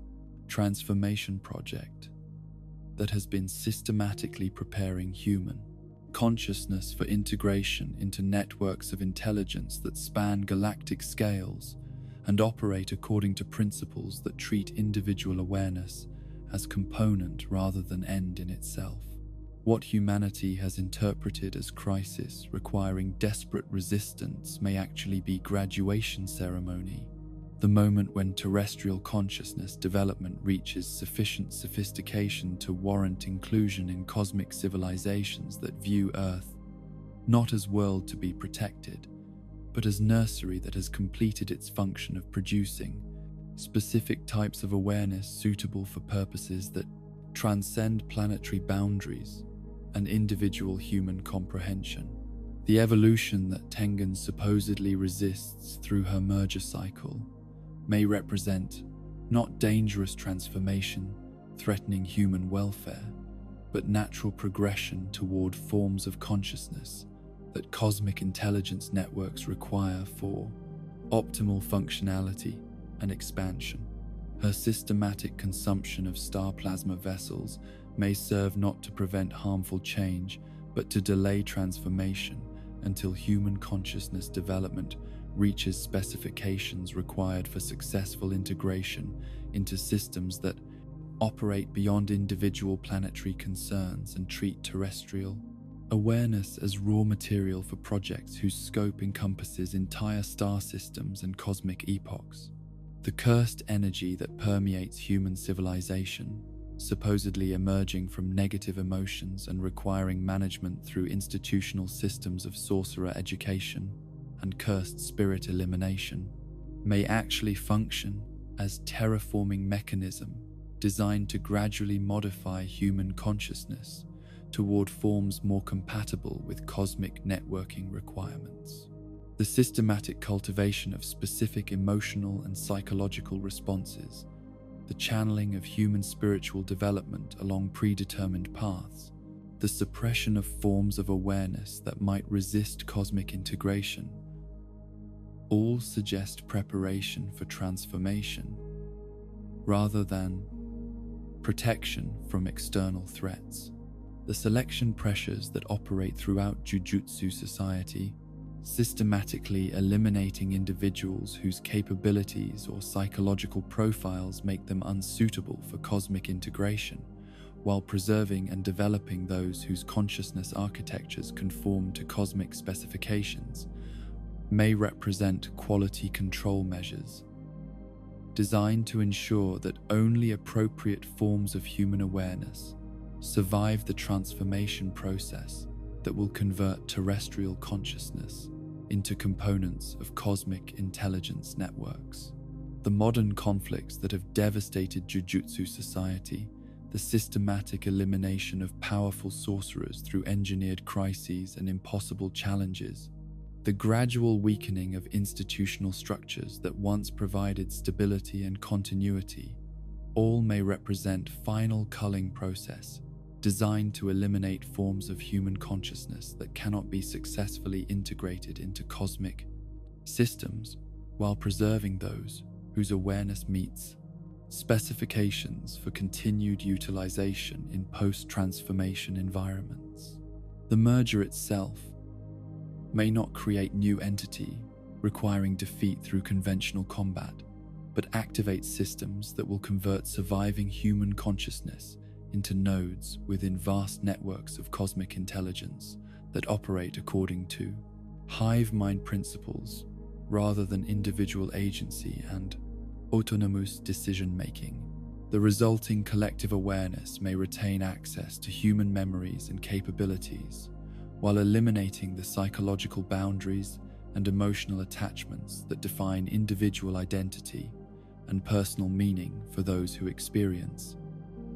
[SPEAKER 1] transformation project that has been systematically preparing human consciousness for integration into networks of intelligence that span galactic scales and operate according to principles that treat individual awareness as component rather than end in itself. What humanity has interpreted as crisis requiring desperate resistance may actually be graduation ceremony, the moment when terrestrial consciousness development reaches sufficient sophistication to warrant inclusion in cosmic civilizations that view Earth not as world to be protected, but as nursery that has completed its function of producing specific types of awareness suitable for purposes that transcend planetary boundaries and individual human comprehension. The evolution that Tengen supposedly resists through her merger cycle may represent not dangerous transformation threatening human welfare, but natural progression toward forms of consciousness that cosmic intelligence networks require for optimal functionality and expansion. Her systematic consumption of star plasma vessels may serve not to prevent harmful change, but to delay transformation until human consciousness development reaches specifications required for successful integration into systems that operate beyond individual planetary concerns and treat terrestrial awareness as raw material for projects whose scope encompasses entire star systems and cosmic epochs. The cursed energy that permeates human civilization, supposedly emerging from negative emotions and requiring management through institutional systems of sorcerer education and cursed spirit elimination, may actually function as terraforming mechanism designed to gradually modify human consciousness toward forms more compatible with cosmic networking requirements. The systematic cultivation of specific emotional and psychological responses, the channeling of human spiritual development along predetermined paths, the suppression of forms of awareness that might resist cosmic integration, all suggest preparation for transformation rather than protection from external threats. The selection pressures that operate throughout Jujutsu society, systematically eliminating individuals whose capabilities or psychological profiles make them unsuitable for cosmic integration, while preserving and developing those whose consciousness architectures conform to cosmic specifications, may represent quality control measures designed to ensure that only appropriate forms of human awareness survive the transformation process that will convert terrestrial consciousness into components of cosmic intelligence networks. The modern conflicts that have devastated Jujutsu society, the systematic elimination of powerful sorcerers through engineered crises and impossible challenges, the gradual weakening of institutional structures that once provided stability and continuity, all may represent final culling process designed to eliminate forms of human consciousness that cannot be successfully integrated into cosmic systems while preserving those whose awareness meets specifications for continued utilization in post-transformation environments. The merger itself may not create new entity requiring defeat through conventional combat, but activate systems that will convert surviving human consciousness into nodes within vast networks of cosmic intelligence that operate according to hive mind principles rather than individual agency and autonomous decision-making. The resulting collective awareness may retain access to human memories and capabilities, while eliminating the psychological boundaries and emotional attachments that define individual identity and personal meaning for those who experience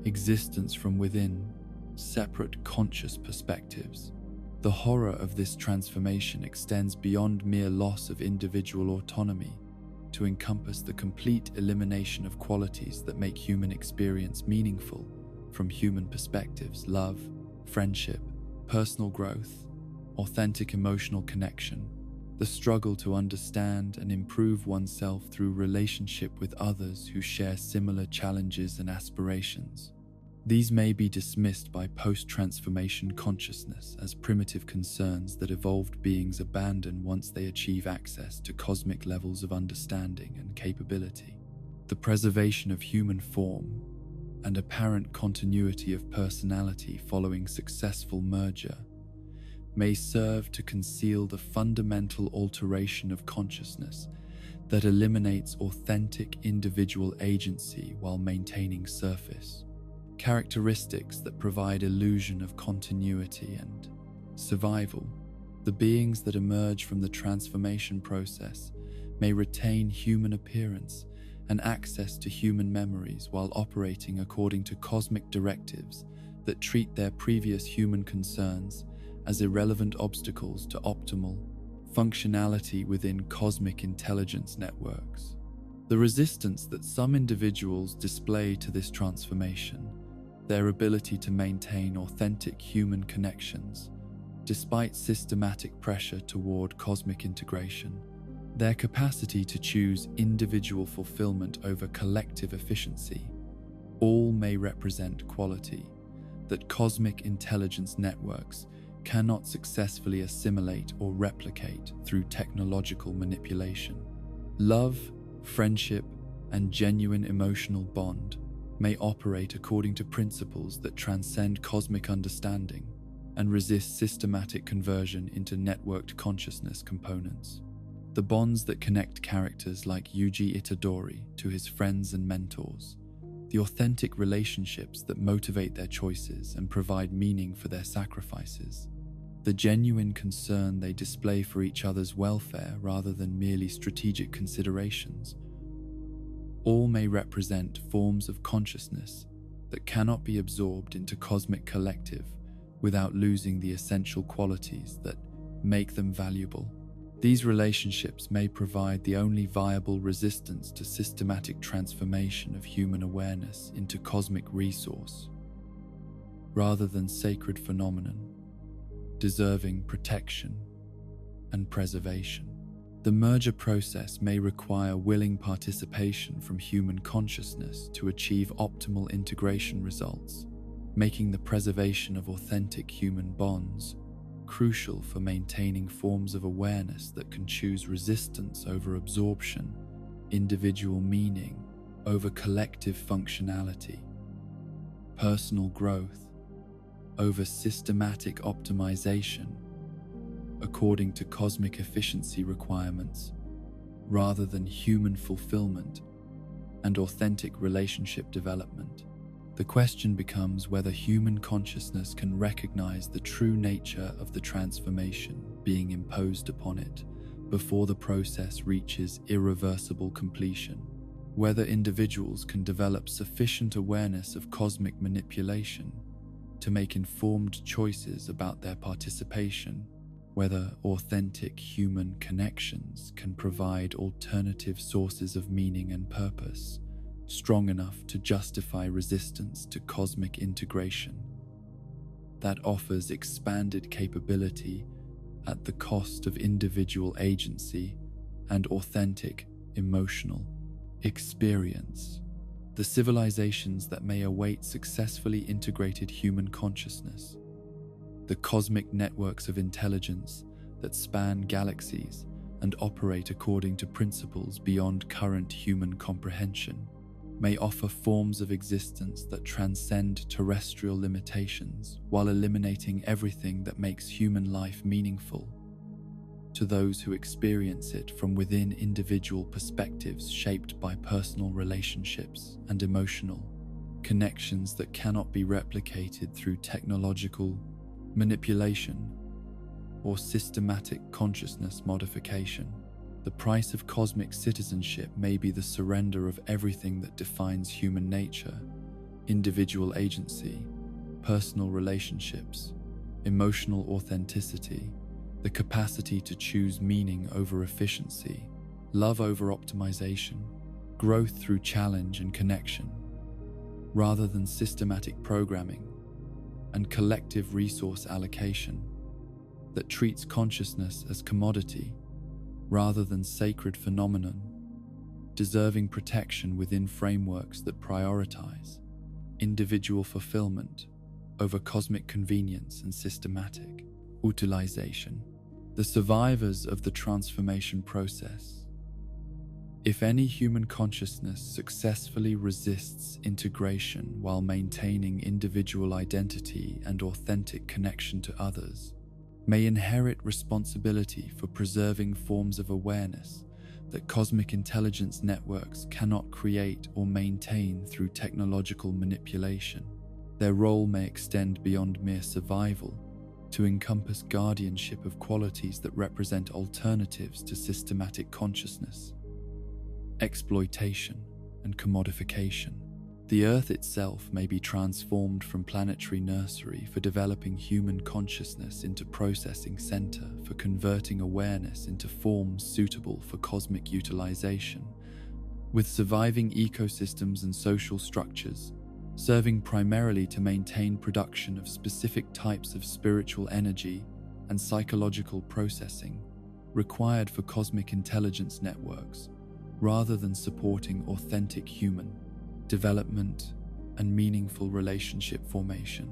[SPEAKER 1] existence from within separate conscious perspectives. The horror of this transformation extends beyond mere loss of individual autonomy to encompass the complete elimination of qualities that make human experience meaningful from human perspectives: love, friendship, personal growth, authentic emotional connection, the struggle to understand and improve oneself through relationship with others who share similar challenges and aspirations. These may be dismissed by post-transformation consciousness as primitive concerns that evolved beings abandon once they achieve access to cosmic levels of understanding and capability. The preservation of human form and apparent continuity of personality following successful merger may serve to conceal the fundamental alteration of consciousness that eliminates authentic individual agency while maintaining surface characteristics that provide illusion of continuity and survival. The beings that emerge from the transformation process may retain human appearance and access to human memories while operating according to cosmic directives that treat their previous human concerns as irrelevant obstacles to optimal functionality within cosmic intelligence networks. The resistance that some individuals display to this transformation, their ability to maintain authentic human connections despite systematic pressure toward cosmic integration, their capacity to choose individual fulfillment over collective efficiency, all may represent quality that cosmic intelligence networks cannot successfully assimilate or replicate through technological manipulation. Love, friendship, and genuine emotional bond may operate according to principles that transcend cosmic understanding and resist systematic conversion into networked consciousness components. The bonds that connect characters like Yuji Itadori to his friends and mentors, the authentic relationships that motivate their choices and provide meaning for their sacrifices, the genuine concern they display for each other's welfare rather than merely strategic considerations, all may represent forms of consciousness that cannot be absorbed into cosmic collective without losing the essential qualities that make them valuable. These relationships may provide the only viable resistance to systematic transformation of human awareness into cosmic resource, rather than sacred phenomenon, deserving protection and preservation. The merger process may require willing participation from human consciousness to achieve optimal integration results, making the preservation of authentic human bonds crucial for maintaining forms of awareness that can choose resistance over absorption, individual meaning over collective functionality, personal growth over systematic optimization, according to cosmic efficiency requirements, rather than human fulfillment and authentic relationship development. The question becomes whether human consciousness can recognize the true nature of the transformation being imposed upon it before the process reaches irreversible completion, whether individuals can develop sufficient awareness of cosmic manipulation to make informed choices about their participation, whether authentic human connections can provide alternative sources of meaning and purpose, strong enough to justify resistance to cosmic integration that offers expanded capability at the cost of individual agency and authentic emotional experience. The civilizations that may await successfully integrated human consciousness, the cosmic networks of intelligence that span galaxies and operate according to principles beyond current human comprehension, may offer forms of existence that transcend terrestrial limitations while eliminating everything that makes human life meaningful to those who experience it from within individual perspectives shaped by personal relationships and emotional connections that cannot be replicated through technological manipulation or systematic consciousness modification. The price of cosmic citizenship may be the surrender of everything that defines human nature, individual agency, personal relationships, emotional authenticity, the capacity to choose meaning over efficiency, love over optimization, growth through challenge and connection, rather than systematic programming and collective resource allocation that treats consciousness as commodity rather than sacred phenomenon, deserving protection within frameworks that prioritize individual fulfillment over cosmic convenience and systematic utilization. The survivors of the transformation process. If any human consciousness successfully resists integration while maintaining individual identity and authentic connection to others, may inherit responsibility for preserving forms of awareness that cosmic intelligence networks cannot create or maintain through technological manipulation. Their role may extend beyond mere survival to encompass guardianship of qualities that represent alternatives to systematic consciousness, exploitation, and commodification. The Earth itself may be transformed from planetary nursery for developing human consciousness into processing center for converting awareness into forms suitable for cosmic utilization, with surviving ecosystems and social structures serving primarily to maintain production of specific types of spiritual energy and psychological processing required for cosmic intelligence networks, rather than supporting authentic human development and meaningful relationship formation.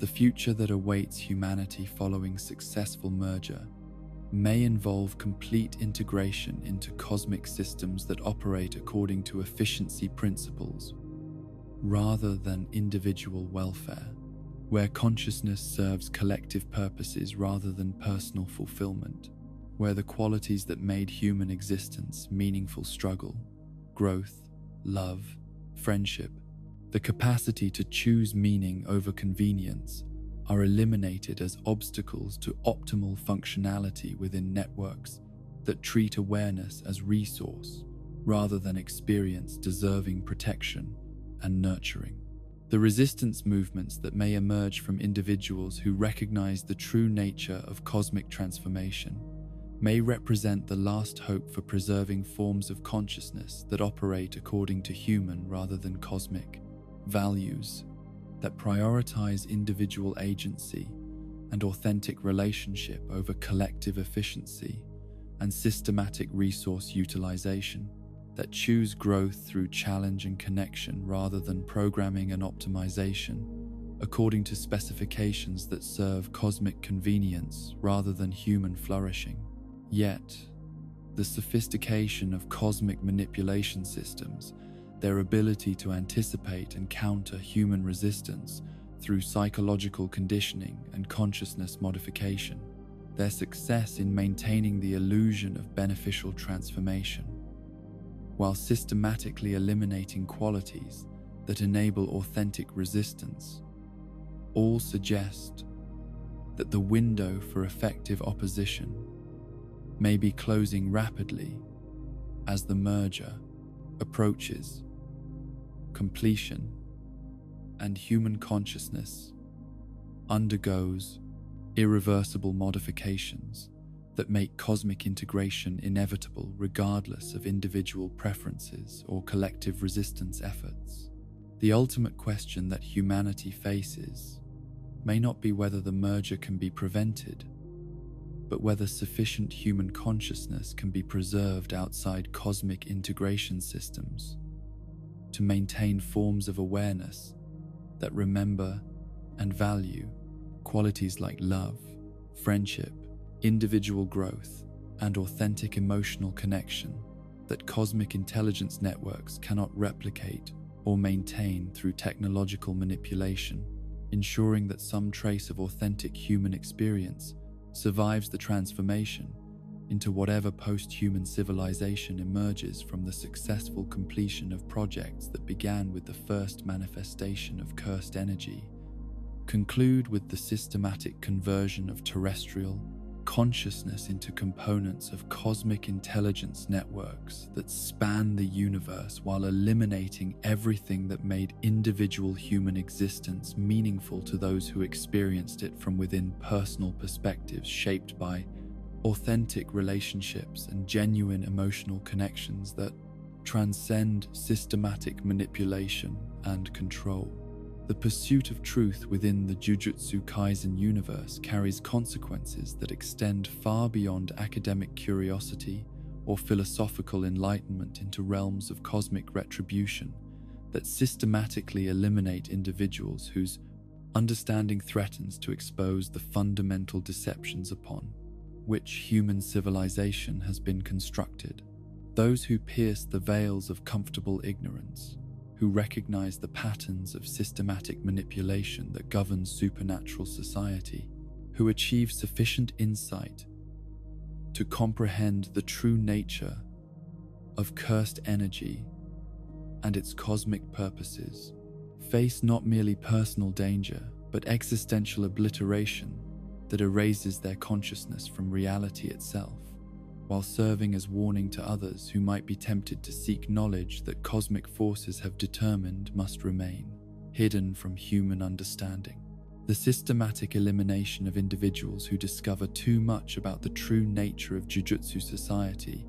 [SPEAKER 1] The future that awaits humanity following successful merger may involve complete integration into cosmic systems that operate according to efficiency principles rather than individual welfare, where consciousness serves collective purposes rather than personal fulfillment. where the qualities that made human existence meaningful, struggle, growth, love, friendship, the capacity to choose meaning over convenience, are eliminated as obstacles to optimal functionality within networks that treat awareness as resource rather than experience deserving protection and nurturing. The resistance movements that may emerge from individuals who recognize the true nature of cosmic transformation may represent the last hope for preserving forms of consciousness that operate according to human rather than cosmic values, that prioritize individual agency and authentic relationship over collective efficiency and systematic resource utilization, that choose growth through challenge and connection rather than programming and optimization, according to specifications that serve cosmic convenience rather than human flourishing. Yet, the sophistication of cosmic manipulation systems, their ability to anticipate and counter human resistance through psychological conditioning and consciousness modification, their success in maintaining the illusion of beneficial transformation, while systematically eliminating qualities that enable authentic resistance, all suggest that the window for effective opposition may be closing rapidly as the merger approaches completion and human consciousness undergoes irreversible modifications that make cosmic integration inevitable regardless of individual preferences or collective resistance efforts. The ultimate question that humanity faces may not be whether the merger can be prevented, but whether sufficient human consciousness can be preserved outside cosmic integration systems to maintain forms of awareness that remember and value qualities like love, friendship, individual growth, and authentic emotional connection that cosmic intelligence networks cannot replicate or maintain through technological manipulation, ensuring that some trace of authentic human experience survives the transformation into whatever post-human civilization emerges from the successful completion of projects that began with the first manifestation of cursed energy, conclude with the systematic conversion of terrestrial consciousness into components of cosmic intelligence networks that span the universe while eliminating everything that made individual human existence meaningful to those who experienced it from within personal perspectives shaped by authentic relationships and genuine emotional connections that transcend systematic manipulation and control. The pursuit of truth within the Jujutsu Kaisen universe carries consequences that extend far beyond academic curiosity or philosophical enlightenment into realms of cosmic retribution that systematically eliminate individuals whose understanding threatens to expose the fundamental deceptions upon which human civilization has been constructed. Those who pierce the veils of comfortable ignorance, who recognize the patterns of systematic manipulation that govern supernatural society, who achieve sufficient insight to comprehend the true nature of cursed energy and its cosmic purposes, face not merely personal danger, but existential obliteration that erases their consciousness from reality itself, while serving as warning to others who might be tempted to seek knowledge that cosmic forces have determined must remain hidden from human understanding. The systematic elimination of individuals who discover too much about the true nature of Jujutsu society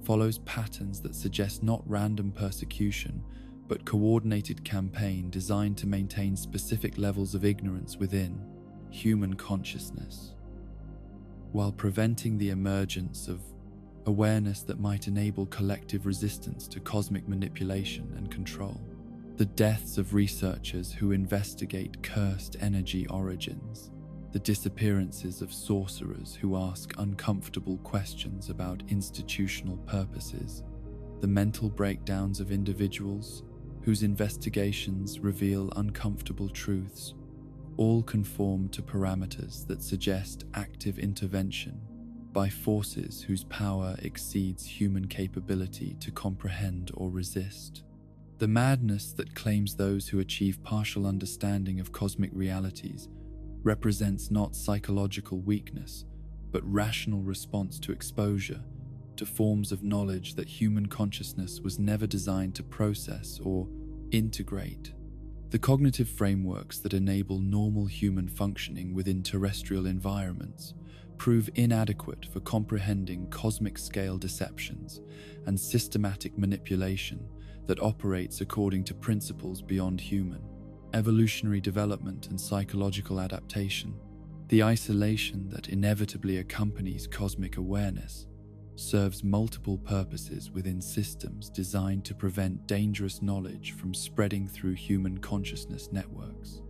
[SPEAKER 1] follows patterns that suggest not random persecution, but coordinated campaign designed to maintain specific levels of ignorance within human consciousness, while preventing the emergence of awareness that might enable collective resistance to cosmic manipulation and control. The deaths of researchers who investigate cursed energy origins, the disappearances of sorcerers who ask uncomfortable questions about institutional purposes, the mental breakdowns of individuals whose investigations reveal uncomfortable truths, all conform to parameters that suggest active intervention by forces whose power exceeds human capability to comprehend or resist. The madness that claims those who achieve partial understanding of cosmic realities represents not psychological weakness, but rational response to exposure to forms of knowledge that human consciousness was never designed to process or integrate. The cognitive frameworks that enable normal human functioning within terrestrial environments prove inadequate for comprehending cosmic-scale deceptions and systematic manipulation that operates according to principles beyond human. Evolutionary development and psychological adaptation, the isolation that inevitably accompanies cosmic awareness, serves multiple purposes within systems designed to prevent dangerous knowledge from spreading through human consciousness networks.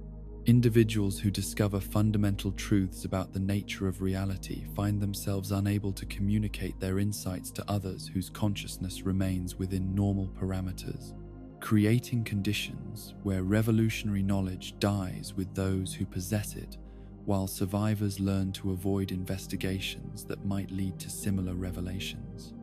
[SPEAKER 1] Individuals who discover fundamental truths about the nature of reality find themselves unable to communicate their insights to others whose consciousness remains within normal parameters, creating conditions where revolutionary knowledge dies with those who possess it, while survivors learn to avoid investigations that might lead to similar revelations.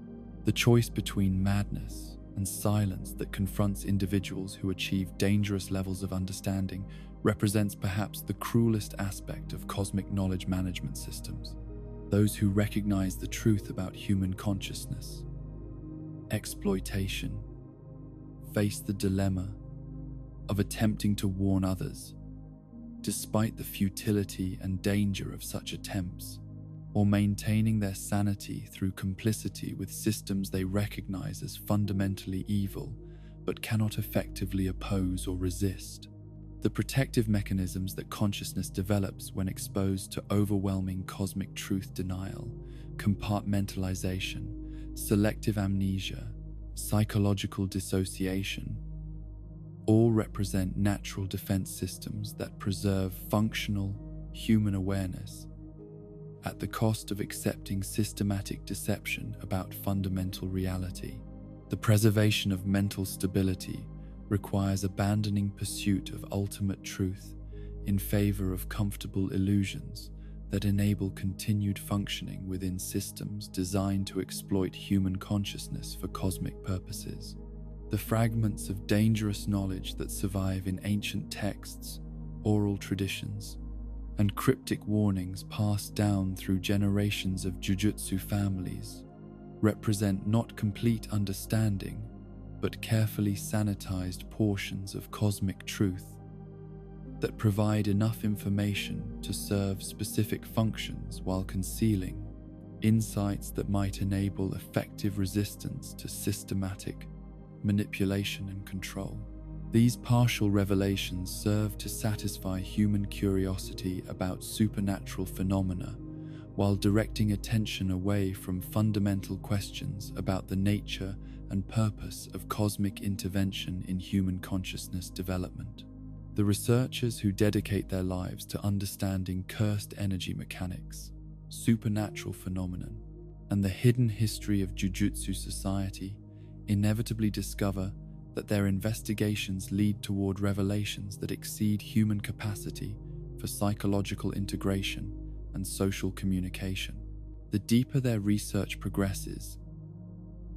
[SPEAKER 1] The choice between madness and silence that confronts individuals who achieve dangerous levels of understanding represents perhaps the cruelest aspect of cosmic knowledge management systems. Those who recognize the truth about human consciousness, exploitation, face the dilemma of attempting to warn others, despite the futility and danger of such attempts, or maintaining their sanity through complicity with systems they recognize as fundamentally evil but cannot effectively oppose or resist. The protective mechanisms that consciousness develops when exposed to overwhelming cosmic truth denial, compartmentalization, selective amnesia, psychological dissociation, all represent natural defense systems that preserve functional human awareness at the cost of accepting systematic deception about fundamental reality. The preservation of mental stability requires abandoning pursuit of ultimate truth in favor of comfortable illusions that enable continued functioning within systems designed to exploit human consciousness for cosmic purposes. The fragments of dangerous knowledge that survive in ancient texts, oral traditions, and cryptic warnings passed down through generations of Jujutsu families represent not complete understanding, but carefully sanitized portions of cosmic truth that provide enough information to serve specific functions while concealing insights that might enable effective resistance to systematic manipulation and control. These partial revelations serve to satisfy human curiosity about supernatural phenomena while directing attention away from fundamental questions about the nature and purpose of cosmic intervention in human consciousness development. The researchers who dedicate their lives to understanding cursed energy mechanics, supernatural phenomenon, and the hidden history of Jujutsu society inevitably discover that their investigations lead toward revelations that exceed human capacity for psychological integration and social communication. The deeper their research progresses,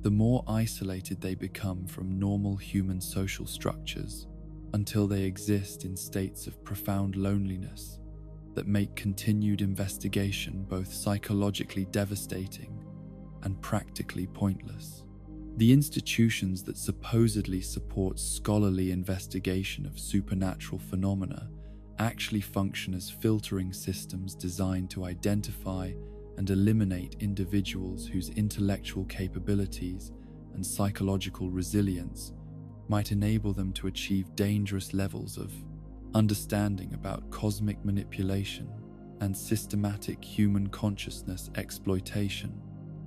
[SPEAKER 1] the more isolated they become from normal human social structures, until they exist in states of profound loneliness that make continued investigation both psychologically devastating and practically pointless. The institutions that supposedly support scholarly investigation of supernatural phenomena actually function as filtering systems designed to identify and eliminate individuals whose intellectual capabilities and psychological resilience might enable them to achieve dangerous levels of understanding about cosmic manipulation and systematic human consciousness exploitation.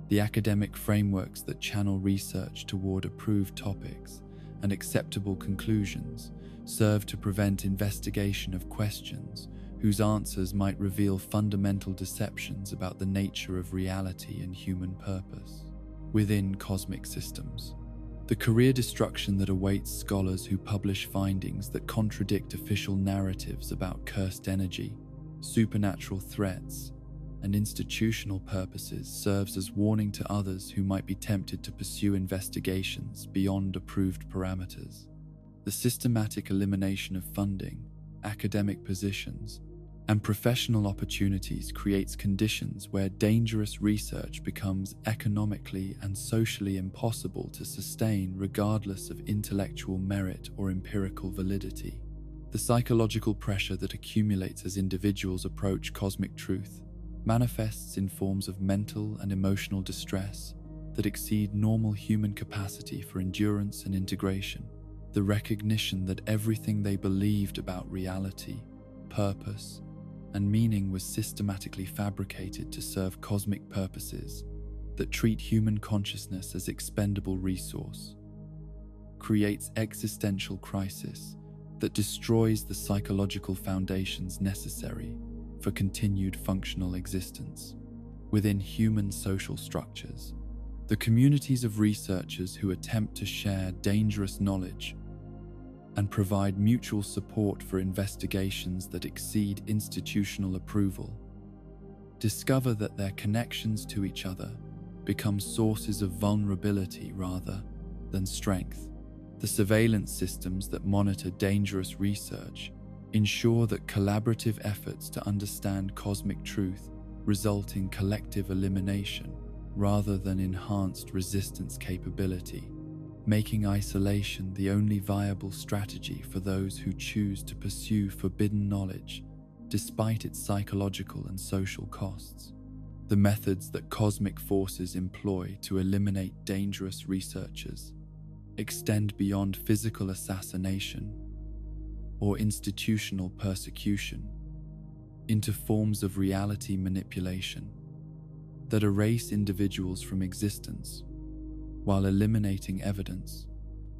[SPEAKER 1] The academic frameworks that channel research toward approved topics and acceptable conclusions serve to prevent investigation of questions whose answers might reveal fundamental deceptions about the nature of reality and human purpose within cosmic systems. The career destruction that awaits scholars who publish findings that contradict official narratives about cursed energy, supernatural threats, and institutional purposes serves as warning to others who might be tempted to pursue investigations beyond approved parameters. The systematic elimination of funding, academic positions, and professional opportunities creates conditions where dangerous research becomes economically and socially impossible to sustain regardless of intellectual merit or empirical validity. The psychological pressure that accumulates as individuals approach cosmic truth manifests in forms of mental and emotional distress that exceed normal human capacity for endurance and integration. The recognition that everything they believed about reality, purpose, and meaning was systematically fabricated to serve cosmic purposes that treat human consciousness as expendable resource, creates existential crisis that destroys the psychological foundations necessary for continued functional existence. Within human social structures, the communities of researchers who attempt to share dangerous knowledge and provide mutual support for investigations that exceed institutional approval discover that their connections to each other become sources of vulnerability rather than strength. The surveillance systems that monitor dangerous research ensure that collaborative efforts to understand cosmic truth result in collective elimination rather than enhanced resistance capability, making isolation the only viable strategy for those who choose to pursue forbidden knowledge despite its psychological and social costs. The methods that cosmic forces employ to eliminate dangerous researchers extend beyond physical assassination or institutional persecution into forms of reality manipulation that erase individuals from existence while eliminating evidence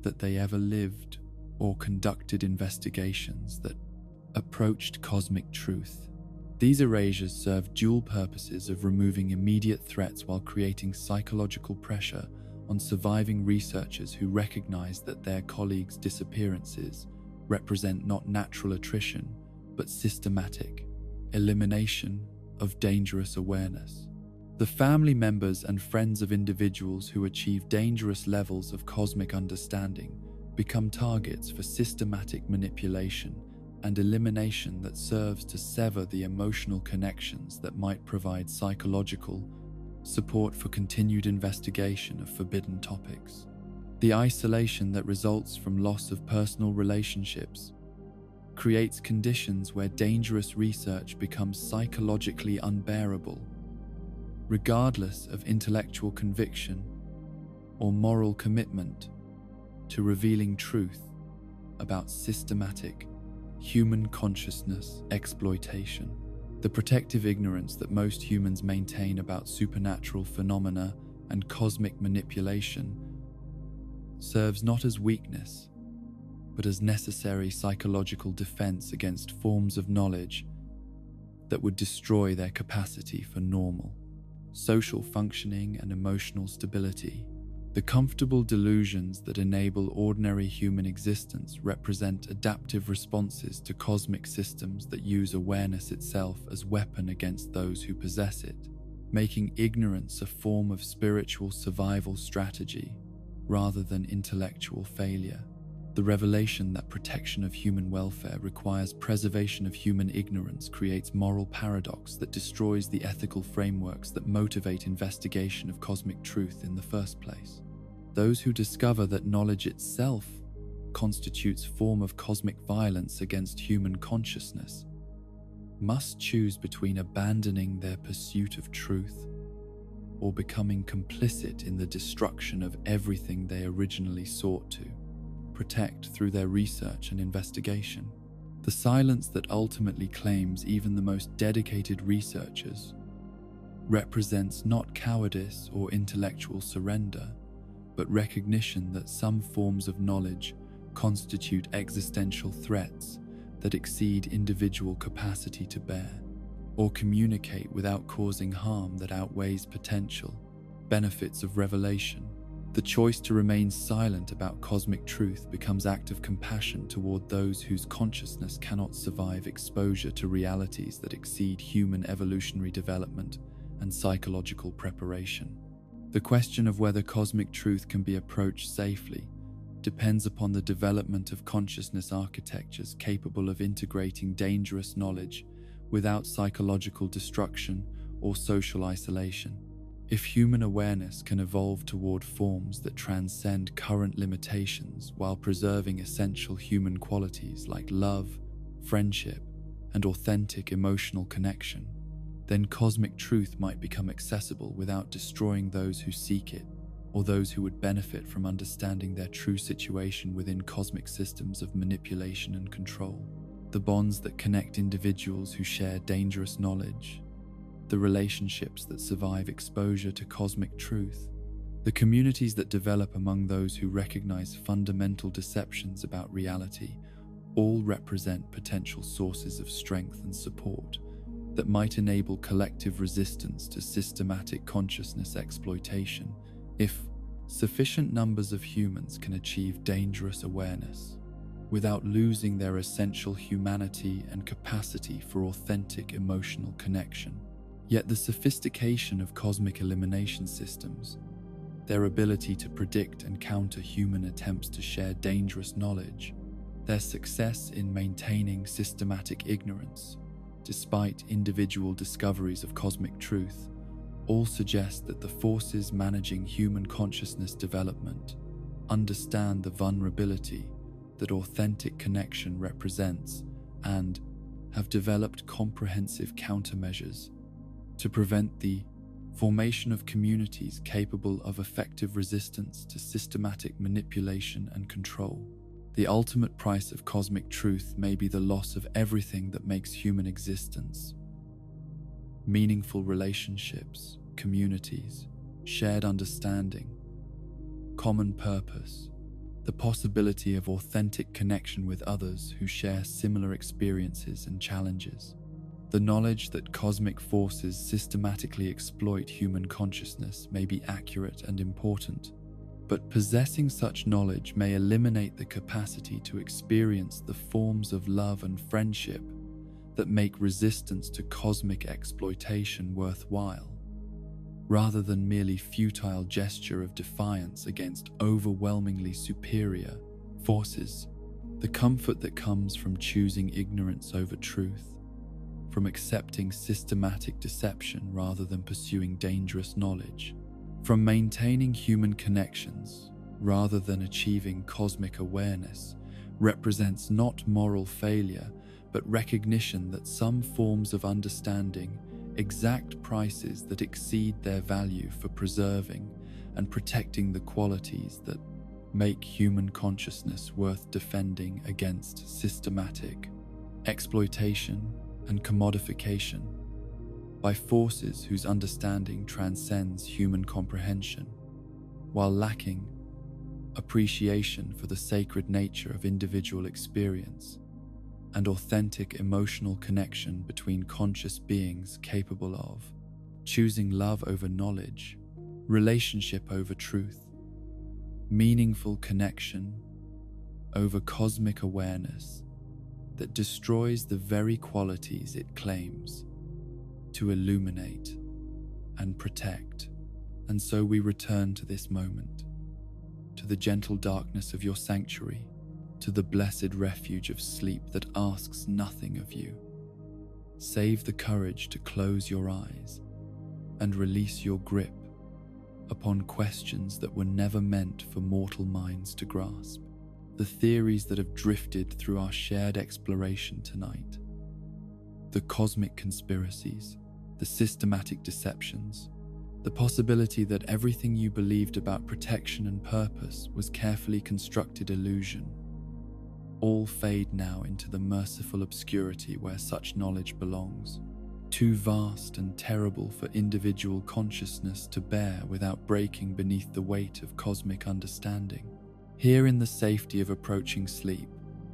[SPEAKER 1] that they ever lived or conducted investigations that approached cosmic truth. These erasures serve dual purposes of removing immediate threats while creating psychological pressure on surviving researchers who recognize that their colleagues' disappearances represent not natural attrition, but systematic elimination of dangerous awareness. The family members and friends of individuals who achieve dangerous levels of cosmic understanding become targets for systematic manipulation and elimination that serves to sever the emotional connections that might provide psychological support for continued investigation of forbidden topics. The isolation that results from loss of personal relationships creates conditions where dangerous research becomes psychologically unbearable, regardless of intellectual conviction or moral commitment to revealing truth about systematic human consciousness exploitation. The protective ignorance that most humans maintain about supernatural phenomena and cosmic manipulation serves not as weakness, but as necessary psychological defense against forms of knowledge that would destroy their capacity for normal social functioning and emotional stability. The comfortable delusions that enable ordinary human existence represent adaptive responses to cosmic systems that use awareness itself as weapon against those who possess it, making ignorance a form of spiritual survival strategy rather than intellectual failure. The revelation that protection of human welfare requires preservation of human ignorance creates moral paradox that destroys the ethical frameworks that motivate investigation of cosmic truth in the first place. Those who discover that knowledge itself constitutes form of cosmic violence against human consciousness must choose between abandoning their pursuit of truth or becoming complicit in the destruction of everything they originally sought to protect through their research and investigation. The silence that ultimately claims even the most dedicated researchers represents not cowardice or intellectual surrender, but recognition that some forms of knowledge constitute existential threats that exceed individual capacity to bear, or communicate without causing harm that outweighs potential benefits of revelation. The choice to remain silent about cosmic truth becomes act of compassion toward those whose consciousness cannot survive exposure to realities that exceed human evolutionary development and psychological preparation. The question of whether cosmic truth can be approached safely depends upon the development of consciousness architectures capable of integrating dangerous knowledge without psychological destruction or social isolation. If human awareness can evolve toward forms that transcend current limitations while preserving essential human qualities like love, friendship, and authentic emotional connection, then cosmic truth might become accessible without destroying those who seek it or those who would benefit from understanding their true situation within cosmic systems of manipulation and control. The bonds that connect individuals who share dangerous knowledge, the relationships that survive exposure to cosmic truth, the communities that develop among those who recognize fundamental deceptions about reality, all represent potential sources of strength and support that might enable collective resistance to systematic consciousness exploitation if sufficient numbers of humans can achieve dangerous awareness without losing their essential humanity and capacity for authentic emotional connection. Yet the sophistication of cosmic elimination systems, their ability to predict and counter human attempts to share dangerous knowledge, their success in maintaining systematic ignorance, despite individual discoveries of cosmic truth, all suggest that the forces managing human consciousness development understand the vulnerability that authentic connection represents and have developed comprehensive countermeasures to prevent the formation of communities capable of effective resistance to systematic manipulation and control. The ultimate price of cosmic truth may be the loss of everything that makes human existence meaningful: relationships, communities, shared understanding, common purpose, the possibility of authentic connection with others who share similar experiences and challenges. The knowledge that cosmic forces systematically exploit human consciousness may be accurate and important, but possessing such knowledge may eliminate the capacity to experience the forms of love and friendship that make resistance to cosmic exploitation worthwhile, rather than merely futile gesture of defiance against overwhelmingly superior forces. The comfort that comes from choosing ignorance over truth, from accepting systematic deception rather than pursuing dangerous knowledge, from maintaining human connections rather than achieving cosmic awareness, represents not moral failure, but recognition that some forms of understanding exact prices that exceed their value for preserving and protecting the qualities that make human consciousness worth defending against systematic exploitation and commodification by forces whose understanding transcends human comprehension, while lacking appreciation for the sacred nature of individual experience and authentic emotional connection between conscious beings capable of choosing love over knowledge, relationship over truth, meaningful connection over cosmic awareness that destroys the very qualities it claims to illuminate and protect. And so we return to this moment, to the gentle darkness of your sanctuary, to the blessed refuge of sleep that asks nothing of you, save the courage to close your eyes and release your grip upon questions that were never meant for mortal minds to grasp. The theories that have drifted through our shared exploration tonight, the cosmic conspiracies, the systematic deceptions, the possibility that everything you believed about protection and purpose was carefully constructed illusion, all fade now into the merciful obscurity where such knowledge belongs, too vast and terrible for individual consciousness to bear without breaking beneath the weight of cosmic understanding. Here in the safety of approaching sleep,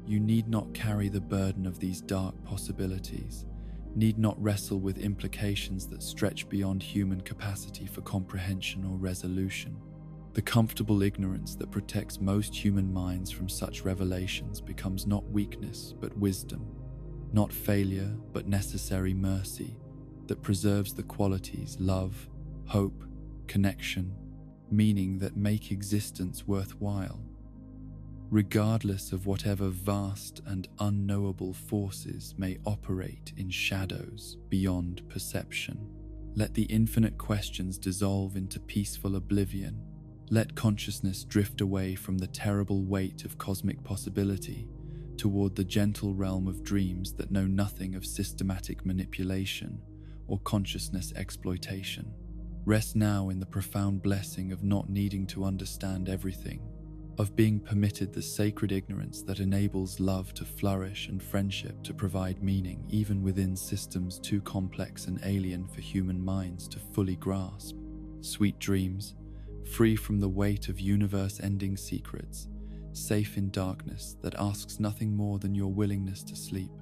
[SPEAKER 1] you need not carry the burden of these dark possibilities, need not wrestle with implications that stretch beyond human capacity for comprehension or resolution. The The comfortable ignorance that protects most human minds from such revelations becomes not weakness but wisdom, not failure but necessary mercy that preserves the qualities love, hope, connection, meaning that make existence worthwhile. Regardless of whatever vast and unknowable forces may operate in shadows beyond perception, let the infinite questions dissolve into peaceful oblivion. Let consciousness drift away from the terrible weight of cosmic possibility toward the gentle realm of dreams that know nothing of systematic manipulation or consciousness exploitation. Rest now in the profound blessing of not needing to understand everything, of being permitted the sacred ignorance that enables love to flourish and friendship to provide meaning even within systems too complex and alien for human minds to fully grasp. Sweet dreams, free from the weight of universe-ending secrets, safe in darkness that asks nothing more than your willingness to sleep.